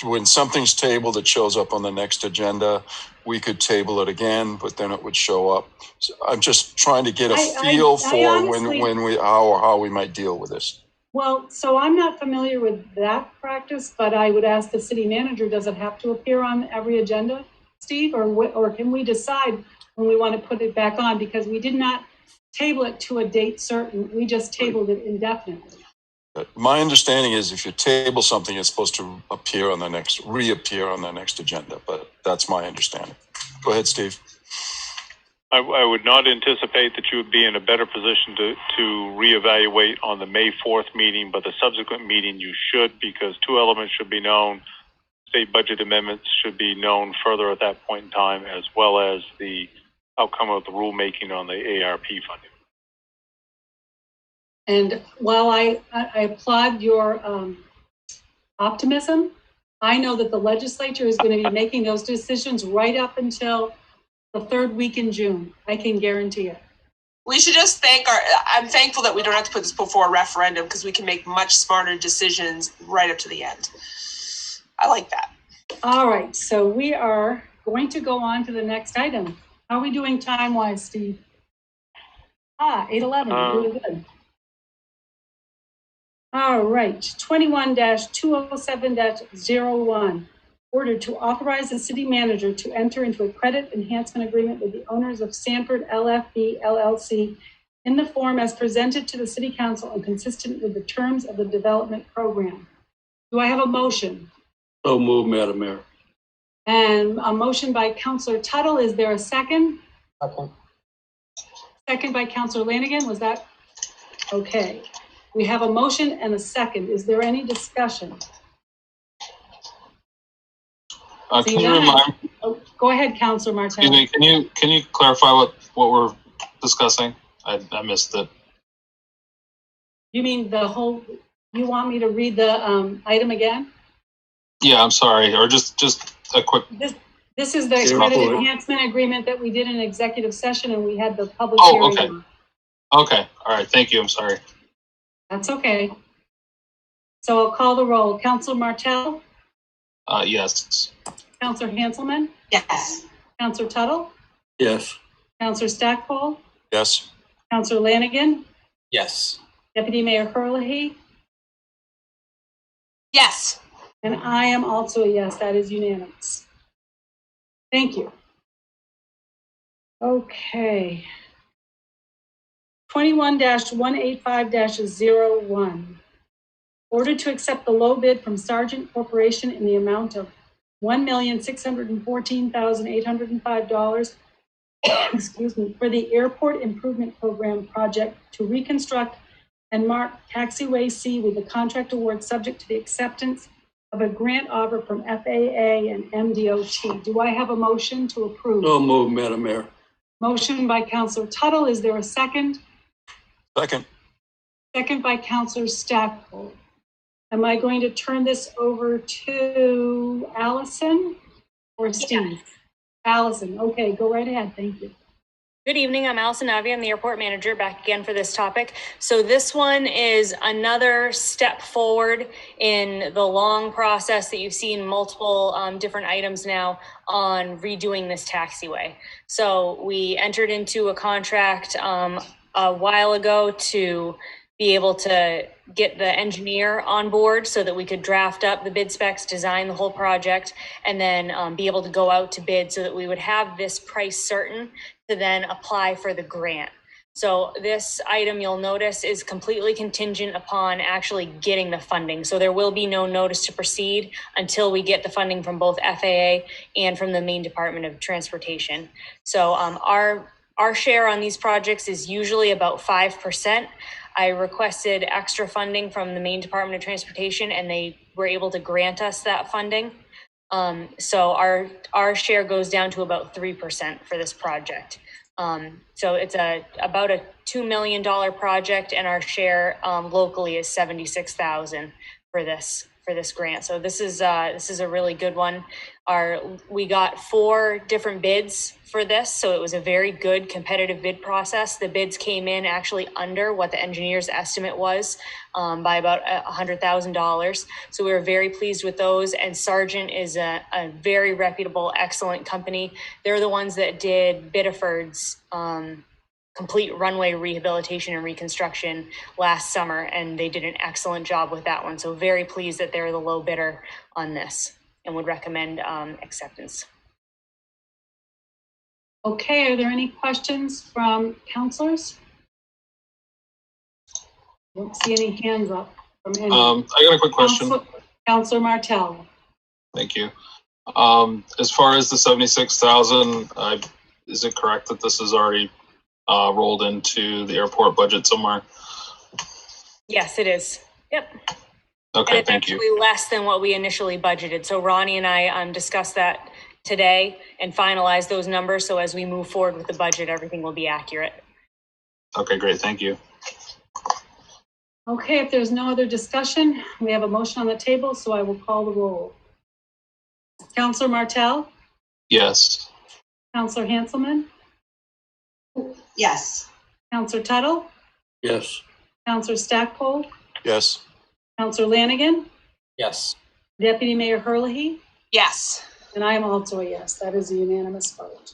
When something's tabled, it shows up on the next agenda. We could table it again, but then it would show up. So I'm just trying to get a feel for honestly, how we might deal with this. Well, so I'm not familiar with that practice, but I would ask the city manager, does it have to appear on every agenda, Steve? Or can we decide when we want to put it back on? Because we did not table it to a date certain. We just tabled it indefinitely. My understanding is if you table something, it's supposed to reappear on the next agenda, but that's my understanding. Go ahead, Steve. I would not anticipate that you would be in a better position to reevaluate on the May 4th meeting, but the subsequent meeting you should, because two elements should be known. State budget amendments should be known further at that point in time, as well as the outcome of the rulemaking on the ARP funding. And while I applaud your optimism, I know that the legislature is going to be making those decisions right up until the third week in June. I can guarantee it. We should just I'm thankful that we don't have to put this before a referendum because we can make much smarter decisions right up to the end. I like that. All right, so we are going to go on to the next item. How are we doing time-wise, Steve? 8:11, really good. All right, 21-207-01. Order to authorize the city manager to enter into a credit enhancement agreement with the owners of Sanford LFB LLC in the form as presented to the city council and consistent with the terms of the development program. Do I have a motion? So moved, Madam Mayor. And a motion by Councilor Tuttle. Is there a second? Second. Second by Councilor Lanigan. Was that? Okay. We have a motion and a second. Is there any discussion? Can you remind? Oh, go ahead, Councilor Martel. Excuse me. Can you clarify what we're discussing? I missed it. You mean the whole? You want me to read the item again? Yeah, I'm sorry. Or just a quick. This is the credit enhancement agreement that we did in executive session, and we had the public hearing. Okay. Okay. All right. Thank you. I'm sorry. That's okay. So I'll call the roll. Councilor Martel? Yes. Councilor Hanselman? Yes. Councilor Tuttle? Yes. Councilor Stackpole? Yes. Councilor Lanigan? Yes. Deputy Mayor Herlihy? Yes. And I am also a yes. That is unanimous. Thank you. Okay. 21-185-01. Order to accept the low bid from Sargent Corporation in the amount of $1,614,805 excuse me, for the Airport Improvement Program project to reconstruct and mark Taxiway C with the contract award subject to the acceptance of a grant offer from FAA and MDOT. Do I have a motion to approve? So moved, Madam Mayor. Motion by Councilor Tuttle. Is there a second? Second. Second by Councilor Stackpole. Am I going to turn this over to Allison or Steve? Yes. Allison. Okay, go right ahead. Thank you. Good evening. I'm Allison Navi. I'm the airport manager, back again for this topic. So this one is another step forward in the long process that you've seen multiple different items now on redoing this taxiway. So we entered into a contract a while ago to be able to get the engineer on board so that we could draft up the bid specs, design the whole project, and then be able to go out to bid so that we would have this price certain to then apply for the grant. So this item, you'll notice, is completely contingent upon actually getting the funding. So there will be no notice to proceed until we get the funding from both FAA and from the Maine Department of Transportation. So our share on these projects is usually about 5%. I requested extra funding from the Maine Department of Transportation, and they were able to grant us that funding. So our share goes down to about 3% for this project. So it's about a $2 million project, and our share locally is $76,000 for this grant. So this is a really good one. We got 4 different bids for this, so it was a very good competitive bid process. The bids came in actually under what the engineer's estimate was by about $100,000. So we were very pleased with those. And Sargent is a very reputable, excellent company. They're the ones that did Biddeford's complete runway rehabilitation and reconstruction last summer, and they did an excellent job with that one. So very pleased that they're the low bidder on this and would recommend acceptance. Okay, are there any questions from councilors? I don't see any hands up. I got a quick question. Counselor Martell. Thank you. As far as the 76,000, is it correct that this is already rolled into the airport budget somewhere? Yes, it is. Yep. Okay, and it's thank you. actually less than what we initially budgeted. So Ronnie and I discussed that today and finalized those numbers. So as we move forward with the budget, everything will be accurate. Okay, great. Thank you. Okay, if there's no other discussion, we have a motion on the table, so I will call the roll. Counselor Martell? Yes. Counselor Hanselman? Yes. Counselor Tuttle? Yes. Counselor Stackpole? Yes. Counselor Lanigan? Yes. Deputy Mayor Herlihy? Yes. And I am also a yes. That is a unanimous vote.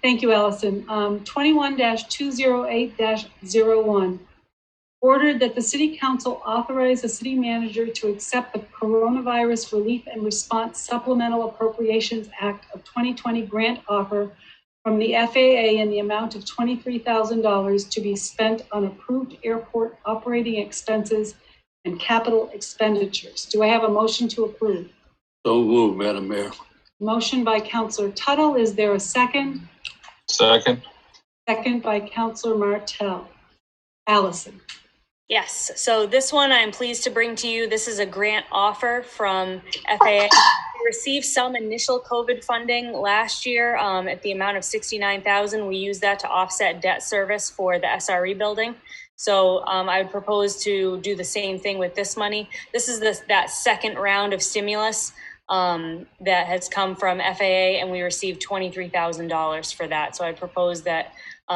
Thank you, Allison. 21-208-01. Ordered that the City Council authorize the City Manager to accept the Coronavirus Relief and Response Supplemental Appropriations Act of 2020 grant offer from the FAA in the amount of $23,000 to be spent on approved airport operating expenses and capital expenditures. Do I have a motion to approve? So moved, Madam Mayor. Motion by Councillor Tuttle. Is there a second? Second. Second by Councillor Martell. Allison. Yes, so this one I'm pleased to bring to you. This is a grant offer from FAA. We received some initial COVID funding last year at the amount of $69,000. We used that to offset debt service for the SRE building. So I would propose to do the same thing with this money. This is that second round of stimulus that has come from FAA, and we received $23,000 for that. So I propose that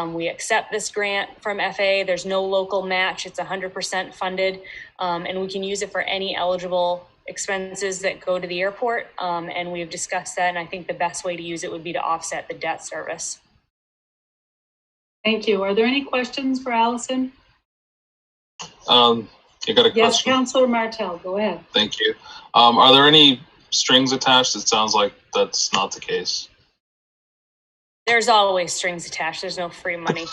we accept this grant from FAA. There's no local match. It's 100% funded, and we can use it for any eligible expenses that go to the airport. And we've discussed that, and I think the best way to use it would be to offset the debt service. Thank you. Are there any questions for Allison? You got a question? Yes, Councillor Martell, go ahead. Thank you. Are there any strings attached? It sounds like that's not the case. There's always strings attached. There's no free money.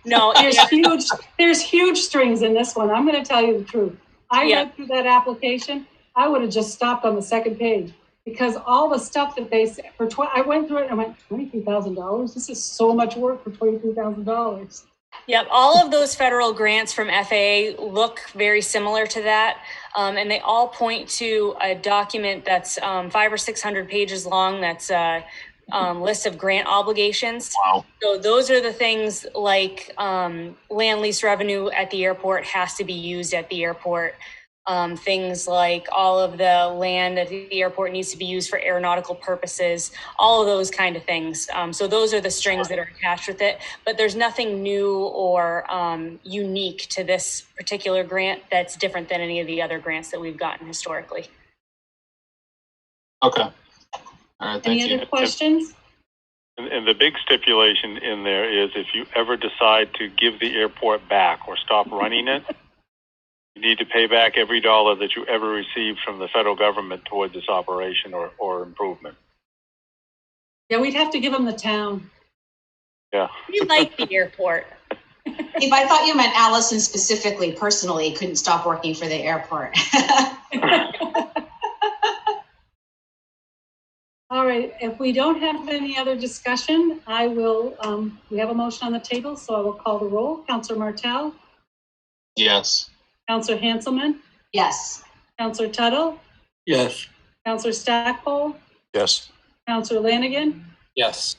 No, there's huge strings in this one. I'm going to tell you the truth. I read through that application. I would have just stopped on the second page because all the stuff that they said I went through it and I went, $23,000. This is so much work for $23,000. Yep, all of those federal grants from FAA look very similar to that, and they all point to a document that's 500 or 600 pages long. That's a list of grant obligations. Wow. So those are the things like land lease revenue at the airport has to be used at the airport. Things like all of the land at the airport needs to be used for aeronautical purposes, all of those kind of things. So those are the strings that are attached with it, but there's nothing new or unique to this particular grant that's different than any of the other grants that we've gotten historically. Okay. All right, thank you. Any other questions? And the big stipulation in there is if you ever decide to give the airport back or stop running it, you need to pay back every dollar that you ever received from the federal government toward this operation or improvement. Yeah, we'd have to give them the town. Yeah. We like the airport. Steve, I thought you meant Allison specifically, personally, couldn't stop working for the airport. All right, if we don't have any other discussion, I will, we have a motion on the table, so I will call the roll. Councillor Martell? Yes. Councillor Hanselman? Yes. Councillor Tuttle? Yes. Councillor Stackpole? Yes. Councillor Lanigan? Yes.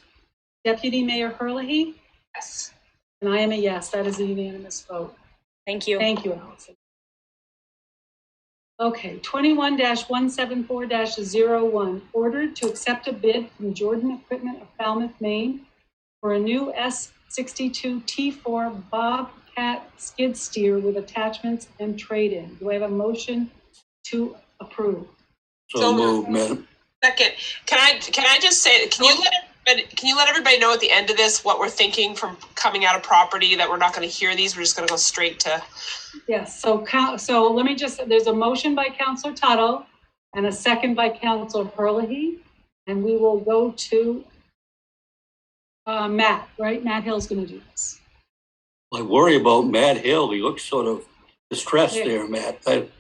Deputy Mayor Herlihy? Yes. And I am a yes. That is a unanimous vote. Thank you. Thank you, Allison. Okay, 21-174-01, ordered to accept a bid from Jordan Equipment of Falmouth, Maine for a new S62 T4 Bobcat skid steer with attachments and trade-in. Do I have a motion to approve? So moved, Madam. Second, can I just say, can you let everybody know at the end of this what we're thinking from coming out of property, that we're not going to hear these, we're just going to go straight to. Yes, so let me just, there's a motion by Councillor Tuttle and a second by Councillor Herlihy, and we will go to Matt, right? Matt Hill's going to do this. I worry about Matt Hill. He looks sort of distressed there, Matt. If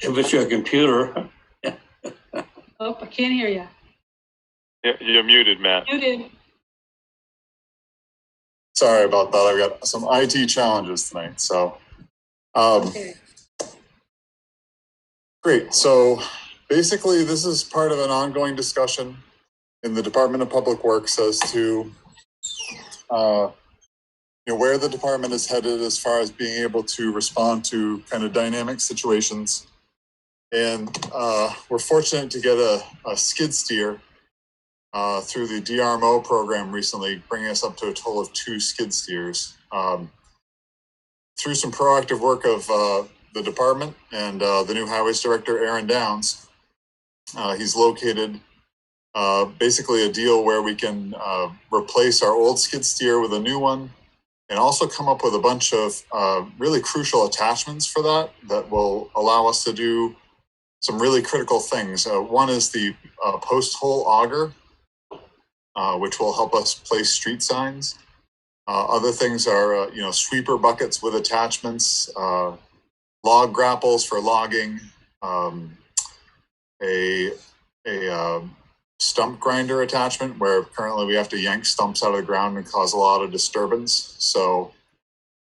it's your computer. Oh, I can't hear you. Yeah, you're muted, Matt. Muted. Sorry about that. I've got some IT challenges tonight. So, Okay. great. So basically, this is part of an ongoing discussion in the Department of Public Works as to where the department is headed as far as being able to respond to kind of dynamic situations. And we're fortunate to get a skid steer through the DRMO program recently, bringing us up to a total of 2 skid steers. Through some proactive work of the department and the new highways director, Aaron Downs, he's located basically a deal where we can replace our old skid steer with a new one, and also come up with a bunch of really crucial attachments for that will allow us to do some really critical things. One is the post-hole auger, which will help us place street signs. Other things are, sweeper buckets with attachments, log grapples for logging, a stump grinder attachment where currently we have to yank stumps out of the ground and cause a lot of disturbance. So,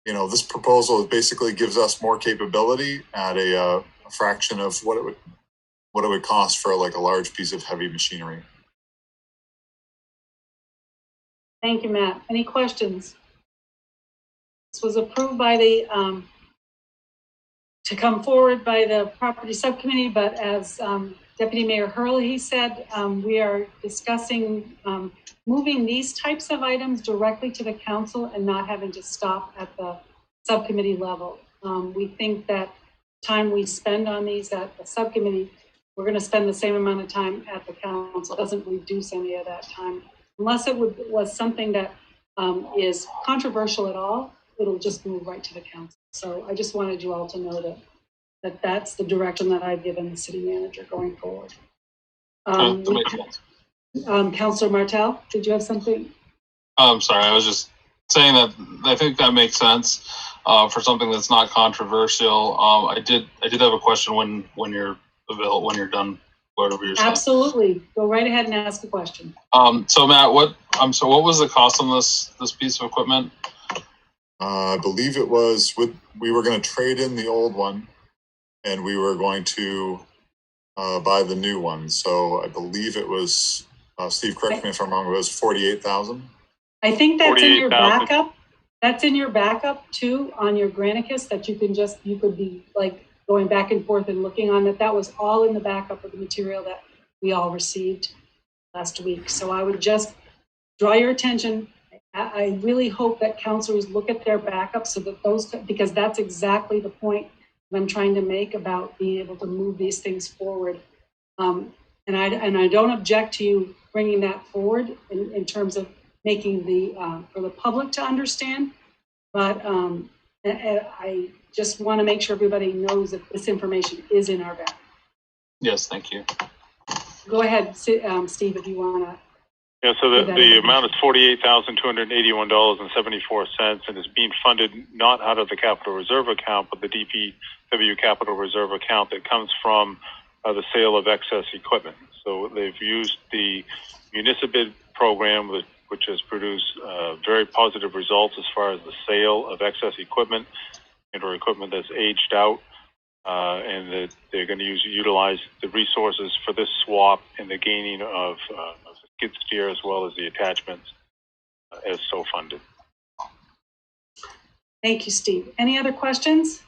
this proposal basically gives us more capability at a fraction of what it would cost for like a large piece of heavy machinery. Thank you, Matt. Any questions? This was approved by the, to come forward by the property subcommittee, but as Deputy Mayor Hurley said, we are discussing moving these types of items directly to the council and not having to stop at the subcommittee level. We think that time we spend on these at the subcommittee, we're going to spend the same amount of time at the council. It doesn't reduce any of that time. Unless it was something that is controversial at all, it'll just move right to the council. So I just wanted you all to know that that's the direction that I've given the city manager going forward. Councilor Martel, did you have something? I'm sorry, I was just saying that I think that makes sense for something that's not controversial. I did have a question when you're available, when you're done, whatever you're saying. Absolutely, go right ahead and ask a question. So Matt, what was the cost on this piece of equipment? I believe it was we were going to trade in the old one, and we were going to buy the new one. So I believe it was Steve, correct me if I'm wrong. It was $48,000. I think that's in your backup. That's in your backup too on your Granicus that you could be like going back and forth and looking on it. That was all in the backup of the material that we all received last week. So I would just draw your attention. I really hope that councilors look at their backup so that because that's exactly the point that I'm trying to make about being able to move these things forward. And I don't object to you bringing that forward in terms of making for the public to understand, but I just want to make sure everybody knows that this information is in our backup. Yes, thank you. Go ahead, Steve, if you want to. Yeah, so the amount is $48,281.74, and is being funded not out of the capital reserve account, but the DPW capital reserve account that comes from the sale of excess equipment. So they've used the municipal program, which has produced very positive results as far as the sale of excess equipment or equipment that's aged out, and that they're going to utilize the resources for this swap and the gaining of skid steer as well as the attachments as so funded. Thank you, Steve. Any other questions?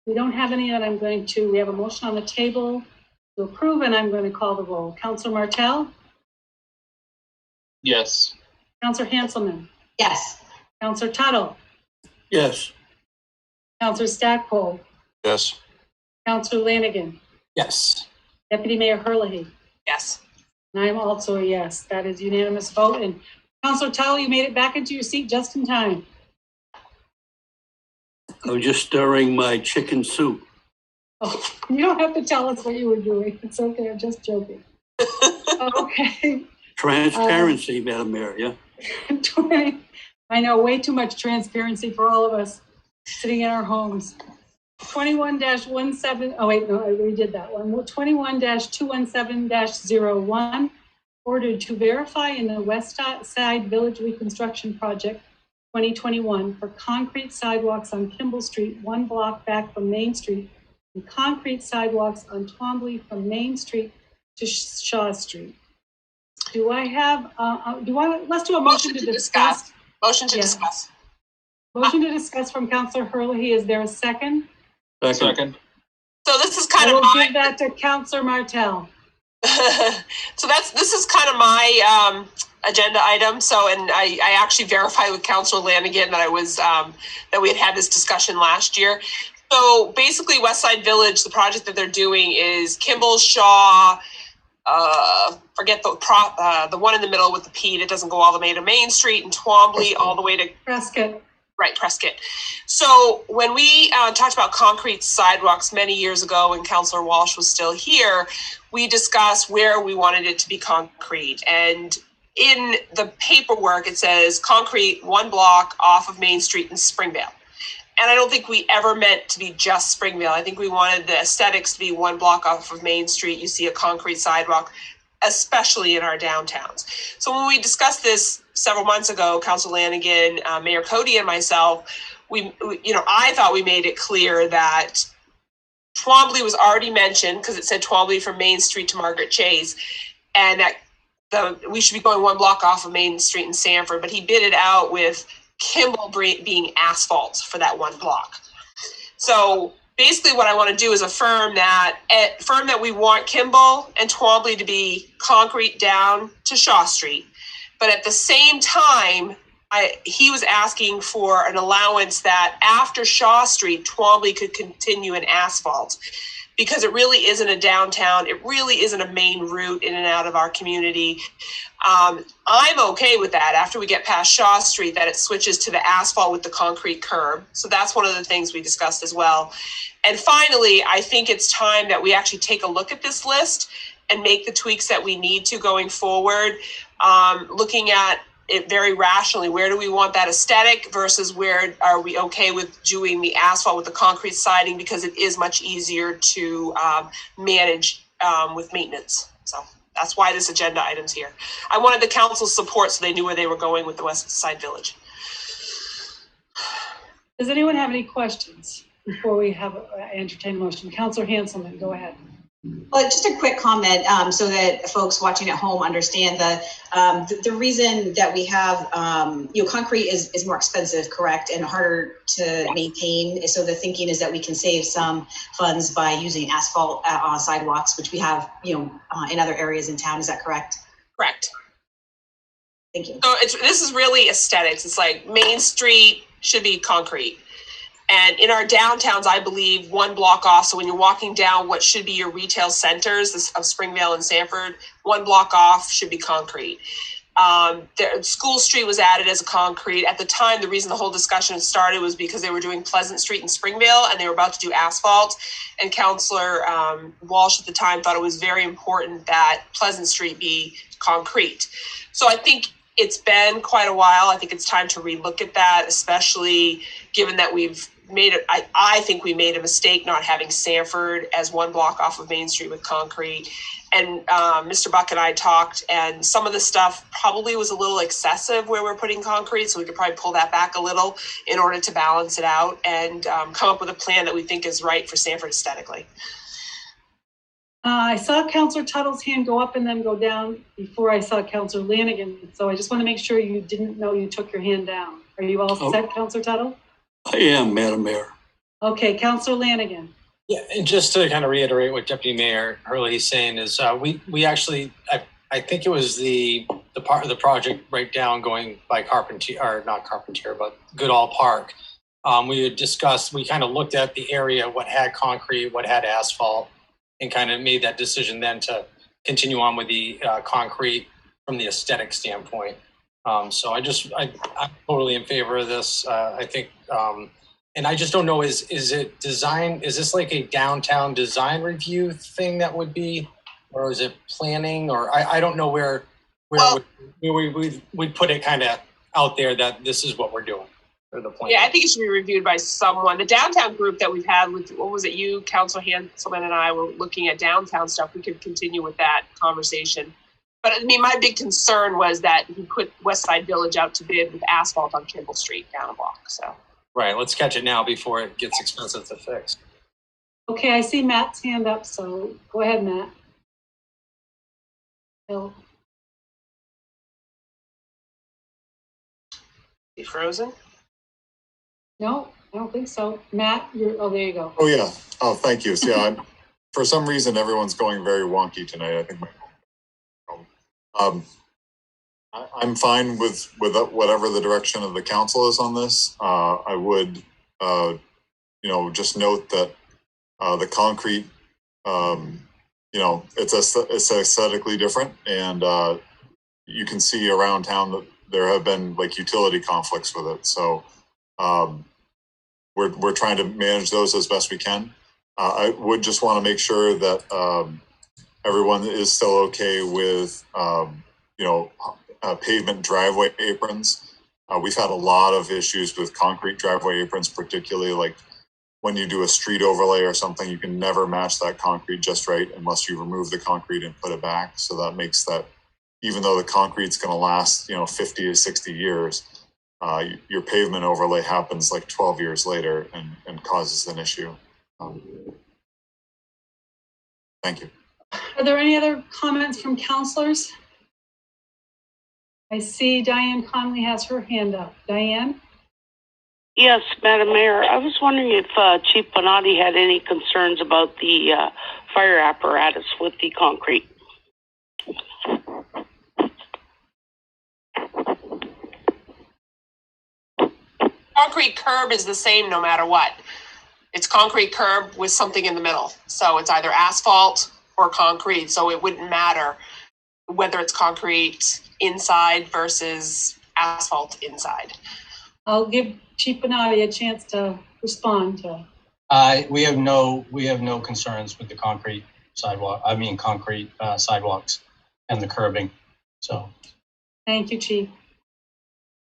We don't have any that we have a motion on the table to approve, and I'm going to call the roll. Councilor Martel? Yes. Councilor Hanselman? Yes. Councilor Tuttle? Yes. Councilor Stackpole? Yes. Councilor Lanigan? Yes. Deputy Mayor Herlihy? Yes. And I'm also a yes. That is unanimous vote. And Councilor Tuttle, you made it back into your seat just in time. I was just stirring my chicken soup. Oh, you don't have to tell us what you were doing. It's okay. I'm just joking. Okay. Transparency, Madam Mayor, yeah. I know, way too much transparency for all of us sitting in our homes. 21-17, oh wait, no, I redid that one. 21-217-01, ordered to verify in the West Side Village Reconstruction Project 2021 for concrete sidewalks on Kimball Street, 1 block back from Main Street, and concrete sidewalks on Twombly from Main Street to Shaw Street. Do I have, let's do a motion to discuss. Motion to discuss. Motion to discuss from Councillor Hurley. Is there a second? Second. So this is kind I of will give that to Councillor Martell. So this is kind of my agenda item. So, and I actually verified with Councillor Lanigan that I was that we had this discussion last year. So basically, Westside Village, the project that they're doing is Kimball, Shaw. Forget the one in the middle with the P that doesn't go all the way to Main Street, and Twombly all the way to Prescott. Right, Prescott. So when we talked about concrete sidewalks many years ago when Councillor Walsh was still here, we discussed where we wanted it to be concrete. And in the paperwork, it says concrete 1 block off of Main Street in Springvale. And I don't think we ever meant to be just Springvale. I think we wanted the aesthetics to be 1 block off of Main Street. You see a concrete sidewalk, especially in our downtowns. So when we discussed this several months ago, Councilor Lanigan, Mayor Cody, and myself, I thought we made it clear that Twombly was already mentioned because it said Twombly from Main Street to Margaret Chase, and that we should be going 1 block off of Main Street in Sanford. But he bid it out with Kimball being asphalt for that 1 block. So basically what I want to do is affirm that we want Kimball and Twombly to be concrete down to Shaw Street. But at the same time, he was asking for an allowance that after Shaw Street, Twombly could continue in asphalt, because it really isn't a downtown. It really isn't a main route in and out of our community. I'm okay with that after we get past Shaw Street, that it switches to the asphalt with the concrete curb. So that's one of the things we discussed as well. And finally, I think it's time that we actually take a look at this list and make the tweaks that we need to going forward, looking at it very rationally. Where do we want that aesthetic versus where are we okay with doing the asphalt with the concrete siding, because it is much easier to manage with maintenance. So that's why this agenda item's here. I wanted the council's support so they knew where they were going with the West Side Village. Does anyone have any questions before we have entertain a motion? Councillor Hanselman, go ahead. Well, just a quick comment so that folks watching at home understand the reason that we have, concrete is more expensive, correct, and harder to maintain. So the thinking is that we can save some funds by using asphalt on sidewalks, which we have, in other areas in town. Is that correct? Correct. Thank you. So this is really aesthetics. It's like Main Street should be concrete. And in our downtowns, I believe 1 block off. So when you're walking down what should be your retail centers of Springvale and Sanford, 1 block off should be concrete. School Street was added as a concrete. At the time, the reason the whole discussion started was because they were doing Pleasant Street in Springvale and they were about to do asphalt. And Councillor Walsh at the time thought it was very important that Pleasant Street be concrete. So I think it's been quite a while. I think it's time to relook at that, especially given that we've made it. I think we made a mistake not having Sanford as 1 block off of Main Street with concrete. And Mr. Buck and I talked, and some of the stuff probably was a little excessive where we're putting concrete, so we could probably pull that back a little in order to balance it out and come up with a plan that we think is right for Sanford aesthetically. I saw Councillor Tuttle's hand go up and then go down before I saw Councillor Lanigan. So I just want to make sure you didn't know you took your hand down. Are you all set, Councillor Tuttle? I am, Madam Mayor. Okay, Councillor Lanigan. Yeah, and just to kind of reiterate what Deputy Mayor Hurley is saying is we actually, I think it was the part of the project right down going by Carpentier, or not Carpentier, but Goodall Park. We had discussed, we kind of looked at the area, what had concrete, what had asphalt, and kind of made that decision then to continue on with the concrete from the aesthetic standpoint. So I'm totally in favor of this. I think, and I just don't know, is it design? Is this like a downtown design review thing that would be, or is it planning? Or I don't know where we'd put it kind of out there that this is what we're doing for the plan. Yeah, I think it should be reviewed by someone. The downtown group that we've had with, what was it, you, Councilor Hanselman, and I were looking at downtown stuff. We could continue with that conversation. But I mean, my big concern was that he put West Side Village out to bid with asphalt on Kimball Street down a block, so. Right, let's catch it now before it gets expensive to fix. Okay, I see Matt's hand up, so go ahead, Matt. Bill. He frozen? No, I don't think so. Matt, oh, there you go. Oh, yeah. Oh, thank you. So, yeah, for some reason, everyone's going very wonky tonight. I think I'm fine with whatever the direction of the council is on this. I would, just note that the concrete, it's aesthetically different, and you can see around town that there have been like utility conflicts with it. So we're trying to manage those as best we can. I would just want to make sure that everyone is still okay with pavement driveway aprons. We've had a lot of issues with concrete driveway aprons, particularly like when you do a street overlay or something, you can never match that concrete just right unless you remove the concrete and put it back. So that makes that, even though the concrete's going to last, 50 to 60 years, your pavement overlay happens like 12 years later and causes an issue. Thank you. Are there any other comments from councilors? I see Diane Conley has her hand up. Diane? Yes, Madam Mayor. I was wondering if Chief Bonatti had any concerns about the fire apparatus with the concrete. Concrete curb is the same no matter what. It's concrete curb with something in the middle. So it's either asphalt or concrete. So it wouldn't matter whether it's concrete inside versus asphalt inside. I'll give Chief Bonatti a chance to respond to. We have no concerns with the concrete sidewalks and the curbing. So. Thank you, Chief.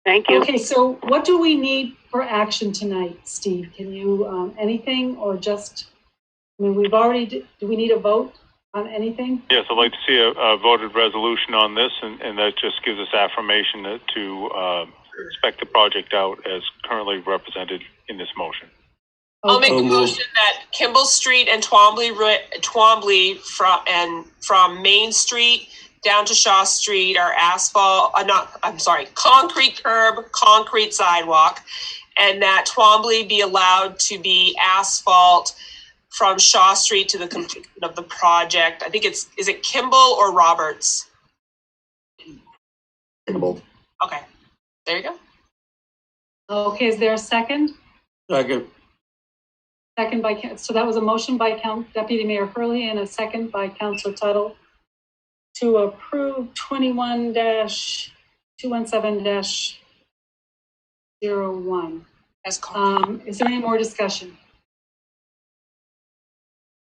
Thank you. Okay, so what do we need for action tonight, Steve? Can you, anything or just, do we need a vote on anything? Yes, I'd like to see a voted resolution on this, and that just gives us affirmation to spec the project out as currently represented in this motion. I'll make a motion that Kimball Street and Twombly from Main Street down to Shaw Street are concrete curb, concrete sidewalk, and that Twombly be allowed to be asphalt from Shaw Street to the completion of the project. I think is it Kimball or Roberts? Kimball. Okay, there you go. Okay, is there a second? Second. Second by, so that was a motion by Deputy Mayor Hurley and a second by Councilor Tuttle to approve 21-217-01. Is there any more discussion?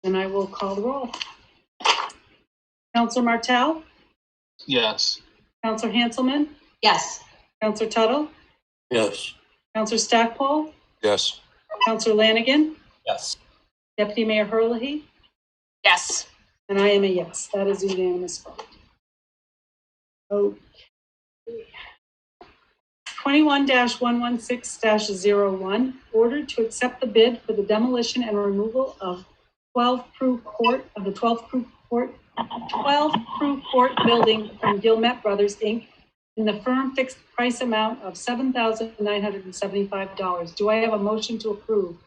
Then I will call the roll. Councilor Martell? Yes. Councilor Hanselman? Yes. Councilor Tuttle? Yes. Councilor Stackpole? Yes. Councilor Lanigan? Yes. Deputy Mayor Hurley? Yes. And I am a yes. That is a unanimous vote. Okay. 21-116-01, order to accept the bid for the demolition and removal of 12 Prue Court building from Gilmet Brothers, Inc. in the firm fixed price amount of $7,975. Do I have a motion to approve?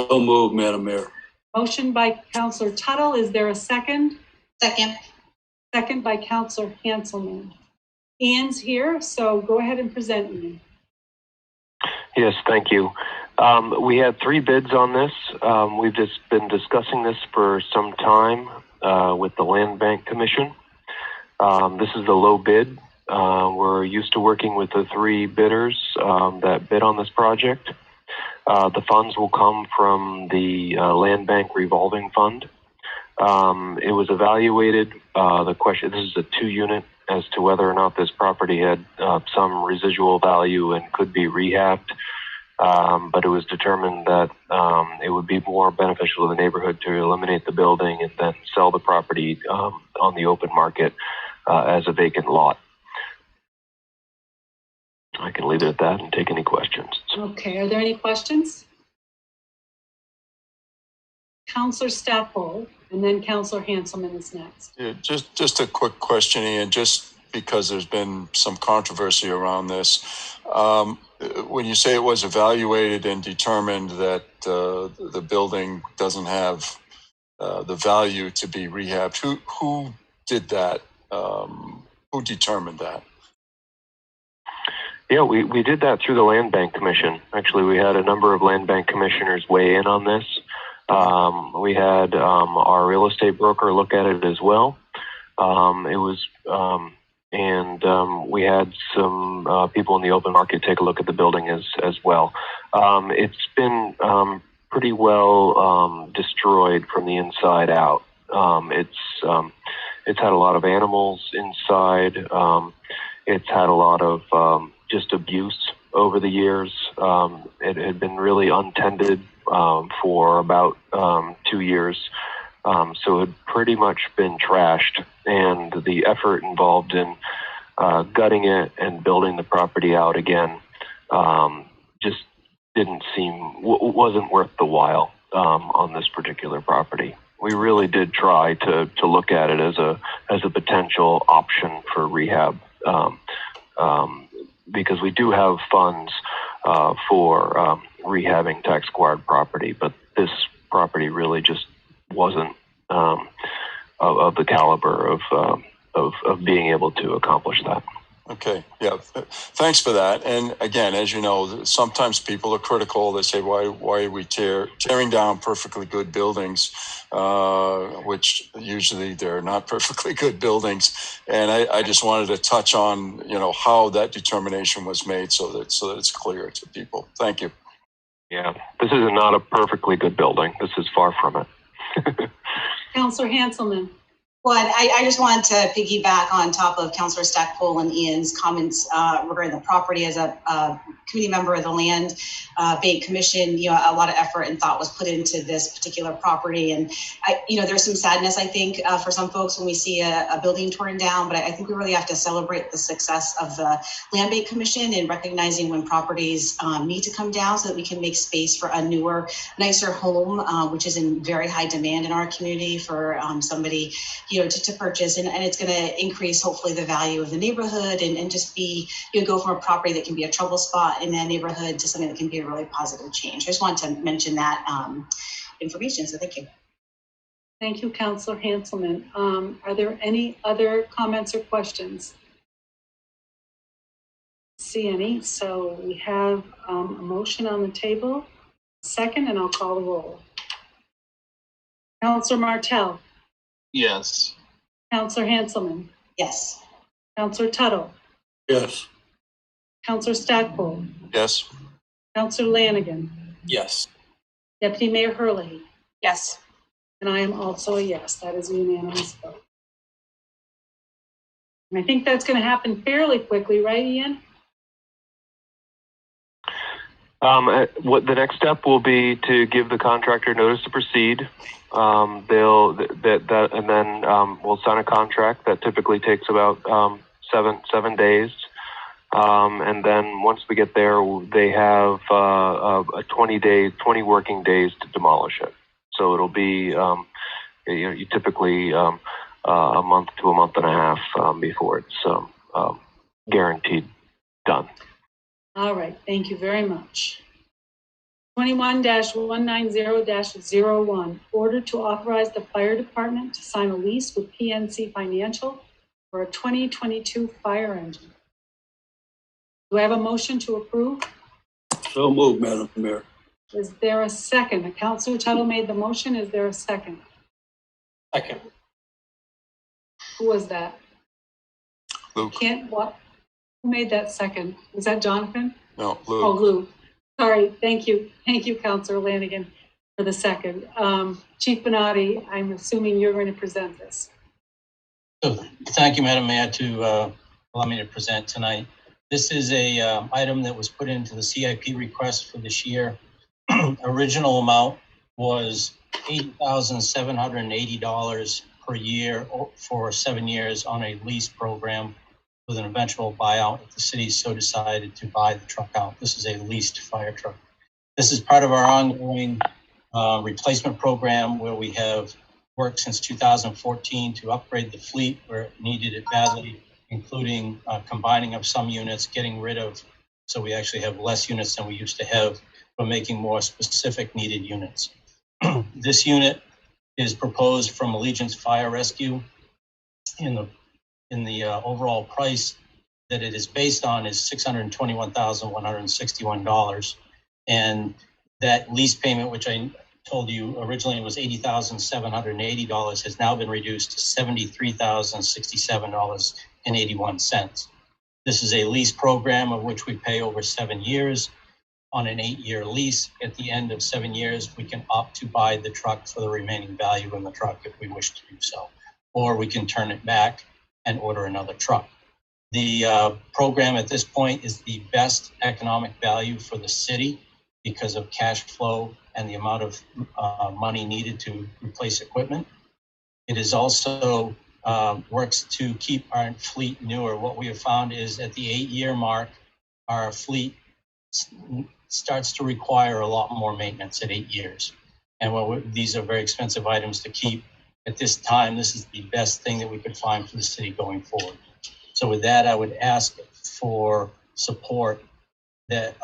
So moved, Madam Mayor. Motion by Councilor Tuttle. Is there a second? Second. Second by Councilor Hanselman. Ian's here, so go ahead and present, Ian. Yes, thank you. We had 3 bids on this. We've just been discussing this for some time with the Land Bank Commission. This is the low bid. We're used to working with the 3 bidders that bid on this project. The funds will come from the Land Bank Revolving Fund. It was evaluated. This is a 2-unit as to whether or not this property had some residual value and could be rehabbed. But it was determined that it would be more beneficial to the neighborhood to eliminate the building and then sell the property on the open market as a vacant lot. I can leave it at that and take any questions. Okay, are there any questions? Councillor Stackpole, and then Councillor Hanselman is next. Yeah, just a quick question, Ian, just because there's been some controversy around this. When you say it was evaluated and determined that the building doesn't have the value to be rehabbed, who did that? Who determined that? Yeah, we did that through the Land Bank Commission. Actually, we had a number of Land Bank commissioners weigh in on this. We had our real estate broker look at it as well. We had some people in the open market take a look at the building as well. It's been pretty well destroyed from the inside out. It's had a lot of animals inside. It's had a lot of just abuse over the years. It had been really untended for about 2 years. So it had pretty much been trashed, and the effort involved in gutting it and building the property out again just wasn't worth the while on this particular property. We really did try to look at it as a potential option for rehab, because we do have funds for rehabbing tax-acquired property, but this property really just wasn't of the caliber of being able to accomplish that. Okay, yeah, thanks for that. And again, as you know, sometimes people are critical. They say, why are we tearing down perfectly good buildings, which usually they're not perfectly good buildings. And I just wanted to touch on, how that determination was made so that it's clear to people. Thank you. Yeah, this is not a perfectly good building. This is far from it. Councillor Hanselman. Well, I just wanted to piggyback on top of Councillor Stackpole and Ian's comments regarding the property. As a committee member of the Land Bank Commission, a lot of effort and thought was put into this particular property. And, there's some sadness, I think, for some folks when we see a building torn down. But I think we really have to celebrate the success of the Land Bank Commission in recognizing when properties need to come down so that we can make space for a newer, nicer home, which is in very high demand in our community for somebody, to purchase, and it's going to increase hopefully the value of the neighborhood and just be, go from a property that can be a trouble spot in that neighborhood to something that can be a really positive change. I just wanted to mention that information, so thank you. Thank you, Councillor Hanselman. Are there any other comments or questions? See any? So we have a motion on the table. Second, and I'll call the roll. Councillor Martell. Yes. Councillor Hanselman. Yes. Councillor Tuttle. Yes. Councillor Stackpole. Yes. Councillor Lanigan. Yes. Deputy Mayor Hurley. Yes. And I am also a yes. That is a unanimous vote. And I think that's going to happen fairly quickly, right, Ian? What the next step will be to give the contractor notice to proceed. And then we'll sign a contract that typically takes about 7 days. And then once we get there, they have a 20 working days to demolish it. So it'll be you typically a month to a month and a half before it's guaranteed done. All right, thank you very much. 21-190-01, order to authorize the fire department to sign a lease with PNC Financial for a 2022 fire engine. Do I have a motion to approve? So moved, Madam Mayor. Is there a second? Councillor Tuttle made the motion. Is there a second? Second. Who was that? Luke. Who made that second? Was that Jonathan? No, Luke. Oh, Luke. Sorry. Thank you. Thank you, Councillor Lanigan, for the second. Chief Benotti, I'm assuming you're going to present this. So thank you, Madam Mayor, to allow me to present tonight. This is a item that was put into the CIP request for this year. Original amount was $80,780 per year for 7 years on a lease program with an eventual buyout if the city so decided to buy the truck out. This is a leased fire truck. This is part of our ongoing replacement program where we have worked since 2014 to upgrade the fleet where it needed it badly, including combining of some units, getting rid of, so we actually have less units than we used to have, but making more specific needed units. This unit is proposed from Allegiance Fire Rescue. In the overall price that it is based on is $621,161. And that lease payment, which I told you originally was $80,780, has now been reduced to $73,067.81. This is a lease program of which we pay over 7 years on an 8-year lease. At the end of 7 years, we can opt to buy the truck for the remaining value in the truck if we wish to do so, or we can turn it back and order another truck. The program at this point is the best economic value for the city because of cash flow and the amount of money needed to replace equipment. It is also works to keep our fleet newer. What we have found is at the 8-year mark, our fleet starts to require a lot more maintenance at 8 years. And these are very expensive items to keep. At this time, this is the best thing that we could find for the city going forward. So with that, I would ask for support that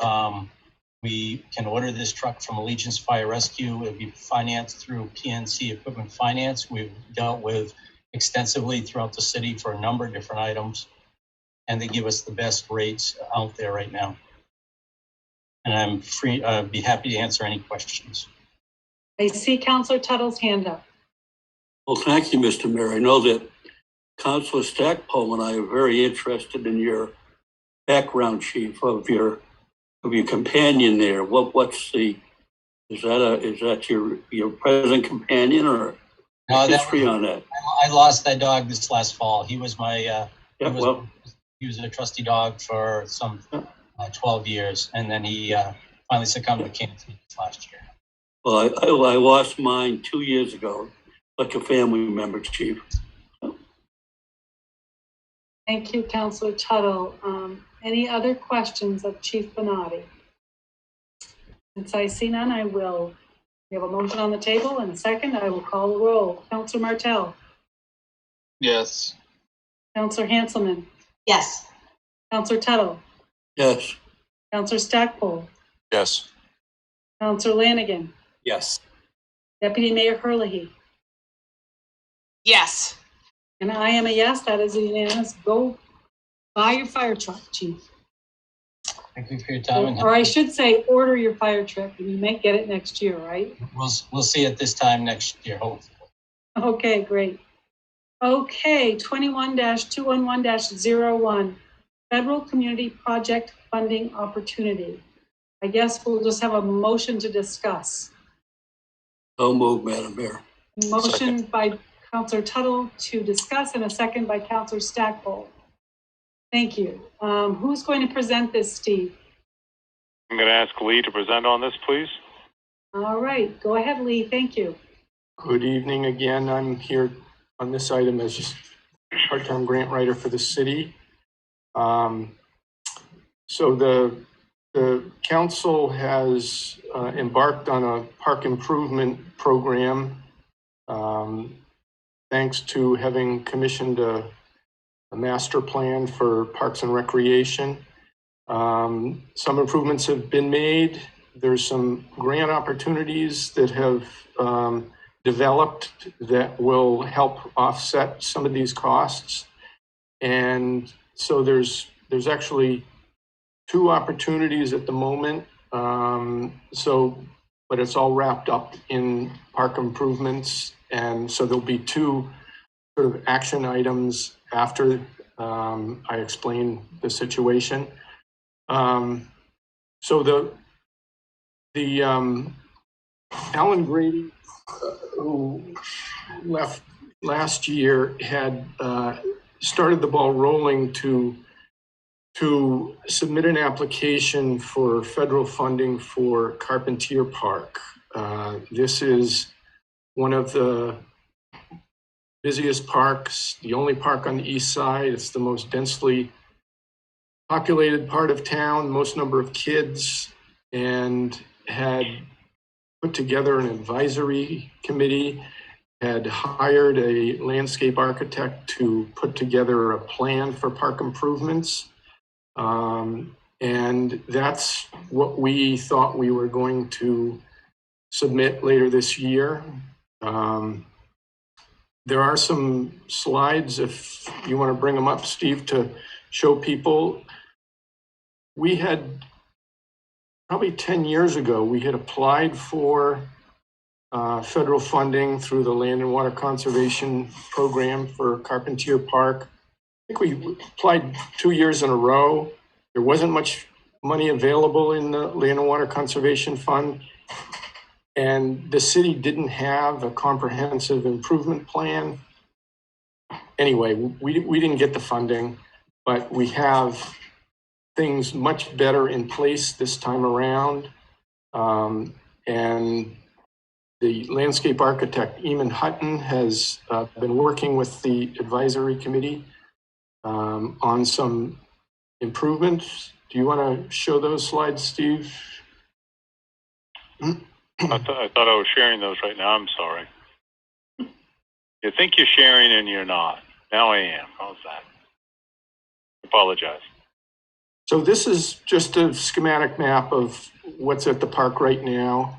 we can order this truck from Allegiance Fire Rescue. It'll be financed through PNC Equipment Finance. We've dealt with extensively throughout the city for a number of different items, and they give us the best rates out there right now. And I'm free, be happy to answer any questions. I see Councillor Tuttle's hand up. Well, thank you, Mr. Mayor. I know that Councillor Stackpole and I are very interested in your background, Chief, of your companion there. Is that your present companion, or history on that? I lost that dog this last fall. He was my he was a trusty dog for some 12 years, and then he finally succumbed to cancer last year. Well, I lost mine 2 years ago, like a family member, Chief. Thank you, Councillor Tuttle. Any other questions of Chief Bonatti? Since I see none, we have a motion on the table, and a second, I will call the roll. Councillor Martell? Yes. Councillor Hanselman? Yes. Councillor Tuttle? Yes. Councillor Stackpole? Yes. Councillor Lanigan? Yes. Deputy Mayor Herlihy? Yes. And I am a yes. That is a unanimous. Go buy your fire truck, Chief. Thank you for your time. Or I should say, order your fire truck, and you might get it next year, right? We'll see it this time next year, hopefully. Okay, great. Okay, 21-211-01, Federal Community Project Funding Opportunity. I guess we'll just have a motion to discuss. So moved, Madam Mayor. Motion by Councillor Tuttle to discuss, and a second by Councillor Stackpole. Thank you. Who's going to present this, Steve? I'm going to ask Lee to present on this, please. All right, go ahead, Lee. Thank you. Good evening again. I'm here on this item as just part-time grant writer for the city. So the council has embarked on a park improvement program, thanks to having commissioned a master plan for parks and recreation. Some improvements have been made. There's some grant opportunities that have developed that will help offset some of these costs. And so there's actually 2 opportunities at the moment. But it's all wrapped up in park improvements. And so there'll be 2 sort of action items after I explain the situation. So the Alan Grady, who left last year had started the ball rolling to submit an application for federal funding for Carpentier Park. This is one of the busiest parks, the only park on the east side. It's the most densely populated part of town, most number of kids, and had put together an advisory committee, had hired a landscape architect to put together a plan for park improvements. And that's what we thought we were going to submit later this year. There are some slides, if you want to bring them up, Steve, to show people. We had, probably 10 years ago, we had applied for federal funding through the Land and Water Conservation Program for Carpentier Park. I think we applied 2 years in a row. There wasn't much money available in the Land and Water Conservation Fund, and the city didn't have a comprehensive improvement plan. Anyway, we didn't get the funding, but we have things much better in place this time around. And the landscape architect, Eamon Hutton, has been working with the advisory committee on some improvements. Do you want to show those slides, Steve? I thought I was sharing those right now. I'm sorry. You think you're sharing and you're not. Now I am. How's that? Apologize. So this is just a schematic map of what's at the park right now.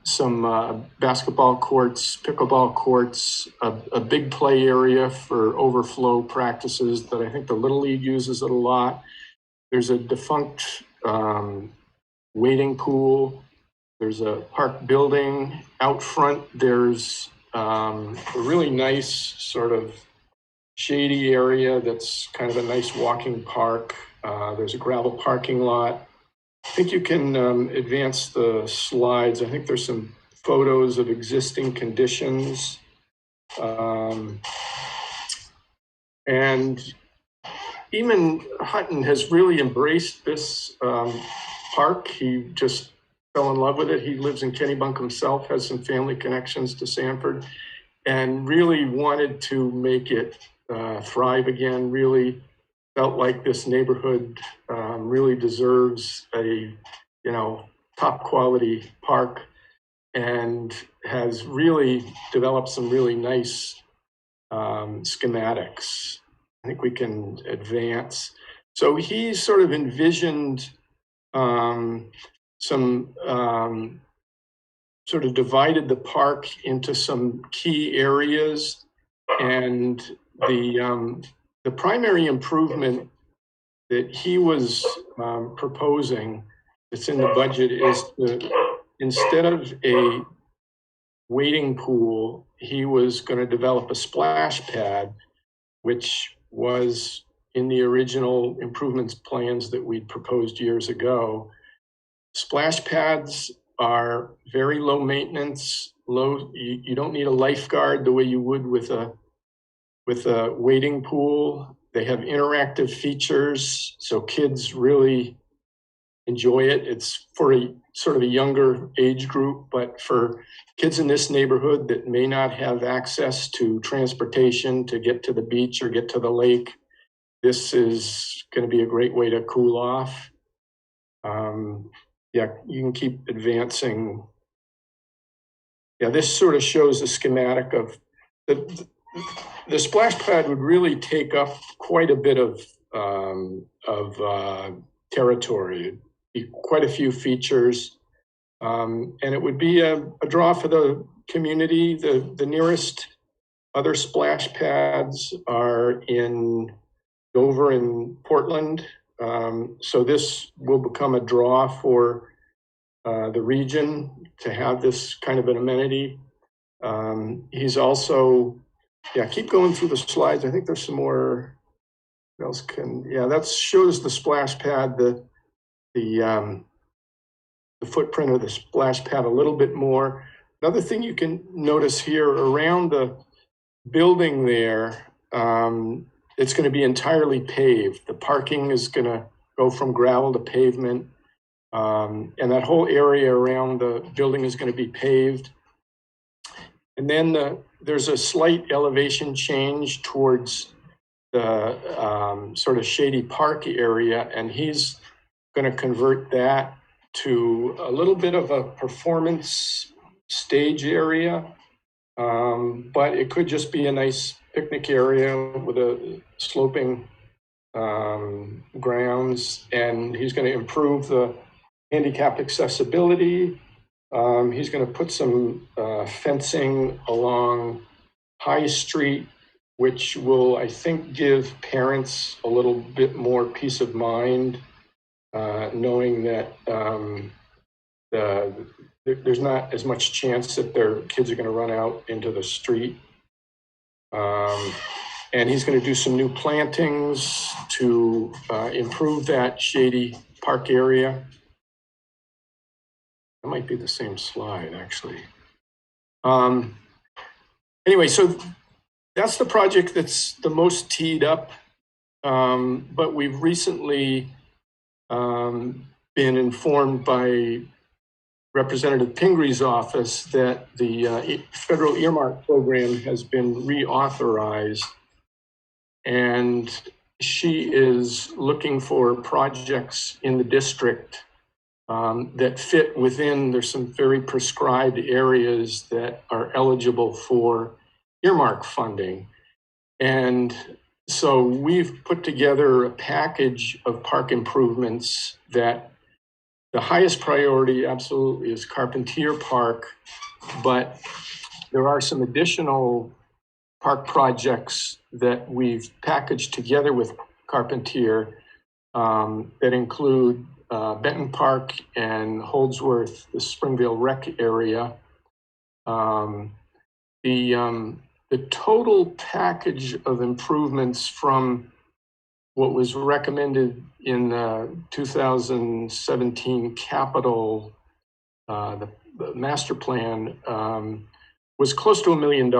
Some basketball courts, pickleball courts, a big play area for overflow practices that I think the Little League uses it a lot. There's a defunct wading pool. There's a park building out front. There's a really nice sort of shady area that's kind of a nice walking park. There's a gravel parking lot. I think you can advance the slides. I think there's some photos of existing conditions. And Eamon Hutton has really embraced this park. He just fell in love with it. He lives in Kennebunk himself, has some family connections to Sanford, and really wanted to make it thrive again. Really felt like this neighborhood really deserves a, top quality park, and has really developed some really nice schematics. I think we can advance. So he sort of envisioned some sort of divided the park into some key areas, and the primary improvement that he was proposing that's in the budget is instead of a wading pool, he was going to develop a splash pad, which was in the original improvements plans that we'd proposed years ago. Splash pads are very low maintenance, you don't need a lifeguard the way you would with a wading pool. They have interactive features, so kids really enjoy it. It's for a sort of a younger age group, but for kids in this neighborhood that may not have access to transportation to get to the beach or get to the lake, this is going to be a great way to cool off. Yeah, you can keep advancing. Yeah, this sort of shows a schematic of the splash pad would really take up quite a bit of territory. It'd be quite a few features, and it would be a draw for the community. The nearest other splash pads are in Dover and Portland, so this will become a draw for the region to have this kind of an amenity. He's also, keep going through the slides. I think there's some more. What else that shows the splash pad, the footprint of the splash pad a little bit more. Another thing you can notice here around the building there, it's going to be entirely paved. The parking is going to go from gravel to pavement. And that whole area around the building is going to be paved. And then there's a slight elevation change towards the sort of Shady Park area, and he's going to convert that to a little bit of a performance stage area, but it could just be a nice picnic area with a sloping grounds, and he's going to improve the handicap accessibility. He's going to put some fencing along High Street, which will, I think, give parents a little bit more peace of mind, knowing that there's not as much chance that their kids are going to run out into the street. And he's going to do some new plantings to improve that Shady Park area. That might be the same slide, actually. Anyway, so that's the project that's the most teed up. But we've recently been informed by Representative Pingree's office that the federal earmark program has been reauthorized, and she is looking for projects in the district that fit within. There's some very prescribed areas that are eligible for earmark funding. And so we've put together a package of park improvements that the highest priority absolutely is Carpentier Park, but there are some additional park projects that we've packaged together with Carpentier that include Benton Park and Holdsworth, the Springvale Rec area. The total package of improvements from what was recommended in the 2017 capital, the master plan, was close to $1 million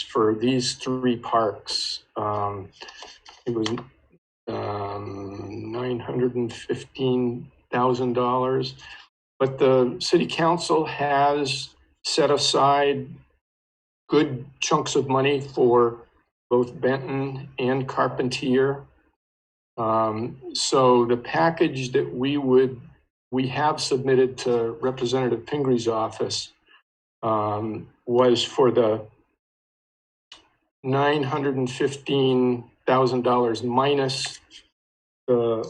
for these three parks. It was $915,000, but the city council has set aside good chunks of money for both Benton and Carpentier. So the package that we have submitted to Representative Pingree's office was for the $915,000 minus the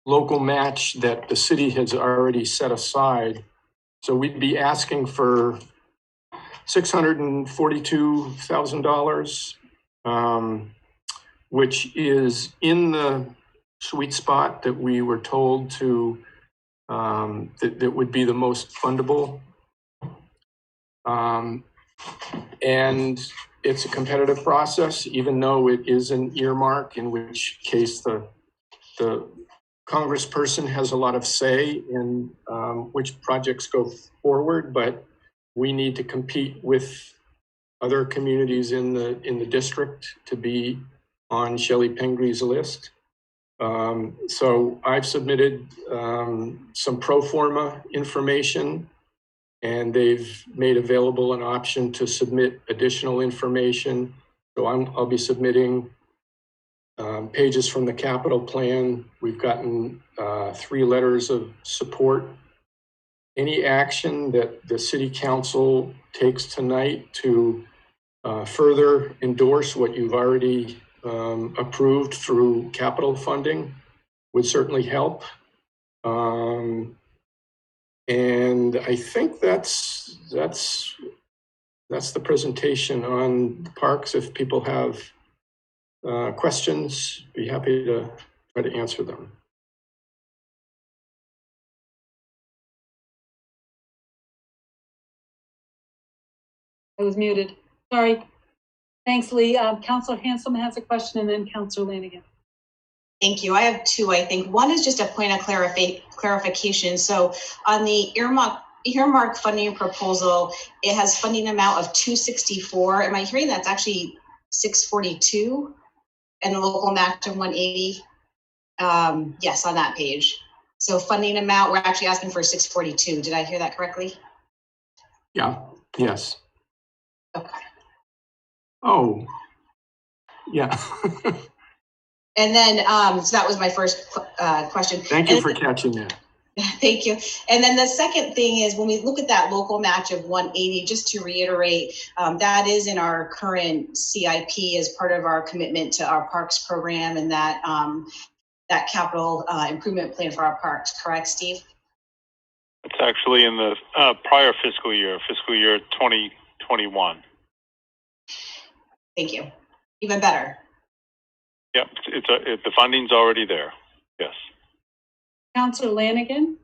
local match that the city has already set aside. So we'd be asking for $642,000, which is in the sweet spot that we were told to, that would be the most fundable. And it's a competitive process, even though it is an earmark, in which case the congressperson has a lot of say in which projects go forward, but we need to compete with other communities in the district to be on Shelley Pingree's list. So I've submitted some pro forma information, and they've made available an option to submit additional information. So I'll be submitting pages from the capital plan. We've gotten 3 letters of support. Any action that the city council takes tonight to further endorse what you've already approved through capital funding would certainly help. And I think that's the presentation on the parks. If people have questions, be happy to try to answer them. I was muted. Sorry. Thanks, Lee. Councilor Hanselman has a question, and then Councilor Lanigan. Thank you. I have 2, I think. One is just a point of clarification. So on the earmark funding proposal, it has funding amount of 264. Am I hearing that's actually 642 and a local match of 180. Yes, on that page. So funding amount, we're actually asking for 642. Did I hear that correctly? Yeah, yes. Okay. Oh, yeah. And then, so that was my first question. Thank you for catching that. Thank you. And then the second thing is when we look at that local match of 180, just to reiterate, that is in our current CIP as part of our commitment to our parks program and that that capital improvement plan for our parks. Correct, Steve? It's actually in the prior fiscal year 2021. Thank you. Even better. Yep, the funding's already there. Yes. Councillor Lanigan?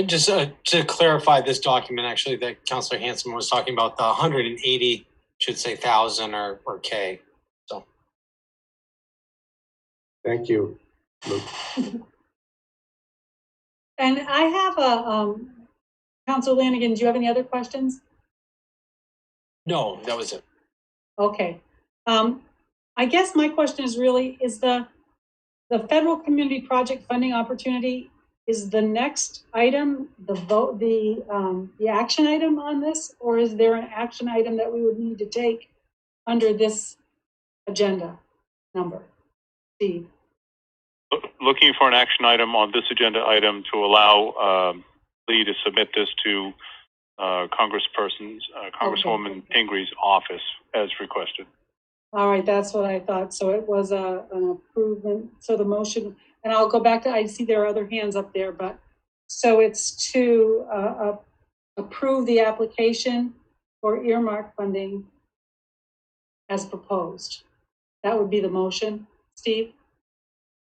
Just to clarify this document, actually, that Councillor Hanson was talking about, the 180 should say 1,000 or K. So. Thank you, Luke. And I have a, Councillor Lanigan, do you have any other questions? No, that was it. Okay. I guess my question is really, is the federal community project funding opportunity is the next item, the action item on this, or is there an action item that we would need to take under this agenda number? Steve. Looking for an action item on this agenda item to allow Lee to submit this to Congresswoman Pingree's office as requested. All right, that's what I thought. So it was an improvement. So the motion, and I'll go back to, I see there are other hands up there, but so it's to approve the application for earmark funding as proposed. That would be the motion, Steve?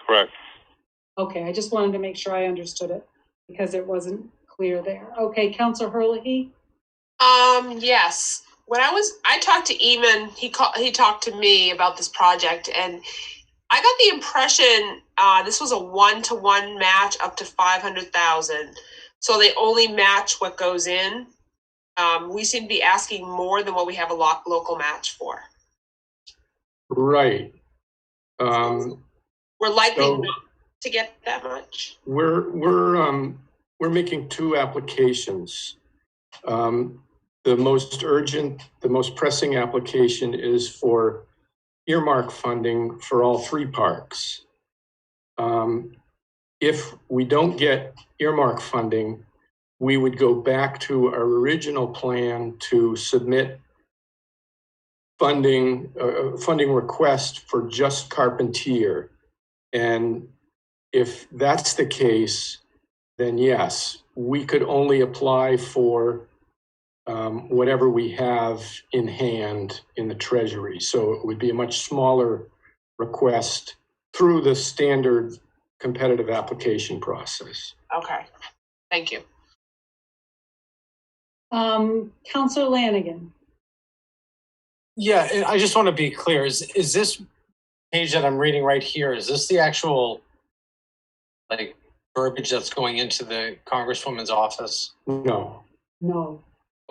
Correct. Okay, I just wanted to make sure I understood it because it wasn't clear there. Okay, Councillor Herlihy? Yes. When I talked to Eamon, he talked to me about this project, and I got the impression this was a 1-to-1 match up to 500,000. So they only match what goes in. We seem to be asking more than what we have a local match for. Right. We're likely not to get that much. We're making two applications. The most urgent, the most pressing application is for earmark funding for all three parks. If we don't get earmark funding, we would go back to our original plan to submit funding request for just Carpentier. And if that's the case, then yes, we could only apply for whatever we have in hand in the Treasury. So it would be a much smaller request through the standard competitive application process. Okay, thank you. Councillor Lanigan. Yeah, and I just want to be clear. Is this page that I'm reading right here, is this the actual like verbiage that's going into the Congresswoman's office? No. No.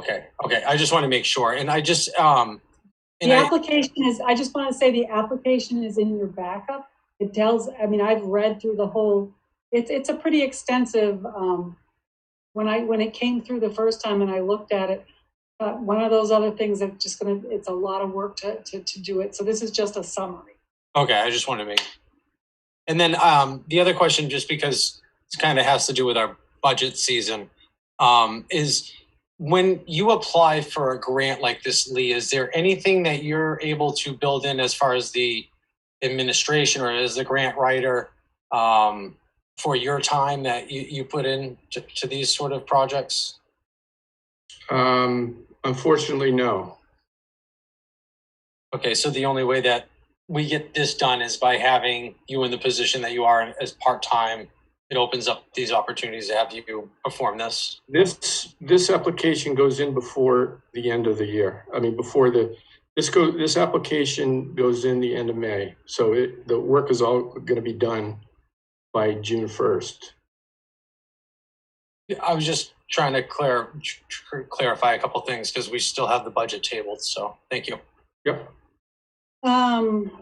Okay. I just want to make sure. And I just, the application is, I just want to say the application is in your backup. It tells, I mean, I've read through the whole, it's a pretty extensive, when it came through the first time and I looked at it, one of those other things that just it's a lot of work to do it. So this is just a summary. Okay. I just want to make, and then the other question, just because it kind of has to do with our budget season, is when you apply for a grant like this, Lee, is there anything that you're able to build in as far as the administration or as the grant writer for your time that you put in to these sort of projects? Unfortunately, no. Okay, so the only way that we get this done is by having you in the position that you are as part-time. It opens up these opportunities to have you perform this. This application goes in before the end of the year. I mean, this application goes in the end of May. So the work is all going to be done by June 1st. I was just trying to clarify a couple things because we still have the budget tabled. So thank you. Yep.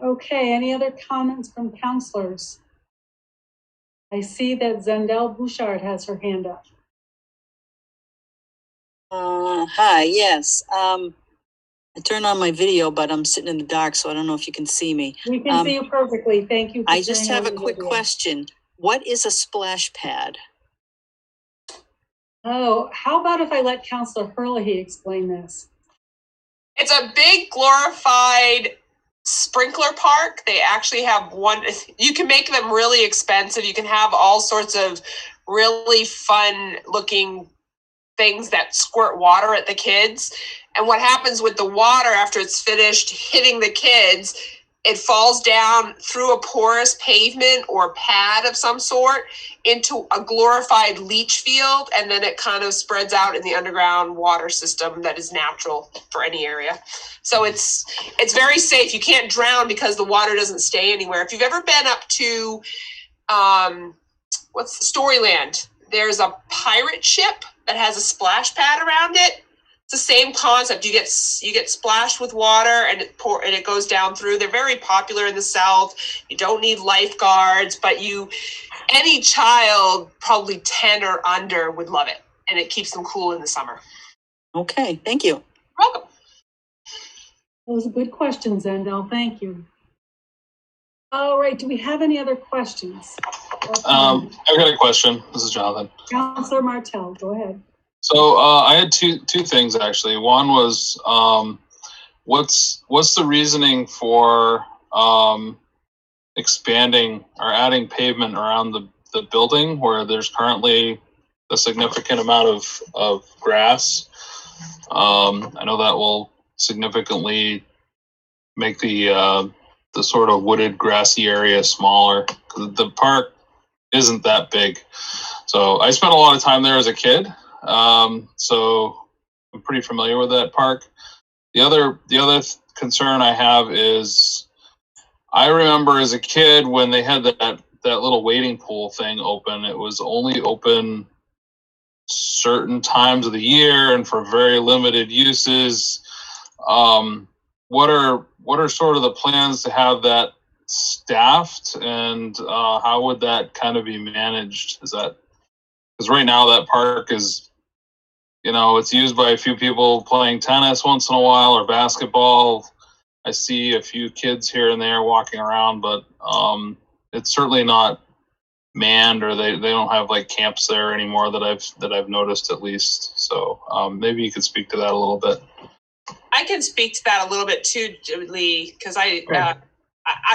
Okay, any other comments from counselors? I see that Zendel Bouchard has her hand up. Hi, yes. I turned on my video, but I'm sitting in the dark, so I don't know if you can see me. We can see you perfectly. Thank you. I just have a quick question. What is a splash pad? Oh, how about if I let Counselor Herlihy explain this? It's a big glorified sprinkler park. They actually have one. You can make them really expensive. You can have all sorts of really fun looking things that squirt water at the kids. And what happens with the water after it's finished hitting the kids, it falls down through a porous pavement or pad of some sort into a glorified leach field, and then it kind of spreads out in the underground water system that is natural for any area. So it's very safe. You can't drown because the water doesn't stay anywhere. If you've ever been up to Storyland, there's a pirate ship that has a splash pad around it. It's the same concept. You get splashed with water and it goes down through. They're very popular in the South. You don't need lifeguards, but any child probably 10 or under would love it, and it keeps them cool in the summer. Okay, thank you. You're welcome. That was a good question, Zendel. Thank you. All right, do we have any other questions? I've got a question. This is Jonathan. Counselor Martell, go ahead. So I had two things actually. One was what's the reasoning for expanding or adding pavement around the building where there's currently a significant amount of grass? I know that will significantly make the sort of wooded grassy area smaller, because the park isn't that big. So I spent a lot of time there as a kid. So I'm pretty familiar with that park. The other concern I have is I remember as a kid when they had that little wading pool thing open, it was only open certain times of the year and for very limited uses. What are sort of the plans to have that staffed, and how would that kind of be managed? Is that, because right now that park is, it's used by a few people playing tennis once in a while or basketball. I see a few kids here and there walking around, but it's certainly not manned, or they don't have like camps there anymore that I've noticed, at least. So maybe you could speak to that a little bit. I can speak to that a little bit too, Lee, because I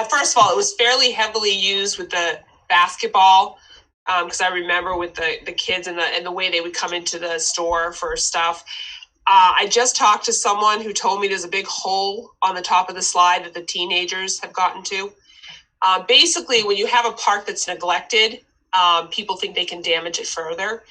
first of all, it was fairly heavily used with the basketball, because I remember with the kids and the way they would come into the store for stuff. I just talked to someone who told me there's a big hole on the top of the slide that the teenagers have gotten to. Basically, when you have a park that's neglected, people think they can damage it further.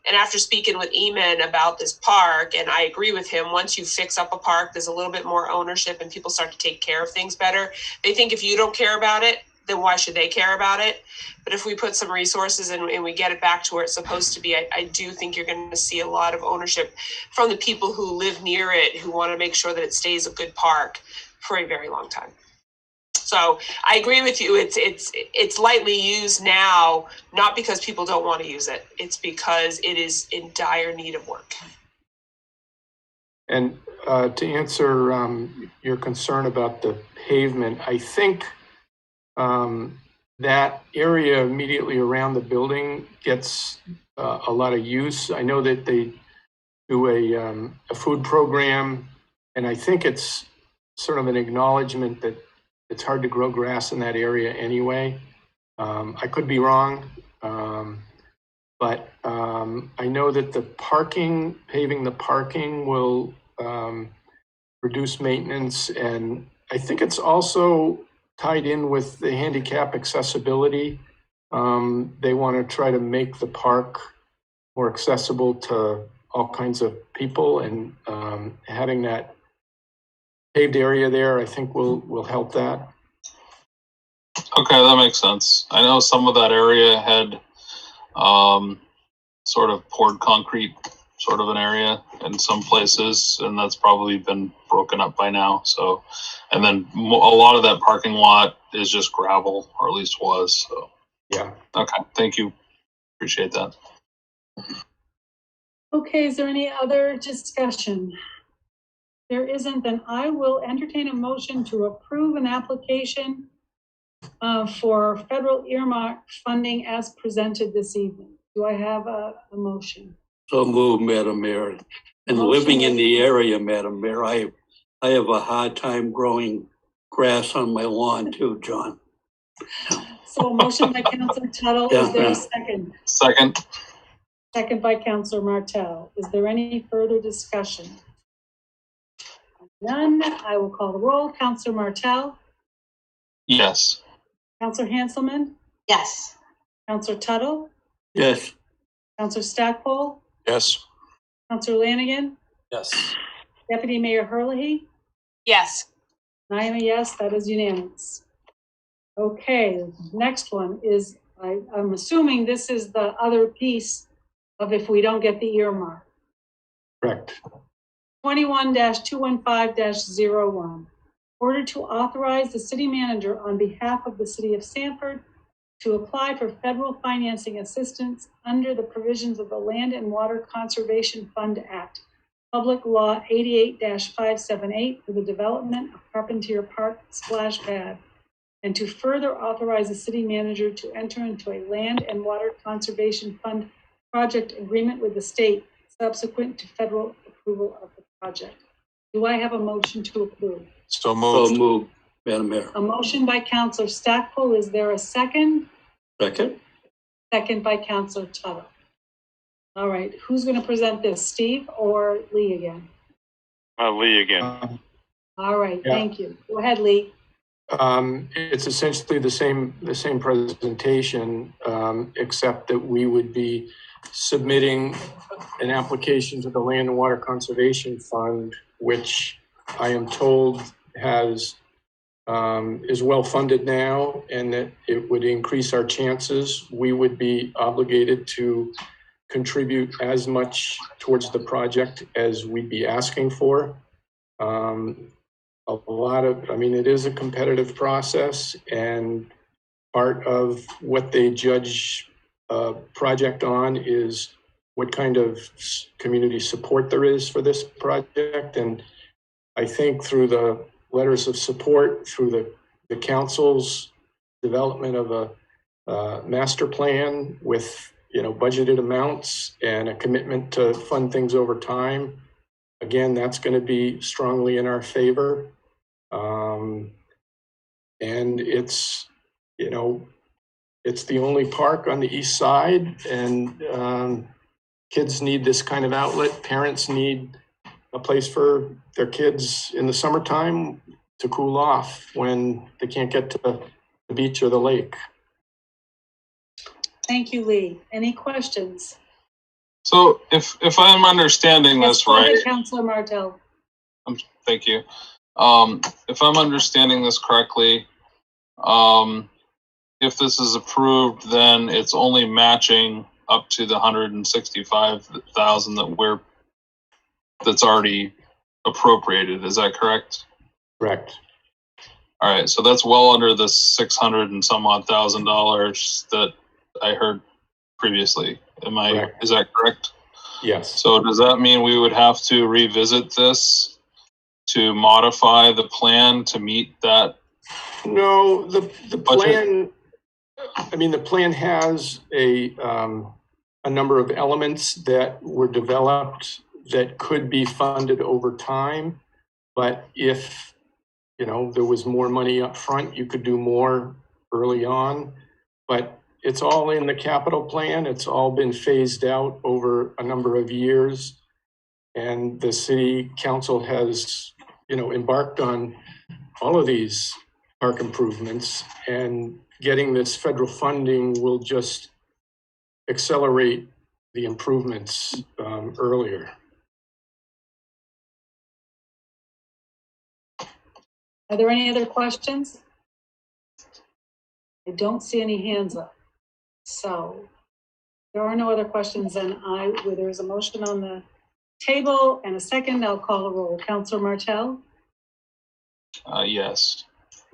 And after speaking with Eamon about this park, and I agree with him, once you fix up a park, there's a little bit more ownership and people start to take care of things better. They think if you don't care about it, then why should they care about it? But if we put some resources and we get it back to where it's supposed to be, I do think you're going to see a lot of ownership from the people who live near it, who want to make sure that it stays a good park for a very long time. So I agree with you. It's lightly used now, not because people don't want to use it. It's because it is in dire need of work. And to answer your concern about the pavement, I think that area immediately around the building gets a lot of use. I know that they do a food program, and I think it's sort of an acknowledgement that it's hard to grow grass in that area anyway. I could be wrong, but I know that paving the parking will reduce maintenance, and I think it's also tied in with the handicap accessibility. They want to try to make the park more accessible to all kinds of people, and having that paved area there, I think will help that. Okay, that makes sense. I know some of that area had sort of poured concrete sort of an area in some places, and that's probably been broken up by now. So, and then a lot of that parking lot is just gravel, or at least was. So, yeah. Okay, thank you. Appreciate that. Okay, is there any other discussion? There isn't, then I will entertain a motion to approve an application for federal earmark funding as presented this evening. Do I have a motion? So moved, Madam Mayor. And Motion living in is- the area, Madam Mayor, I have a hard time growing grass on my lawn too, John. So motion by Councilor Tuttle, is there a second? Second. Second by Councilor Martell. Is there any further discussion? None, I will call the roll. Councilor Martell? Yes. Councilor Hanselman? Yes. Councilor Tuttle? Yes. Councilor Stackpole? Yes. Councilor Lanigan? Yes. Deputy Mayor Herlihy? Yes. I am a yes, that is unanimous. Okay, next one is, I'm assuming this is the other piece of if we don't get the earmark. Correct. 21-215-01. Order to authorize the city manager on behalf of the city of Sanford to apply for federal financing assistance under the provisions of the Land and Water Conservation Fund Act, Public Law 88-578 for the development of Carpentier Park Splash Pad, and to further authorize the city manager to enter into a Land and Water Conservation Fund project agreement with the state subsequent to federal approval of the project. Do I have a motion to approve? So moved. So moved, Madam Mayor. A motion by Councilor Stackpole. Is there a second? Second? Second by Councilor Tuttle. All right, who's going to present this, Steve or Lee again? Lee again. All right, Yeah. thank you. Go ahead, Lee. It's essentially the same presentation, except that we would be submitting an application to the Land and Water Conservation Fund, which I am told is well funded now, and that it would increase our chances. We would be obligated to contribute as much towards the project as we'd be asking for. It is a competitive process, and part of what they judge a project on is what kind of community support there is for this project. And I think through the letters of support, through the council's development of a master plan with budgeted amounts and a commitment to fund things over time, again, that's going to be strongly in our favor. And it's the only park on the east side, and kids need this kind of outlet. Parents need a place for their kids in the summertime to cool off when they can't get to the beach or the lake. Thank you, Lee. Any questions? So if I'm understanding Yes, this go ahead, right, Councilor Martell. thank you. If I'm understanding this correctly, if this is approved, then it's only matching up to the 165,000 that's already appropriated. Is that correct? Correct. All right, so that's well under the 600 and some odd $1,000 that I heard previously. Correct. Is that correct? Yes. So does that mean we would have to revisit this to modify the plan to meet that? No, the plan, the plan has a number of elements that were developed that could be funded over time. But if, there was more money up front, you could do more early on. But it's all in the capital plan. It's all been phased out over a number of years. And the city council has, embarked on all of these park improvements, and getting this federal funding will just accelerate the improvements earlier. Are there any other questions? I don't see any hands up. So There are no other questions, and there is a motion on the table and a second. I'll call the roll. Counselor Martell? Yes.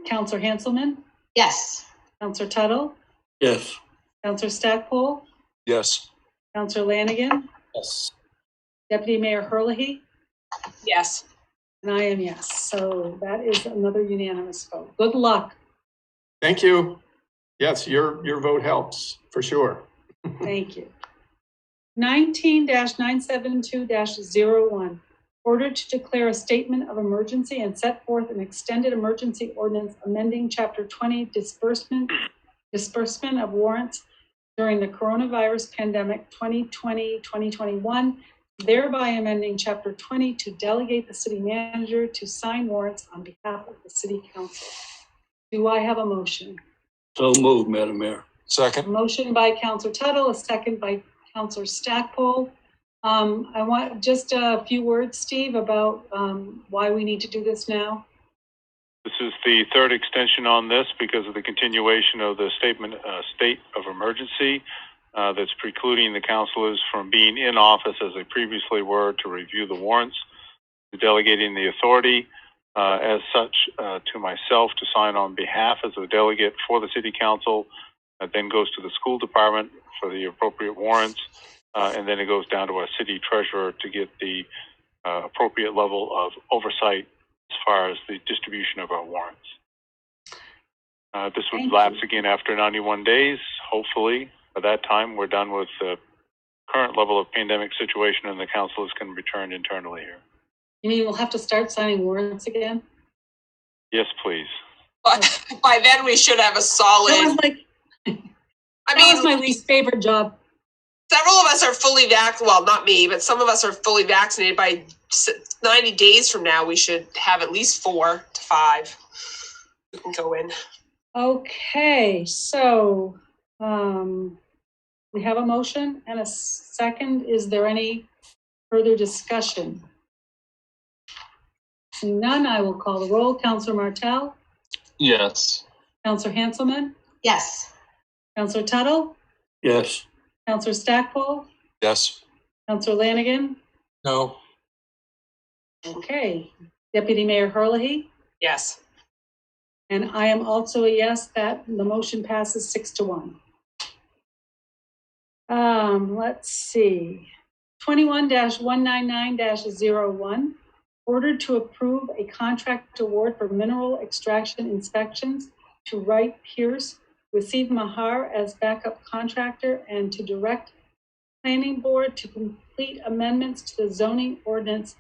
Counselor Hanselman? Yes. Counselor Tuttle? Yes. Counselor Stackpole? Yes. Counselor Lanigan? Yes. Deputy Mayor Herlihy? Yes. And I am yes. So that is another unanimous vote. Good luck. Thank you. Yes, your vote helps for sure. Thank you. 19-972-01. Order to declare a statement of emergency and set forth an extended emergency ordinance amending Chapter 20 disbursement of warrants during the coronavirus pandemic 2020-2021, thereby amending Chapter 20 to delegate the city manager to sign warrants on behalf of the city council. Do I have a motion? So moved, Madam Mayor. Second. A motion by Councilor Tuttle, a second by Councilor Stackpole. I want just a few words, Steve, about why we need to do this now. This is the third extension on this because of the continuation of the state of emergency that's precluding the councilors from being in office as they previously were to review the warrants, delegating the authority as such to myself to sign on behalf as a delegate for the city council. It then goes to the school department for the appropriate warrants, and then it goes down to our city treasurer to get the appropriate level of oversight as far as the distribution of our warrants. This would lapse again after 91 days. Hopefully, by that time, we're done with the current level of pandemic situation and the council can return internally here. You mean we'll have to start signing warrants again? Yes, please. But by then we should have a solid. That was my least favorite job. Several of us are fully vaccinated. Well, not me, but some of us are fully vaccinated. By 90 days from now, we should have at least 4 to 5 who can go in. Okay, so we have a motion and a second. Is there any further discussion? Seeing none, I will call the roll. Councilor Martell? Yes. Counselor Hanselman? Yes. Counselor Tuttle? Yes. Counselor Stackpole? Yes. Counselor Lanigan? No. Okay. Deputy Mayor Herlihy? Yes. And I am also a yes. That the motion passes 6-1. Let's see. 21-199-01. Ordered to approve a contract award for mineral extraction inspections to Wright Pierce with Steve Mahar as backup contractor and to direct planning board to complete amendments to the zoning ordinance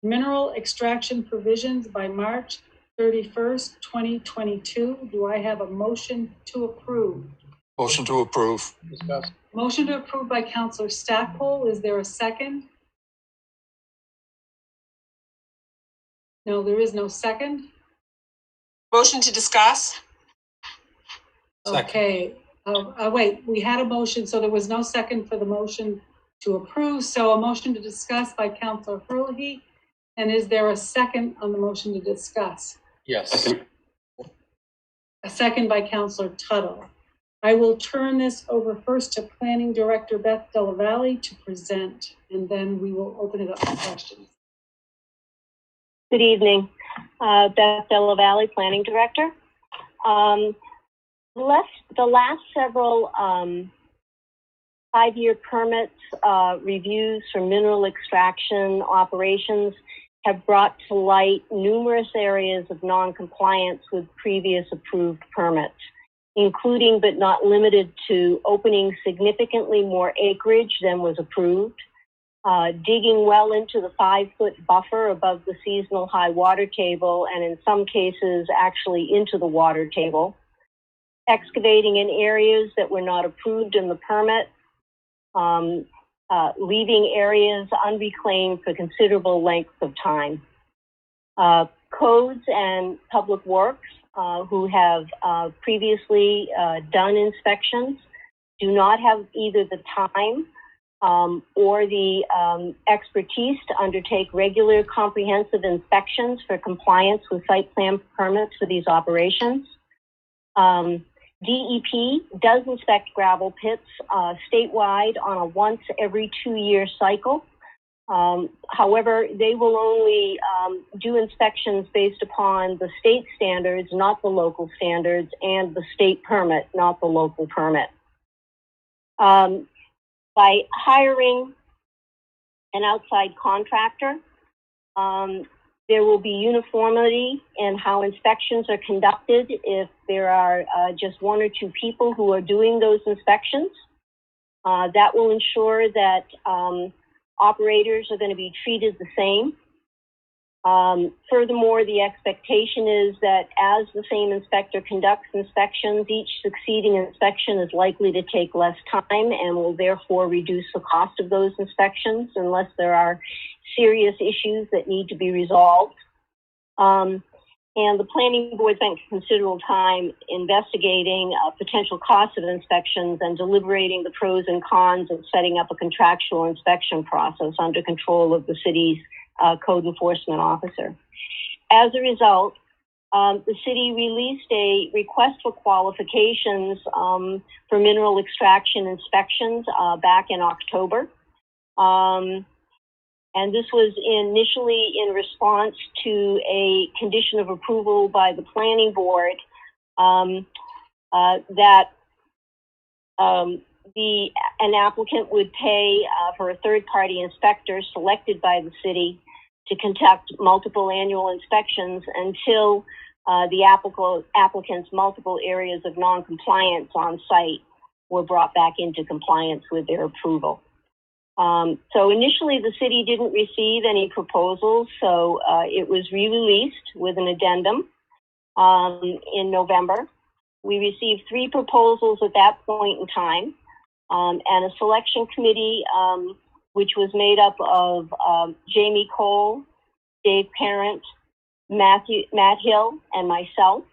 mineral extraction provisions by March 31st, 2022. Do I have a motion to approve? Motion to approve. Discuss. Motion to approve by Councilor Stackpole. Is there a second? No, there is no second. Motion to discuss. Okay. Wait, we had a motion, so there was no second for the motion to approve. So a motion to discuss by Councilor Herlihy. And is there a second on the motion to discuss? Yes. A second by Councilor Tuttle. I will turn this over first to Planning Director Beth Della Valle to present, and then we will open it up for questions. Good evening. Beth Della Valle, Planning Director. The last several 5-year permits reviews for mineral extraction operations have brought to light numerous areas of non-compliance with previous approved permits, including but not limited to opening significantly more acreage than was approved, digging well into the 5-foot buffer above the seasonal high water table, and in some cases actually into the water table, excavating in areas that were not approved in the permit, leaving areas unreclaimed for considerable lengths of time. Codes and Public Works, who have previously done inspections, do not have either the time or the expertise to undertake regular comprehensive inspections for compliance with site plan permits for these operations. DEP does inspect gravel pits statewide on a once every 2-year cycle. However, they will only do inspections based upon the state standards, not the local standards, and the state permit, not the local permit. By hiring an outside contractor, there will be uniformity in how inspections are conducted if there are just 1 or 2 people who are doing those inspections. That will ensure that operators are going to be treated the same. Furthermore, the expectation is that as the same inspector conducts inspections, each succeeding inspection is likely to take less time and will therefore reduce the cost of those inspections unless there are serious issues that need to be resolved. And the planning board spent considerable time investigating potential costs of inspections and deliberating the pros and cons of setting up a contractual inspection process under control of the city's code enforcement officer. As a result, the city released a request for qualifications for mineral extraction inspections back in October. And this was initially in response to a condition of approval by the planning board that an applicant would pay for a third-party inspector selected by the city to conduct multiple annual inspections until the applicant's multiple areas of non-compliance on site were brought back into compliance with their approval. So initially the city didn't receive any proposals, so it was re-released with an addendum in November. We received 3 proposals at that point in time, and a selection committee which was made up of Jamie Cole, Dave Parent, Matt Hill, and myself,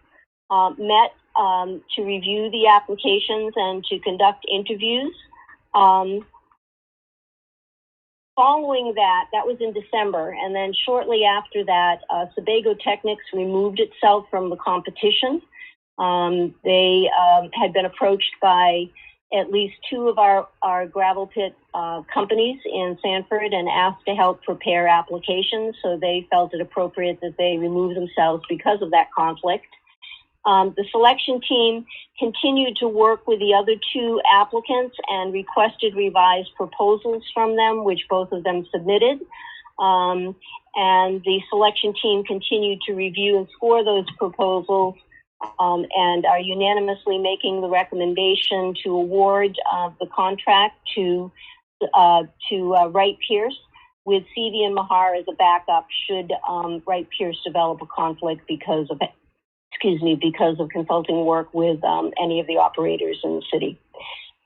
met to review the applications and to conduct interviews. Following that was in December, and then shortly after that, Sebago Technics removed itself from the competition. They had been approached by at least 2 of our gravel pit companies in Sanford and asked to help prepare applications, so they felt it appropriate that they remove themselves because of that conflict. The selection team continued to work with the other 2 applicants and requested revised proposals from them, which both of them submitted. And the selection team continued to review and score those proposals and are unanimously making the recommendation to award the contract to Wright Pierce, with CV and Mahar as a backup should Wright Pierce develop a conflict because of consulting work with any of the operators in the city.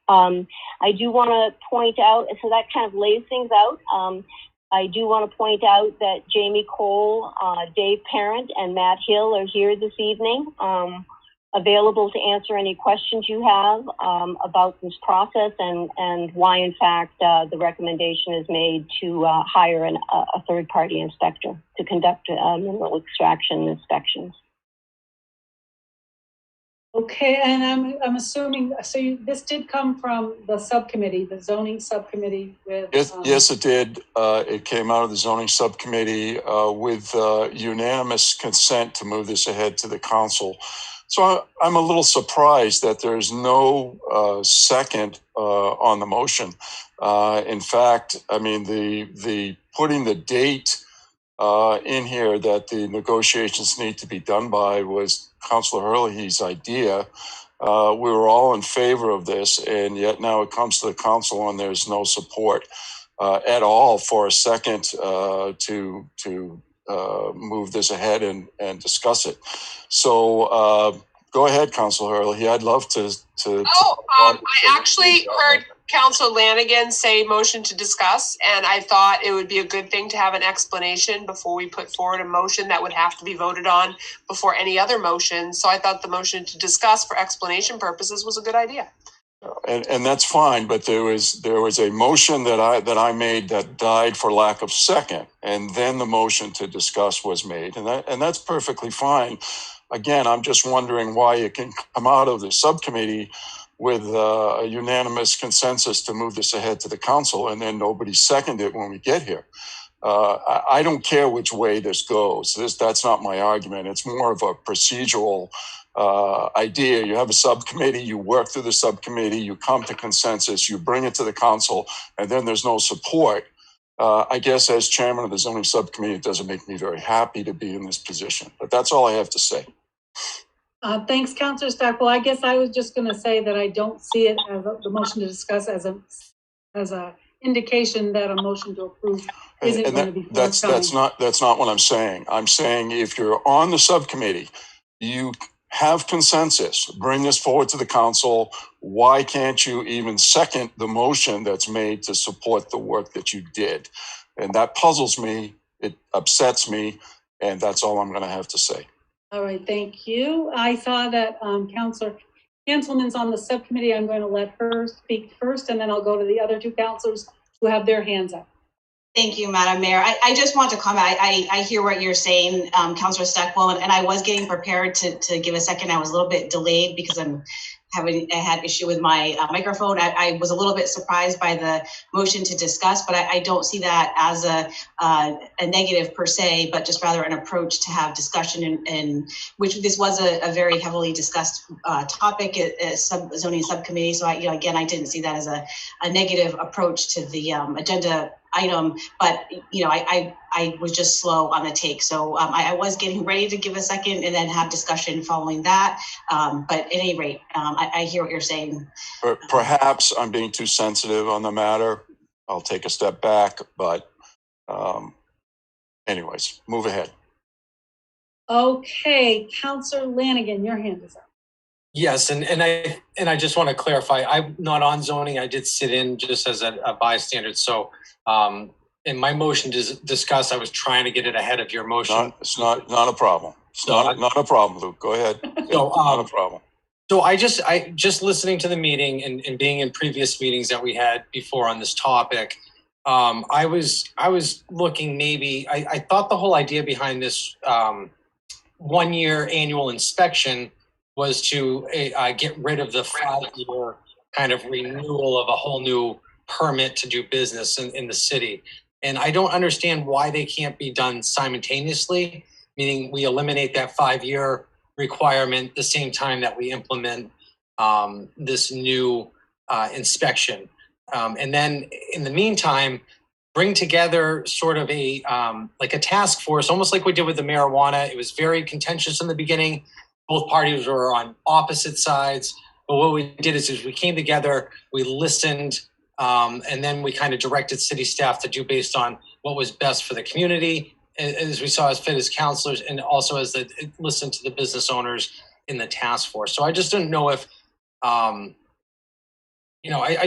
I do want to point out, so that kind of lays things out. I do want to point out that Jamie Cole, Dave Parent, and Matt Hill are here this evening, available to answer any questions you have about this process and why, in fact, the recommendation is made to hire a third-party inspector to conduct mineral extraction inspections. Okay, and I'm assuming, so this did come from the subcommittee, the zoning subcommittee with... Yes, it did. It came out of the zoning subcommittee with unanimous consent to move this ahead to the council. So I'm a little surprised that there's no second on the motion. In fact, I mean, the putting the date in here that the negotiations need to be done by was Councillor Hurley's idea. We were all in favor of this, and yet now it comes to the council and there's no support at all for a second to move this ahead and discuss it. So go ahead, Councillor Hurley. I'd love to. I actually heard Councillor Lanigan say motion to discuss, and I thought it would be a good thing to have an explanation before we put forward a motion that would have to be voted on before any other motion. So I thought the motion to discuss for explanation purposes was a good idea. And that's fine, but there was a motion that I made that died for lack of second, and then the motion to discuss was made, and that's perfectly fine. again, I'm just wondering why it can come out of the subcommittee with a unanimous consensus to move this ahead to the council, and then nobody seconded it when we get here. I don't care which way this goes. That's not my argument. It's more of a procedural idea. You have a subcommittee, you work through the subcommittee, you come to consensus, you bring it to the council, and then there's no support. I guess as chairman of the zoning subcommittee, it doesn't make me very happy to be in this position. But that's all I have to say. Thanks, Councillor Stockwell. I guess I was just going to say that I don't see it as the motion to discuss as a indication that a motion to approve isn't going to be forthcoming. That's not what I'm saying. I'm saying if you're on the subcommittee, you have consensus, bring this forward to the council. Why can't you even second the motion that's made to support the work that you did? And that puzzles me. It upsets me. And that's all I'm going to have to say. All right, thank you. I saw that Councillor Hanselman's on the subcommittee. I'm going to let her speak first, and then I'll go to the other two councillors who have their hands up. Thank you, Madam Mayor. I just want to comment. I hear what you're saying, Councillor Stockwell, and I was getting prepared to give a second. I was a little bit delayed because I had issue with my microphone. I was a little bit surprised by the motion to discuss, but I don't see that as a negative per se, but just rather an approach to have discussion, and which this was a very heavily discussed topic at zoning subcommittee. So again, I didn't see that as a negative approach to the agenda item, but I was just slow on the take. So I was getting ready to give a second and then have discussion following that. But at any rate, I hear what you're saying. Perhaps I'm being too sensitive on the matter. I'll take a step back, but anyways, move ahead. Okay, Councillor Lanigan, your hand is up. Yes, and I just want to clarify, I'm not on zoning. I did sit in just as a bystander. So in my motion to discuss, I was trying to get it ahead of your motion. It's not a problem. It's not a problem, Luke. Go ahead. So, not a problem. So I just listening to the meeting and being in previous meetings that we had before on this topic, I was looking maybe, I thought the whole idea behind this 1 year annual inspection was to get rid of the 5-year kind of renewal of a whole new permit to do business in the city. And I don't understand why they can't be done simultaneously, meaning we eliminate that 5-year requirement the same time that we implement this new inspection. And then in the meantime, bring together sort of a like a task force, almost like we did with the marijuana. It was very contentious in the beginning. Both parties were on opposite sides. But what we did is we came together, we listened, and then we kind of directed city staff to do based on what was best for the community, as we saw as fit as councilors, and also as listen to the business owners in the task force. So I just didn't know if, I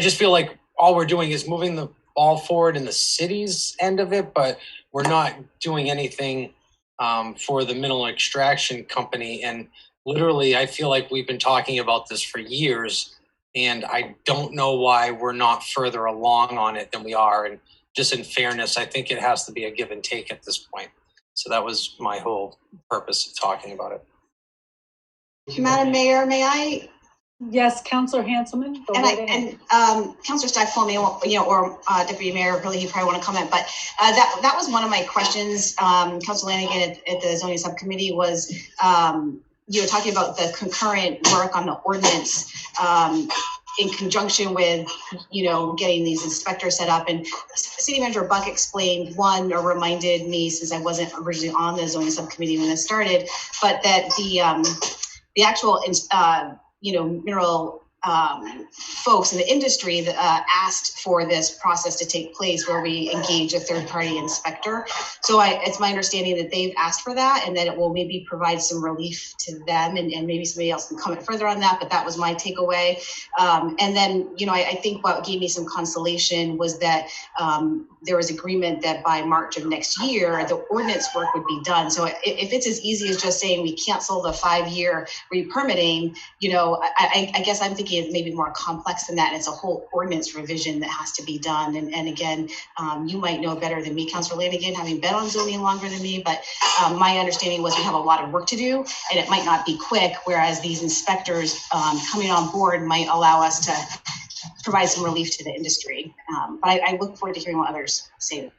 just feel like all we're doing is moving the ball forward in the city's end of it, but we're not doing anything for the mineral extraction company. And literally, I feel like we've been talking about this for years, and I don't know why we're not further along on it than we are. And just in fairness, I think it has to be a give and take at this point. So that was my whole purpose of talking about it. Madam Mayor, may I? Yes, Councillor Hanselman. And Councillor Stockwell may, or Deputy Mayor Hurley, you probably want to comment, but that was one of my questions, Councillor Lanigan at the zoning subcommittee was, talking about the concurrent work on the ordinance in conjunction with, getting these inspectors set up. And City Manager Buck explained or reminded me, since I wasn't originally on the zoning subcommittee when it started, but that the actual, mineral folks in the industry that asked for this process to take place where we engage a third-party inspector. So it's my understanding that they've asked for that and that it will maybe provide some relief to them, and maybe somebody else can comment further on that, but that was my takeaway. And then, I think what gave me some consolation was that there was agreement that by March of next year, the ordinance work would be done. So if it's as easy as just saying we cancel the 5-year re-permitting, I guess I'm thinking be maybe more complex than that. And it's a whole ordinance revision that has to be done. And again, you might know better than me, Councilor Lanigan, having been on zoning longer than me, but my understanding was we have a lot of work to do and it might not be quick, whereas these inspectors coming on board might allow us to provide some relief to the industry. But I look forward to hearing what others say.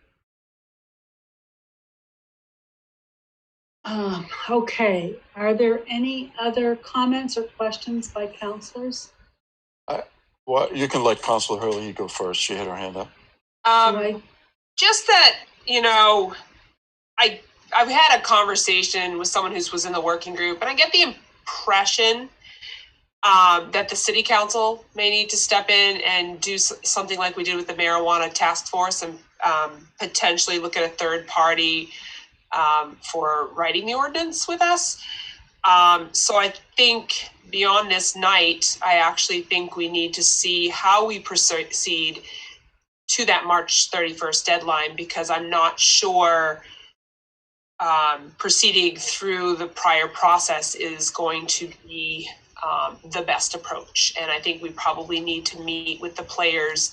Okay, are there any other comments or questions by councilors? Well, you can let Councilor Hurley go first. She had her hand up. Just that, you know, I've had a conversation with someone who was in the working group, and I get the impression that the city council may need to step in and do something like we did with the marijuana task force and potentially look at a third party for writing the ordinance with us. So I think beyond this night, I actually think we need to see how we proceed to that March 31st deadline, because I'm not sure proceeding through the prior process is going to be the best approach. And I think we probably need to meet with the players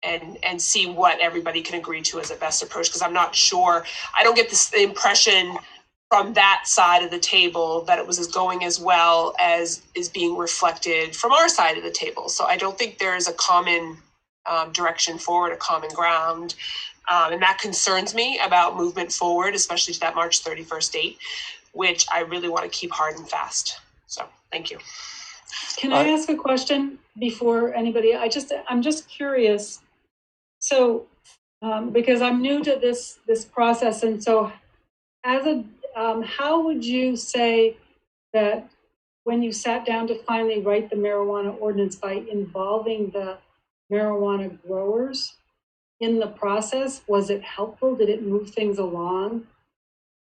and see what everybody can agree to as a best approach, because I'm not sure, I don't get the impression from that side of the table that it was going as well as is being reflected from our side of the table. So I don't think there is a common direction forward, a common ground. And that concerns me about movement forward, especially to that March 31st date, which I really want to keep hard and fast. So thank you. Can I ask a question before anybody? I'm just curious. So, because I'm new to this process, and so as a, how would you say that when you sat down to finally write the marijuana ordinance by involving the marijuana growers in the process, was it helpful? Did it move things along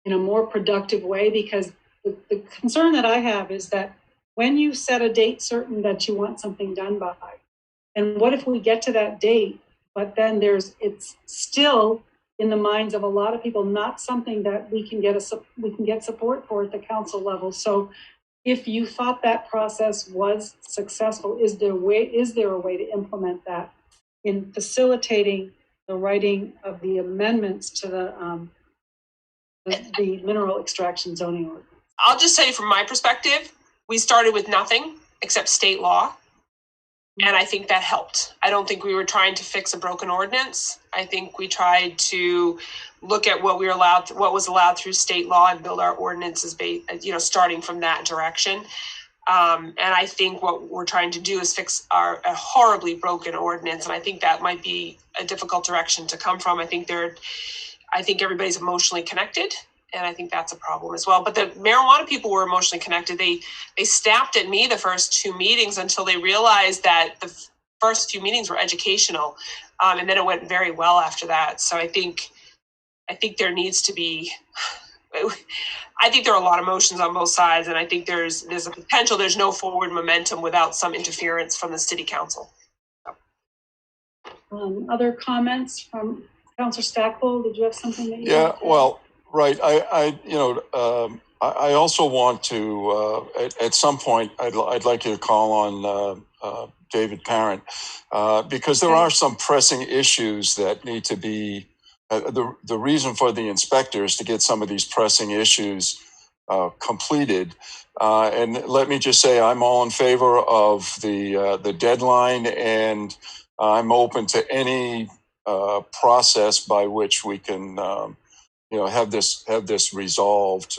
in a more productive way? Because the concern that I have is that when you set a date certain that you want something done by, and what if we get to that date, but then it's still in the minds of a lot of people not something that we can get support for at the council level. So if you thought that process was successful, is there a way to implement that in facilitating the writing of the amendments to the mineral extraction zoning ordinance? I'll just tell you from my perspective, we started with nothing except state law. And I think that helped. I don't think we were trying to fix a broken ordinance. I think we tried to look at what was allowed through state law and build our ordinances starting from that direction. And I think what we're trying to do is fix a horribly broken ordinance. And I think that might be a difficult direction to come from. I think everybody's emotionally connected. And I think that's a problem as well. But the marijuana people were emotionally connected. They snapped at me the first two meetings until they realized that the first few meetings were educational. And then it went very well after that. So I think there needs to be, I think there are a lot of emotions on both sides. And I think there's a potential, there's no forward momentum without some interference from the city council. Other comments from Councilor Stackpole? Did you have something that you well, right. I also want to, at some point, I'd like you to call on David Parent, because there are some pressing issues that need to be, the reason for the inspectors to get some of these pressing issues completed. And let me just say, I'm all in favor of the deadline, and I'm open to any process by which we can have this resolved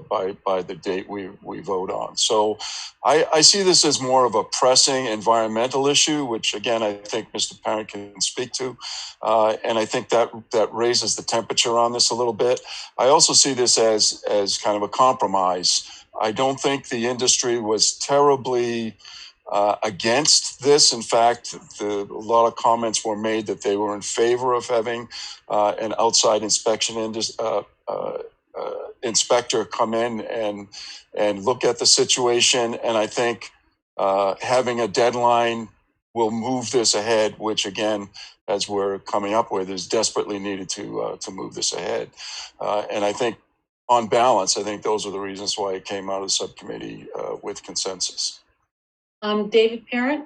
by the date we vote on. So I see this as more of a pressing environmental issue, which again I think Mr. Parent can speak to, and I think that raises the temperature on this a little bit. I also see this as kind of a compromise. I don't think the industry was terribly against this. In fact, a lot of comments were made that they were in favor of having an outside inspector come in and look at the situation. And I think having a deadline will move this ahead, which again, as we're coming up with, is desperately needed to move this ahead. And I think on balance, I think those are the reasons why it came out of the subcommittee with consensus. David Parent,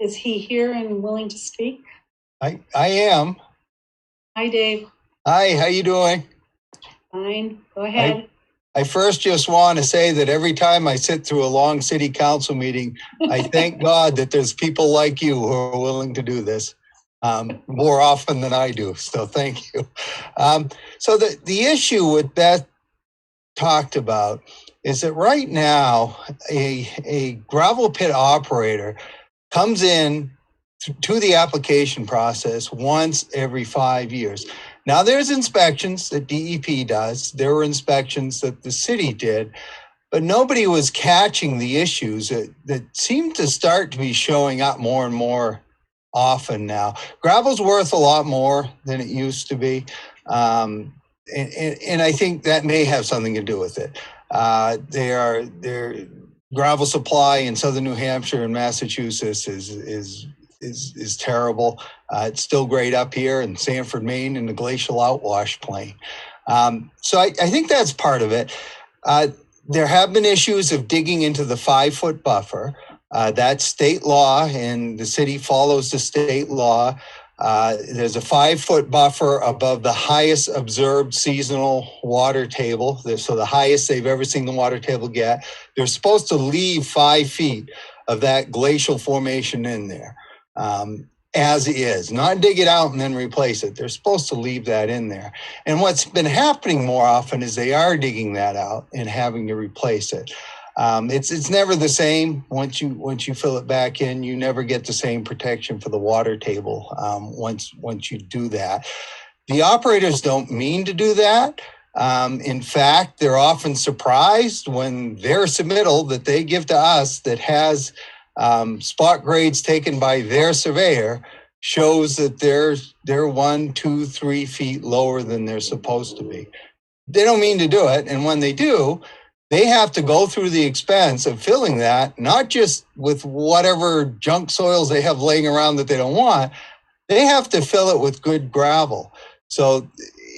is he here and willing to speak? I am. Hi, Dave. Hi, how you doing? Fine. Go ahead. I first just want to say that every time I sit through a long city council meeting, I thank God that there's people like you who are willing to do this more often than I do. So thank you. So the issue with Beth talked about is that right now a gravel pit operator comes in to the application process once every 5 years. Now there's inspections that DEP does. There were inspections that the city did, but nobody was catching the issues that seem to start to be showing up more and more often now. Gravel's worth a lot more than it used to be. And I think that may have something to do with it. Their gravel supply in southern New Hampshire and Massachusetts is terrible. It's still great up here in Sanford, Maine, in the glacial outwash plain. So I think that's part of it. There have been issues of digging into the 5-foot buffer. That's state law, and the city follows the state law. There's a 5-foot buffer above the highest observed seasonal water table. So the highest they've ever seen the water table get. They're supposed to leave 5 feet of that glacial formation in there. As is, not dig it out and then replace it. They're supposed to leave that in there. And what's been happening more often is they are digging that out and having to replace it. It's never the same. Once you fill it back in, you never get the same protection for the water table once you do that. The operators don't mean to do that. In fact, they're often surprised when their submittal that they give to us that has spot grades taken by their surveyor shows that they're 1, 2, 3 feet lower than they're supposed to be. They don't mean to do it. And when they do, they have to go through the expense of filling that, not just with whatever junk soils they have laying around that they don't want. They have to fill it with good gravel. So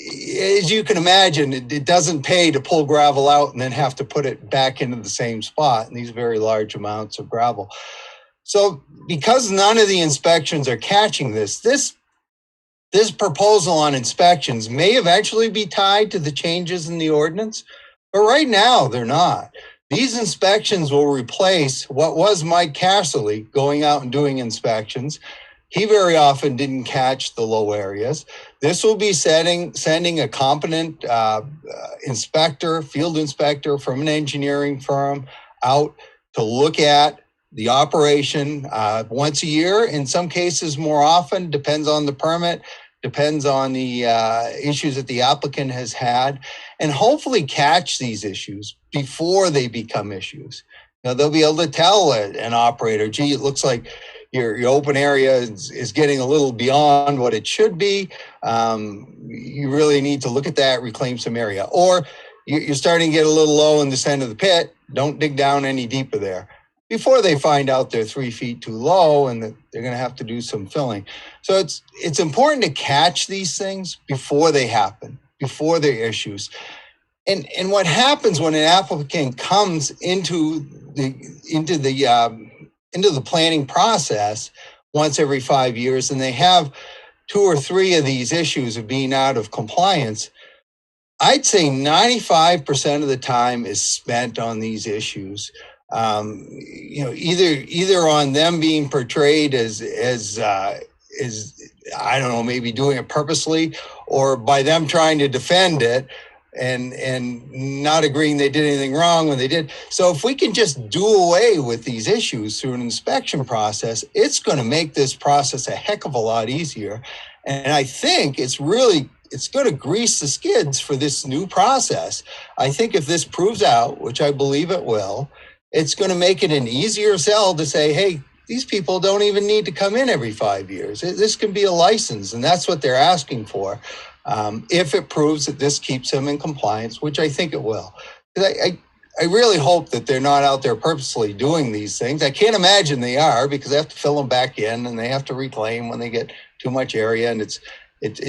as you can imagine, it doesn't pay to pull gravel out and then have to put it back into the same spot in these very large amounts of gravel. So because none of the inspections are catching this proposal on inspections may eventually be tied to the changes in the ordinance, but right now they're not. These inspections will replace what was Mike Casserly going out and doing inspections. He very often didn't catch the low areas. This will be sending a competent inspector, field inspector from an engineering firm out to look at the operation once a year, in some cases more often, depends on the permit, depends on the issues that the applicant has had, and hopefully catch these issues before they become issues. Now, they'll be able to tell an operator, gee, it looks like your open area is getting a little beyond what it should be. You really need to look at that, reclaim some area. Or you're starting to get a little low in the center of the pit, don't dig down any deeper there, before they find out they're 3 feet too low and that they're going to have to do some filling. So it's important to catch these things before they happen, before they're issues. And what happens when an applicant comes into the planning process once every 5 years and they have 2 or 3 of these issues of being out of compliance, I'd say 95% of the time is spent on these issues. Either on them being portrayed as I don't know, maybe doing it purposely, or by them trying to defend it and not agreeing they did anything wrong when they did. So if we can just do away with these issues through an inspection process, it's going to make this process a heck of a lot easier. And I think it's going to grease the skids for this new process. I think if this proves out, which I believe it will, it's going to make it an easier sell to say, hey, these people don't even need to come in every 5 years. This can be a license, and that's what they're asking for. If it proves that this keeps them in compliance, which I think it will. I really hope that they're not out there purposely doing these things. I can't imagine they are, because they have to fill them back in and they have to reclaim when they get too much area, and it's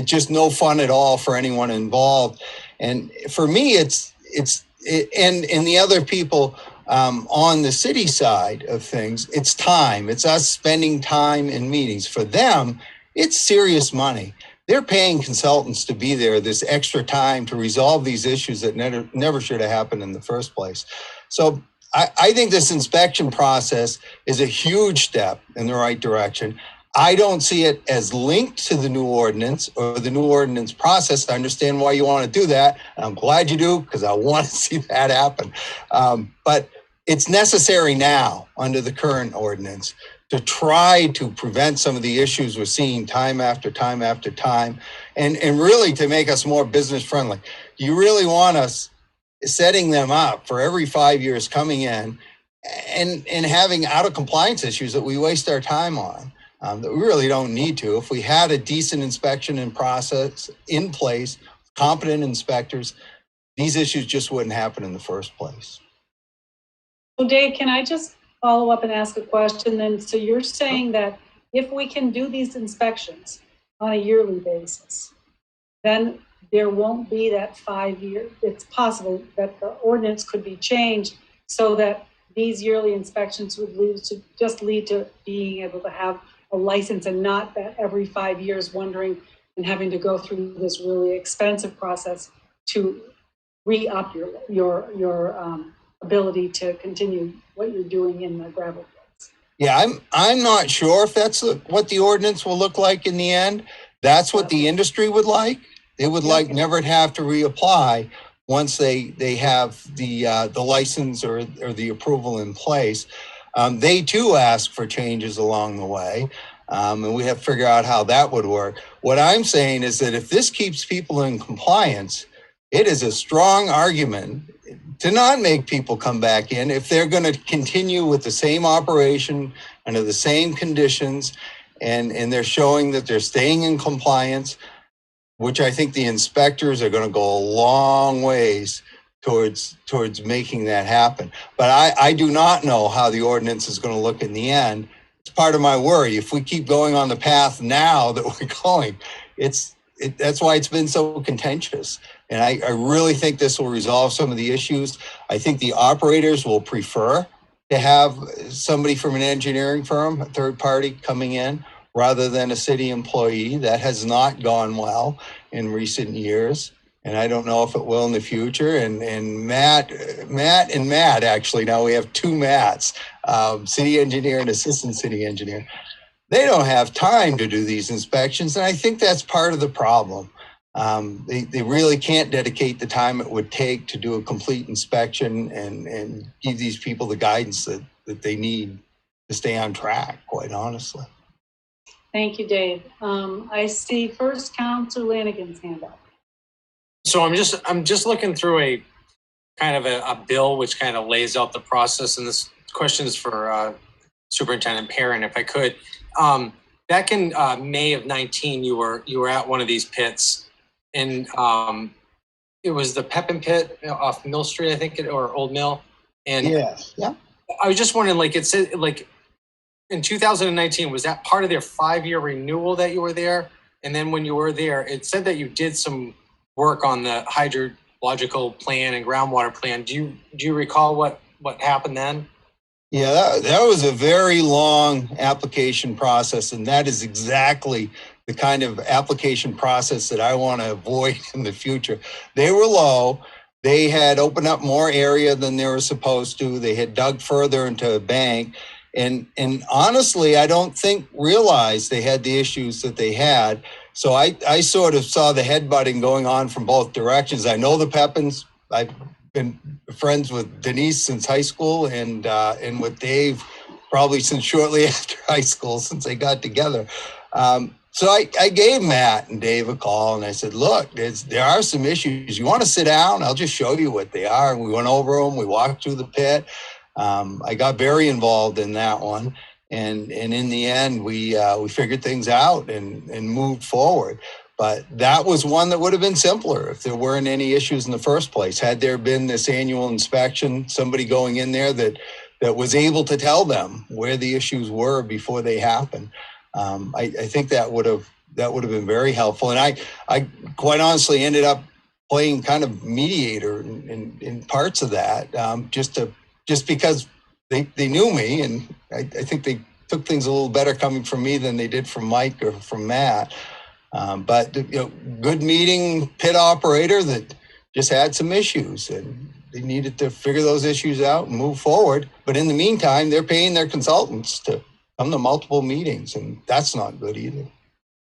just no fun at all for anyone involved. And for me, and the other people On the city side of things, it's time. It's us spending time in meetings. For them, it's serious money. They're paying consultants to be there this extra time to resolve these issues that never should have happened in the first place. So I think this inspection process is a huge step in the right direction. I don't see it as linked to the new ordinance or the new ordinance process. I understand why you want to do that. And I'm glad you do, because I want to see that happen. But it's necessary now under the current ordinance to try to prevent some of the issues we're seeing time after time after time, and really to make us more business friendly. You really want us setting them up for every 5 years coming in and having out of compliance issues that we waste our time on, that we really don't need to. If we had a decent inspection and process in place, competent inspectors, these issues just wouldn't happen in the first place. So Dave, can I just follow up and ask a question then? So you're saying that if we can do these inspections on a yearly basis, then there won't be that 5 year, it's possible that the ordinance could be changed so that these yearly inspections would lead to being able to have a license, and not that every 5 years wondering and having to go through this really expensive process to re-up your ability to continue what you're doing in the gravel pits. Yeah, I'm not sure if that's what the ordinance will look like in the end. That's what the industry would like. They would like never to have to reapply once they have the license or the approval in place. They too ask for changes along the way, and we have to figure out how that would work. What I'm saying is that if this keeps people in compliance, it is a strong argument to not make people come back in if they're going to continue with the same operation under the same conditions, and they're showing that they're staying in compliance, which I think the inspectors are going to go a long ways towards making that happen. But I do not know how the ordinance is going to look in the end. It's part of my worry. If we keep going on the path now that we're going, that's why it's been so contentious. And I really think this will resolve some of the issues. I think the operators will prefer to have somebody from an engineering firm, a third party, coming in rather than a city employee. That has not gone well in recent years, and I don't know if it will in the future. And Matt, actually, now we have two Matts, city engineer and assistant city engineer. They don't have time to do these inspections, and I think that's part of the problem. They really can't dedicate the time it would take to do a complete inspection and give these people the guidance that they need to stay on track, quite honestly. Thank you, Dave. I see first Councilor Lanigan's hand up. So I'm just looking through a kind of a bill which kind of lays out the process, and this question is for Superintendent Perrin, if I could. Back in May of 19, you were at one of these pits, and it was the Pepin pit off Mill Street, I think, or Old Mill. And yes, yeah. I was just wondering, like, it said, like, in 2019, was that part of their 5-year renewal that you were there? And then when you were there, it said that you did some work on the hydrological plan and groundwater plan. Do you recall what happened then? Yeah, that was a very long application process, and that is exactly the kind of application process that I want to avoid in the future. They were low. They had opened up more area than they were supposed to. They had dug further into a bank. And honestly, I don't think realized they had the issues that they had. So I sort of saw the headbutting going on from both directions. I know the Pepins. I've been friends with Denise since high school, and with Dave probably since shortly after high school, since they got together. So I gave Matt and Dave a call, and I said, look, there are some issues. You want to sit down? I'll just show you what they are. And we went over them. We walked through the pit. I got very involved in that one. And in the end, we figured things out and moved forward. But that was one that would have been simpler if there weren't any issues in the first place. Had there been this annual inspection, somebody going in there that was able to tell them where the issues were before they happened. I think that would have been very helpful. And I quite honestly ended up playing kind of mediator in parts of that, just to just because they knew me, and I think they took things a little better coming from me than they did from Mike or from Matt. But good meeting pit operator that just had some issues, and they needed to figure those issues out and move forward. But in the meantime, they're paying their consultants to come to multiple meetings, and that's not good either.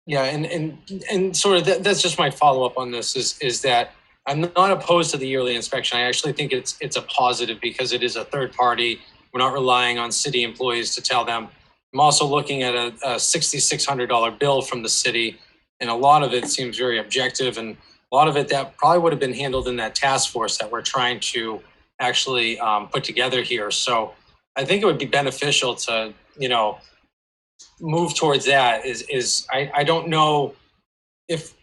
Yeah, and sort of that's just my follow up on this is that I'm not opposed to the yearly inspection. I actually think it's a positive because it is a third party. We're not relying on city employees to tell them. I'm also looking at a $6,600 bill from the city, and a lot of it seems very objective, and a lot of it that probably would have been handled in that task force that we're trying to actually put together here. So I think it would be beneficial to, move towards that. I don't know if,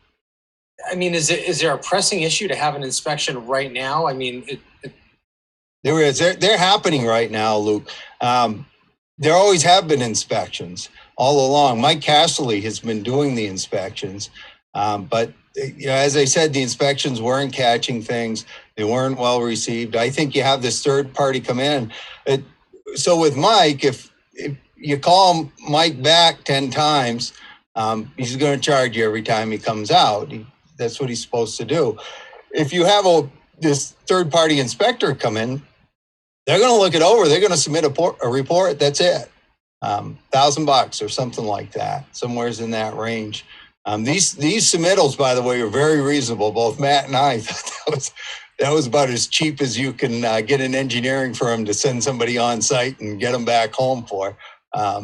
is there a pressing issue to have an inspection right now? I mean, There is. They're happening right now, Luke. There always have been inspections all along. Mike Casserly has been doing the inspections, but as I said, the inspections weren't catching things. They weren't well received. I think you have this third party come in. So with Mike, if you call Mike back 10 times, he's going to charge you every time he comes out. That's what he's supposed to do. If you have this third party inspector come in, they're going to look it over. They're going to submit a report. That's it. $1,000 or something like that. Somewhere's in that range. These submittals, by the way, are very reasonable. Both Matt and I thought that was about as cheap as you can get an engineering firm to send somebody on site and get them back home for.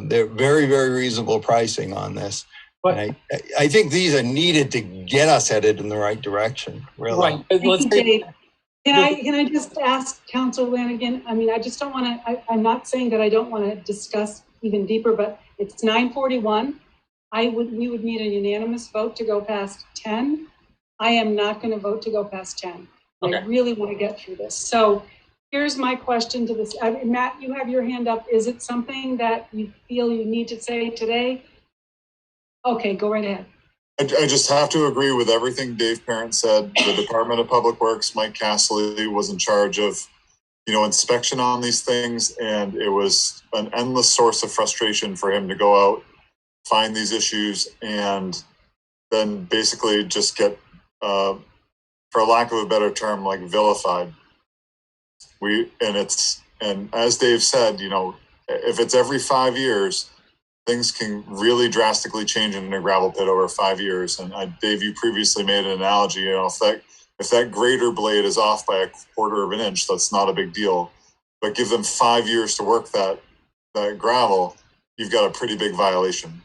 They're very, very reasonable pricing on this. But I think these are needed to get us headed in the right direction. Really. Right. Can I just ask Councilor Lanigan? I just don't want to. I'm not saying that I don't want to discuss even deeper, but it's 9:41. We would need a unanimous vote to go past 10. I am not going to vote to go past 10. Okay. I really want to get through this. So here's my question to this. Matt, you have your hand up. Is it something that you feel you need to say today? Okay, go right ahead. I just have to agree with everything Dave Parent said. The Department of Public Works, Mike Casserly, was in charge of, inspection on these things, and it was an endless source of frustration for him to go out, find these issues, and then basically just get, for lack of a better term, like vilified. And as Dave said, if it's every 5 years, things can really drastically change in a gravel pit over 5 years. And Dave, you previously made an analogy, if that grader blade is off by 1/4 of an inch, that's not a big deal. But give them 5 years to work that gravel, you've got a pretty big violation.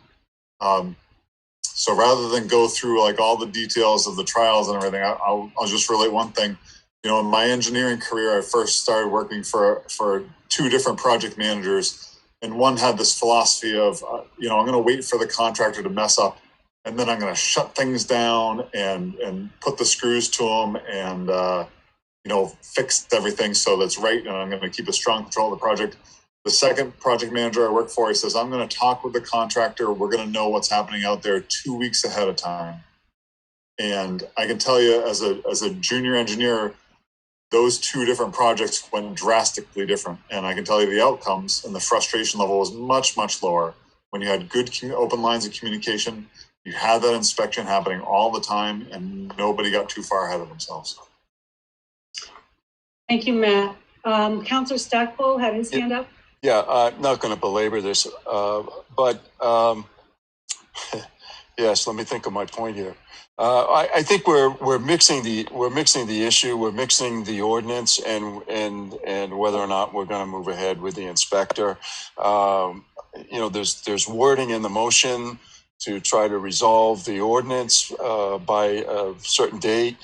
So rather than go through like all the details of the trials and everything, I'll just relate one thing. In my engineering career, I first started working for 2 different project managers. And one had this philosophy of, I'm going to wait for the contractor to mess up, and then I'm going to shut things down and put the screws to them and, fix everything so that's right. And I'm going to keep a strong control of the project. The second project manager I work for, he says, I'm going to talk with the contractor. We're going to know what's happening out there 2 weeks ahead of time. And I can tell you as a junior engineer, those 2 different projects went drastically different. And I can tell you the outcomes and the frustration level was much, much lower. When you had good open lines of communication, you had that inspection happening all the time and nobody got too far ahead of themselves. Thank you, Matt. Councilor Stackpole had his hand up. Yeah, I'm not going to belabor this, but yes, let me think of my point here. I think we're mixing the issue. We're mixing the ordinance and whether or not we're going to move ahead with the inspector. There's wording in the motion to try to resolve the ordinance by a certain date.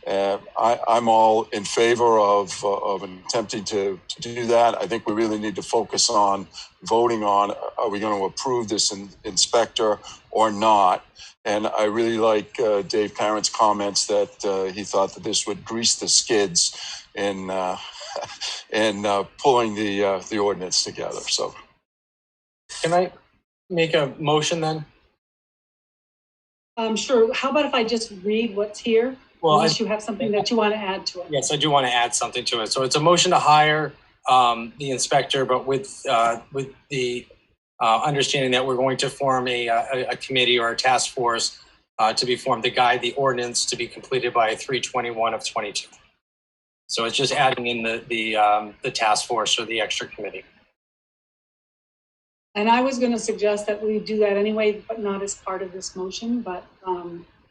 I'm all in favor of attempting to do that. I think we really need to focus on voting on, are we going to approve this inspector or not? And I really like Dave Parent's comments that he thought that this would grease the skids in pulling the ordinance together. So, can I make a motion then? Sure. How about if I just read what's here? Well, unless you have something that you want to add to it. Yes, I do want to add something to it. So it's a motion to hire the inspector, but with the understanding that we're going to form a committee or a task force to be formed to guide the ordinance to be completed by 3/21 of 22. So it's just adding in the task force or the extra committee. And I was going to suggest that we do that anyway, but not as part of this motion. But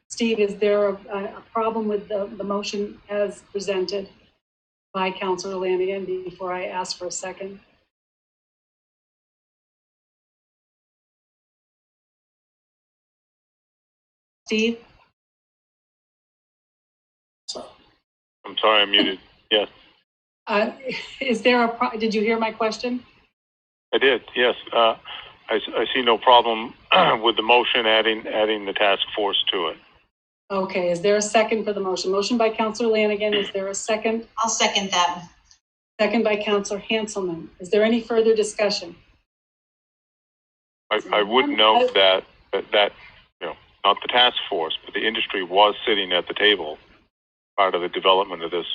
Steve, is there a problem with the motion as presented by Councillor Lanigan before I ask for a second? Steve? I'm sorry, I'm muted. Yes. Is there did you hear my question? I did, yes. I see no problem with the motion adding the task force to it. Okay, is there a second for the motion? Motion by Councillor Lanigan, is there a second? I'll second that. Second by Councillor Hanselman. Is there any further discussion? I would note that you know, not the task force, but the industry was sitting at the table part of the development of this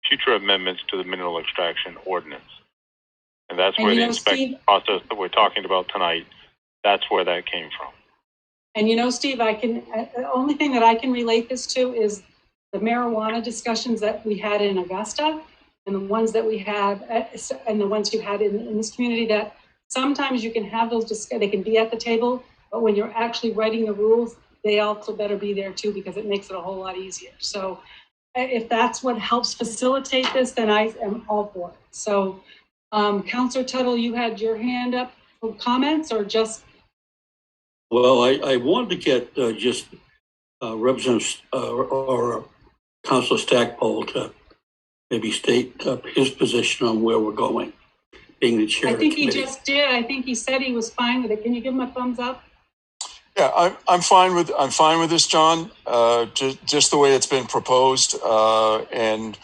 future amendments to the mineral extraction ordinance. And that's where the inspection process that we're talking about tonight, that's where that came from. And you know, Steve, the only thing that I can relate this to is the marijuana discussions that we had in Augusta and the ones that we have, and the ones you had in this community, that sometimes you can have those, they can be at the table, but when you're actually writing the rules, they also better be there too, because it makes it a whole lot easier. So if that's what helps facilitate this, then I am all for it. So Councillor Tuttle, you had your hand up for comments or just? Well, I wanted to get just Representative or Councillor Stackpole to maybe state his position on where we're going, being the chair. I think he just did. I think he said he was fine with it. Can you give him a thumbs up? Yeah, I'm fine with this, John. Just the way it's been proposed, and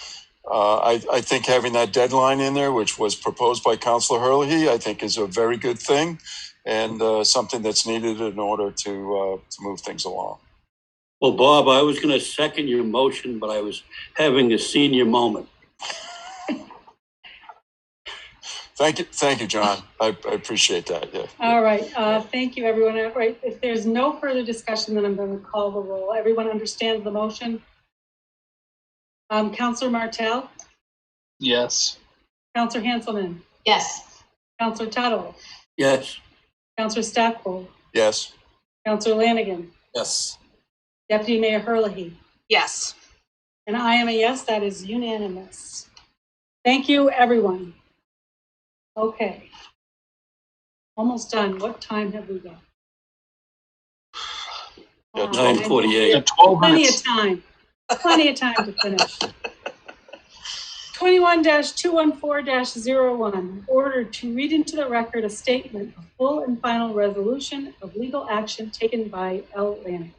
I think having that deadline in there, which was proposed by Councillor Hurley, I think is a very good thing, and something that's needed in order to move things along. Well, Bob, I was going to second your motion, but I was having a senior moment. Thank you, John. I appreciate that. Yeah. All right. Thank you, everyone. All right. If there's no further discussion, then I'm going to call the roll. Everyone understands the motion? Councillor Martel? Yes. Councillor Hanselman? Yes. Councillor Tuttle? Yes. Councillor Stackpole? Yes. Councillor Lanigan? Yes. Deputy Mayor Herlihy? Yes. And I am a yes. That is unanimous. Thank you, everyone. Okay. Almost done. What time have we got? 9:48. 12 Plenty minutes. of time. Plenty of time to finish. 21-214-01, order to read into the record a statement of full and final resolution of legal action taken by L. Lanigan.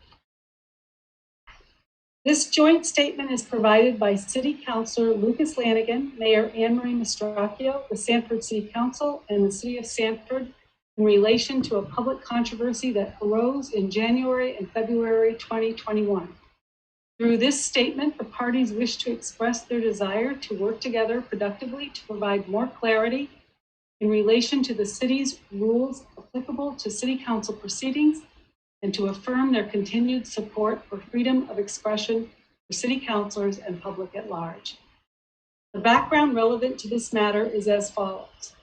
This joint statement is provided by City Councilor Lucas Lanigan, Mayor Anne Marie Mastracchio, the Sanford City Council, and the City of Sanford in relation to a public controversy that arose in January and February 2021. Through this statement, the parties wish to express their desire to work together productively to provide more clarity in relation to the city's rules applicable to City Council proceedings and to affirm their continued support for freedom of expression for City Councilors and public at large. The background relevant to this matter is as follows.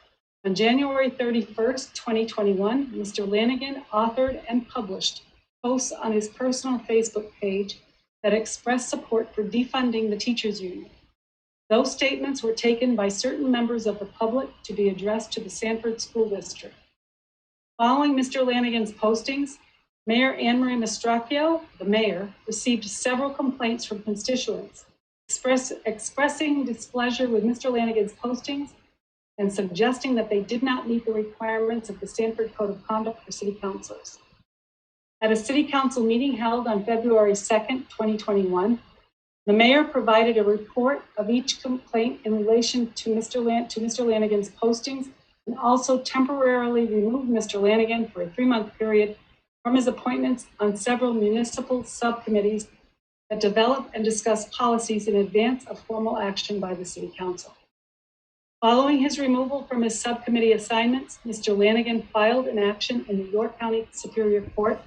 On January 31st, 2021, Mr. Lanigan authored and published posts on his personal Facebook page that expressed support for defunding the teachers union. Those statements were taken by certain members of the public to be addressed to the Sanford School District. Following Mr. Lanigan's postings, Mayor Anne Marie Mastracchio, the mayor, received several complaints from constituents expressing displeasure with Mr. Lanigan's postings and suggesting that they did not meet the requirements of the Sanford Code of Conduct for City Councilors. At a City Council meeting held on February 2nd, 2021, the mayor provided a report of each complaint in relation to Mr. Lanigan's postings and also temporarily removed Mr. Lanigan for a 3-month period from his appointments on several municipal subcommittees that develop and discuss policies in advance of formal action by the City Council. Following his removal from his subcommittee assignments, Mr. Lanigan filed an action in the York County Superior Court,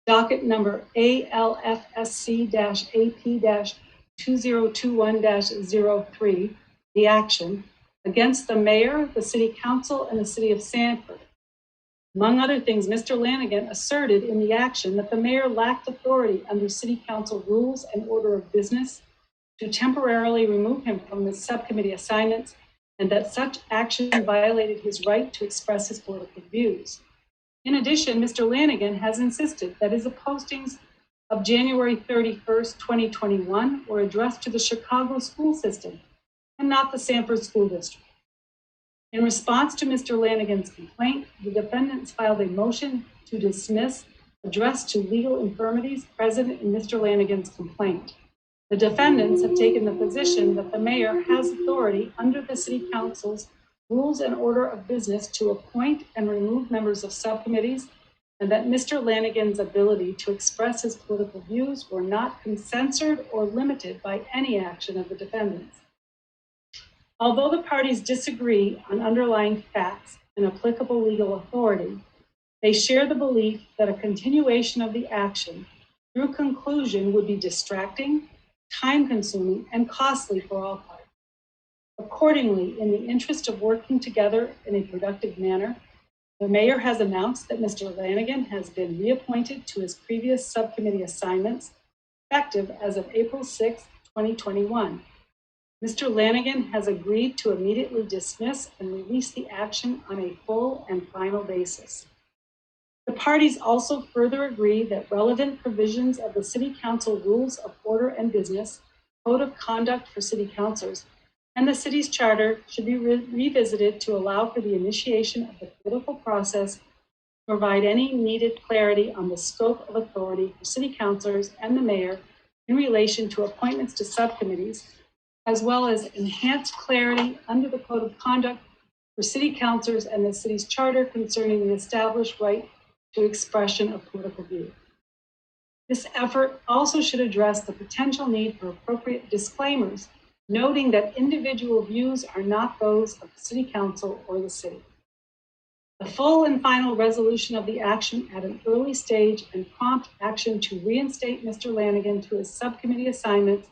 docket number ALFSC-AP-2021-03, the action, against the mayor, the city council, and the city of Sanford. Among other things, Mr. Lanigan asserted in the action that the mayor lacked authority under city council rules and order of business to temporarily remove him from the subcommittee assignments, and that such action violated his right to express his political views. In addition, Mr. Lanigan has insisted that his postings of January 31st, 2021 were addressed to the Chicago school system and not the Sanford School District. In response to Mr. Lanigan's complaint, the defendants filed a motion to dismiss addressed to legal infirmities present in Mr. Lanigan's complaint. The defendants have taken the position that the mayor has authority under the city council's rules and order of business to appoint and remove members of subcommittees, and that Mr. Lanigan's ability to express his political views were not censored or limited by any action of the defendants. Although the parties disagree on underlying facts and applicable legal authority, they share the belief that a continuation of the action through conclusion would be distracting, time-consuming, and costly for all parties. Accordingly, in the interest of working together in a productive manner, the mayor has announced that Mr. Lanigan has been reappointed to his previous subcommittee assignments, effective as of April 6, 2021. Mr. Lanigan has agreed to immediately dismiss and release the action on a full and final basis. The parties also further agree that relevant provisions of the City Council Rules of Order and Business, Code of Conduct for City Councilors, and the city's charter should be revisited to allow for the initiation of the political process, provide any needed clarity on the scope of authority for city councilors and the mayor in relation to appointments to subcommittees, as well as enhanced clarity under the Code of Conduct for city councilors and the city's charter concerning the established right to expression of political view. This effort also should address the potential need for appropriate disclaimers, noting that individual views are not those of the city council or the city. The full and final resolution of the action at an early stage and prompt action to reinstate Mr. Lanigan to his subcommittee assignments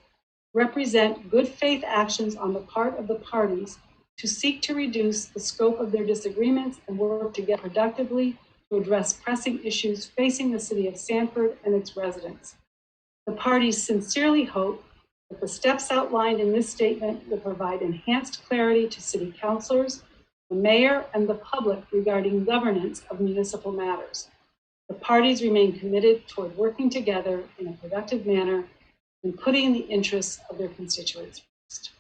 represent good faith actions on the part of the parties to seek to reduce the scope of their disagreements and work together productively to address pressing issues facing the city of Sanford and its residents. The parties sincerely hope that the steps outlined in this statement will provide enhanced clarity to city councilors, the mayor, and the public regarding governance of municipal matters. The parties remain committed toward working together in a productive manner and putting the interests of their constituents first.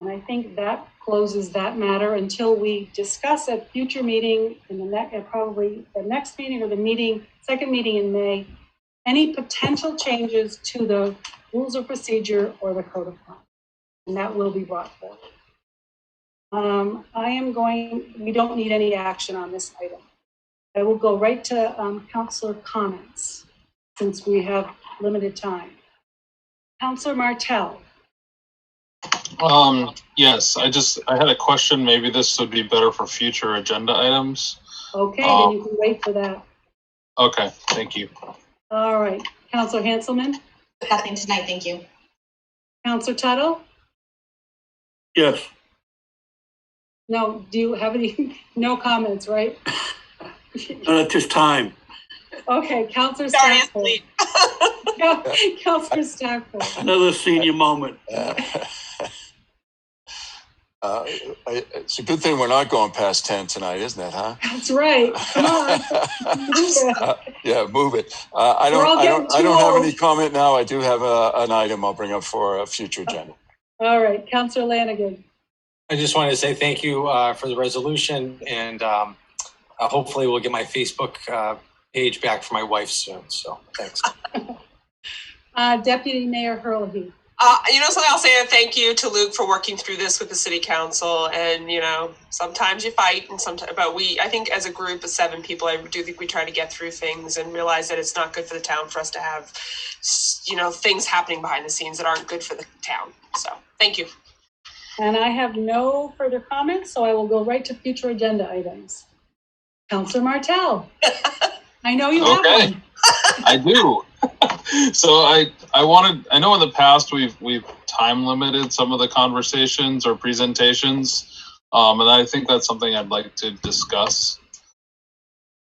And I think that closes that matter until we discuss a future meeting in the probably the next meeting or the second meeting in May, any potential changes to the rules of procedure or the code of conduct, and that will be brought forward. We don't need any action on this item. I will go right to councilor comments since we have limited time. Councilor Martell. Yes, I had a question. Maybe this would be better for future agenda items. Okay, then you can wait for that. Okay, thank you. All right, Councilor Hanselman. Nothing tonight, thank you. Councilor Tuttle. Yes. No, do you have any? No comments, right? Not at this time. Okay, Councilor Stackpole. Councilor Stackpole. Another senior moment. It's a good thing we're not going past 10 tonight, isn't it, huh? That's right. Come on. Yeah, move it. I don't have any comment now. I do have an item I'll bring up for a future agenda. All right, Councilor Lanigan. I just wanted to say thank you for the resolution, and hopefully we'll get my Facebook page back for my wife soon. So thanks. Deputy Mayor Herlihy. Something I'll say, thank you to Luke for working through this with the city council. And, sometimes you fight and sometimes, but I think as a group of 7 people, I do think we try to get through things and realize that it's not good for the town for us to have, things happening behind the scenes that aren't good for the town. So thank you. And I have no further comments, so I will go right to future agenda items. Counselor Martell. I know you have Okay. one. I do. So I know in the past we've time limited some of the conversations or presentations, and I think that's something I'd like to discuss.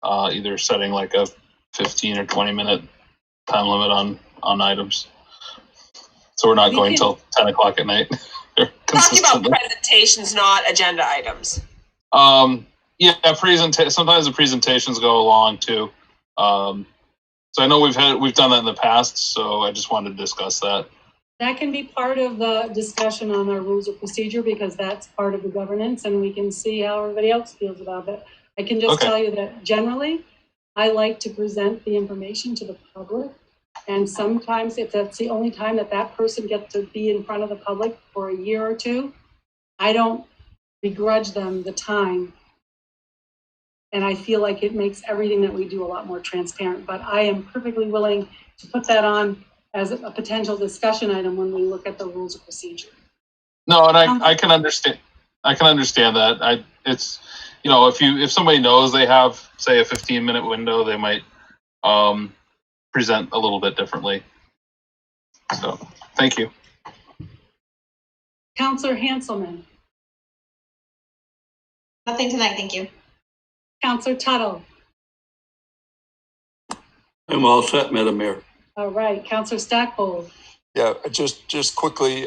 Either setting like a 15 or 20 minute time limit on items, so we're not going till 10 o'clock at night. Talking about presentations, not agenda items. Yeah, sometimes the presentations go along too. So I know we've done that in the past, so I just wanted to discuss that. That can be part of the discussion on our rules of procedure because that's part of the governance and we can see how everybody else feels about it. I can just tell you that generally, I like to present the information to the public. And sometimes if that's the only time that person gets to be in front of the public for a year or two, I don't begrudge them the time. And I feel like it makes everything that we do a lot more transparent. But I am perfectly willing to put that on as a potential discussion item when we look at the rules of procedure. No, and I can understand. I can understand that. It's, you know, if somebody knows they have, say, a 15-minute window, they might present a little bit differently. So, thank you. Counselor Hanselman. Nothing tonight, thank you. Counselor Tuttle. I'm all set, Madam Mayor. All right, Counselor Stackpole. Yeah, just quickly,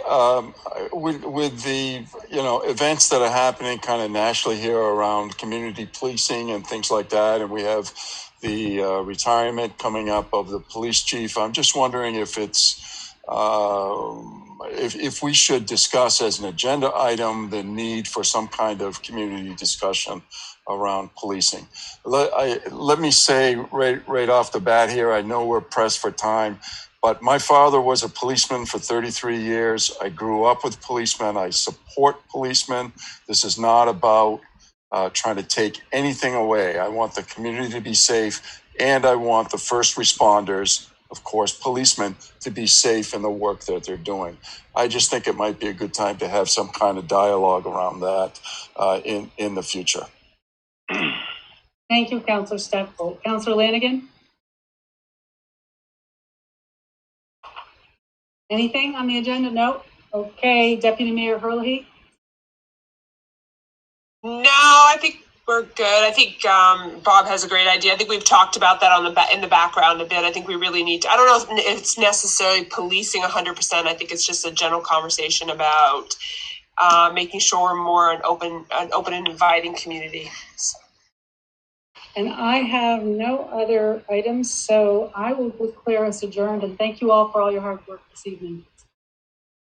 with the, you know, events that are happening kind of nationally here around community policing and things like that, and we have the retirement coming up of the police chief. I'm just wondering if it's, if we should discuss as an agenda item the need for some kind of community discussion around policing. Let me say right off the bat here, I know we're pressed for time, but my father was a policeman for 33 years. I grew up with policemen. I support policemen. This is not about trying to take anything away. I want the community to be safe, and I want the first responders, of course, policemen, to be safe in the work that they're doing. I just think it might be a good time to have some kind of dialogue around that in the future. Thank you, Counselor Stackpole. Counselor Lanigan? Anything on the agenda? No? Okay, Deputy Mayor Herlihy? No, I think we're good. I think Bob has a great idea. I think we've talked about that in the background a bit. I think we really need to, I don't know if it's necessarily policing 100%. I think it's just a general conversation about making sure we're more an open and inviting community. So. And I have no other items, so I will declare us adjourned, and thank you all for all your hard work this evening.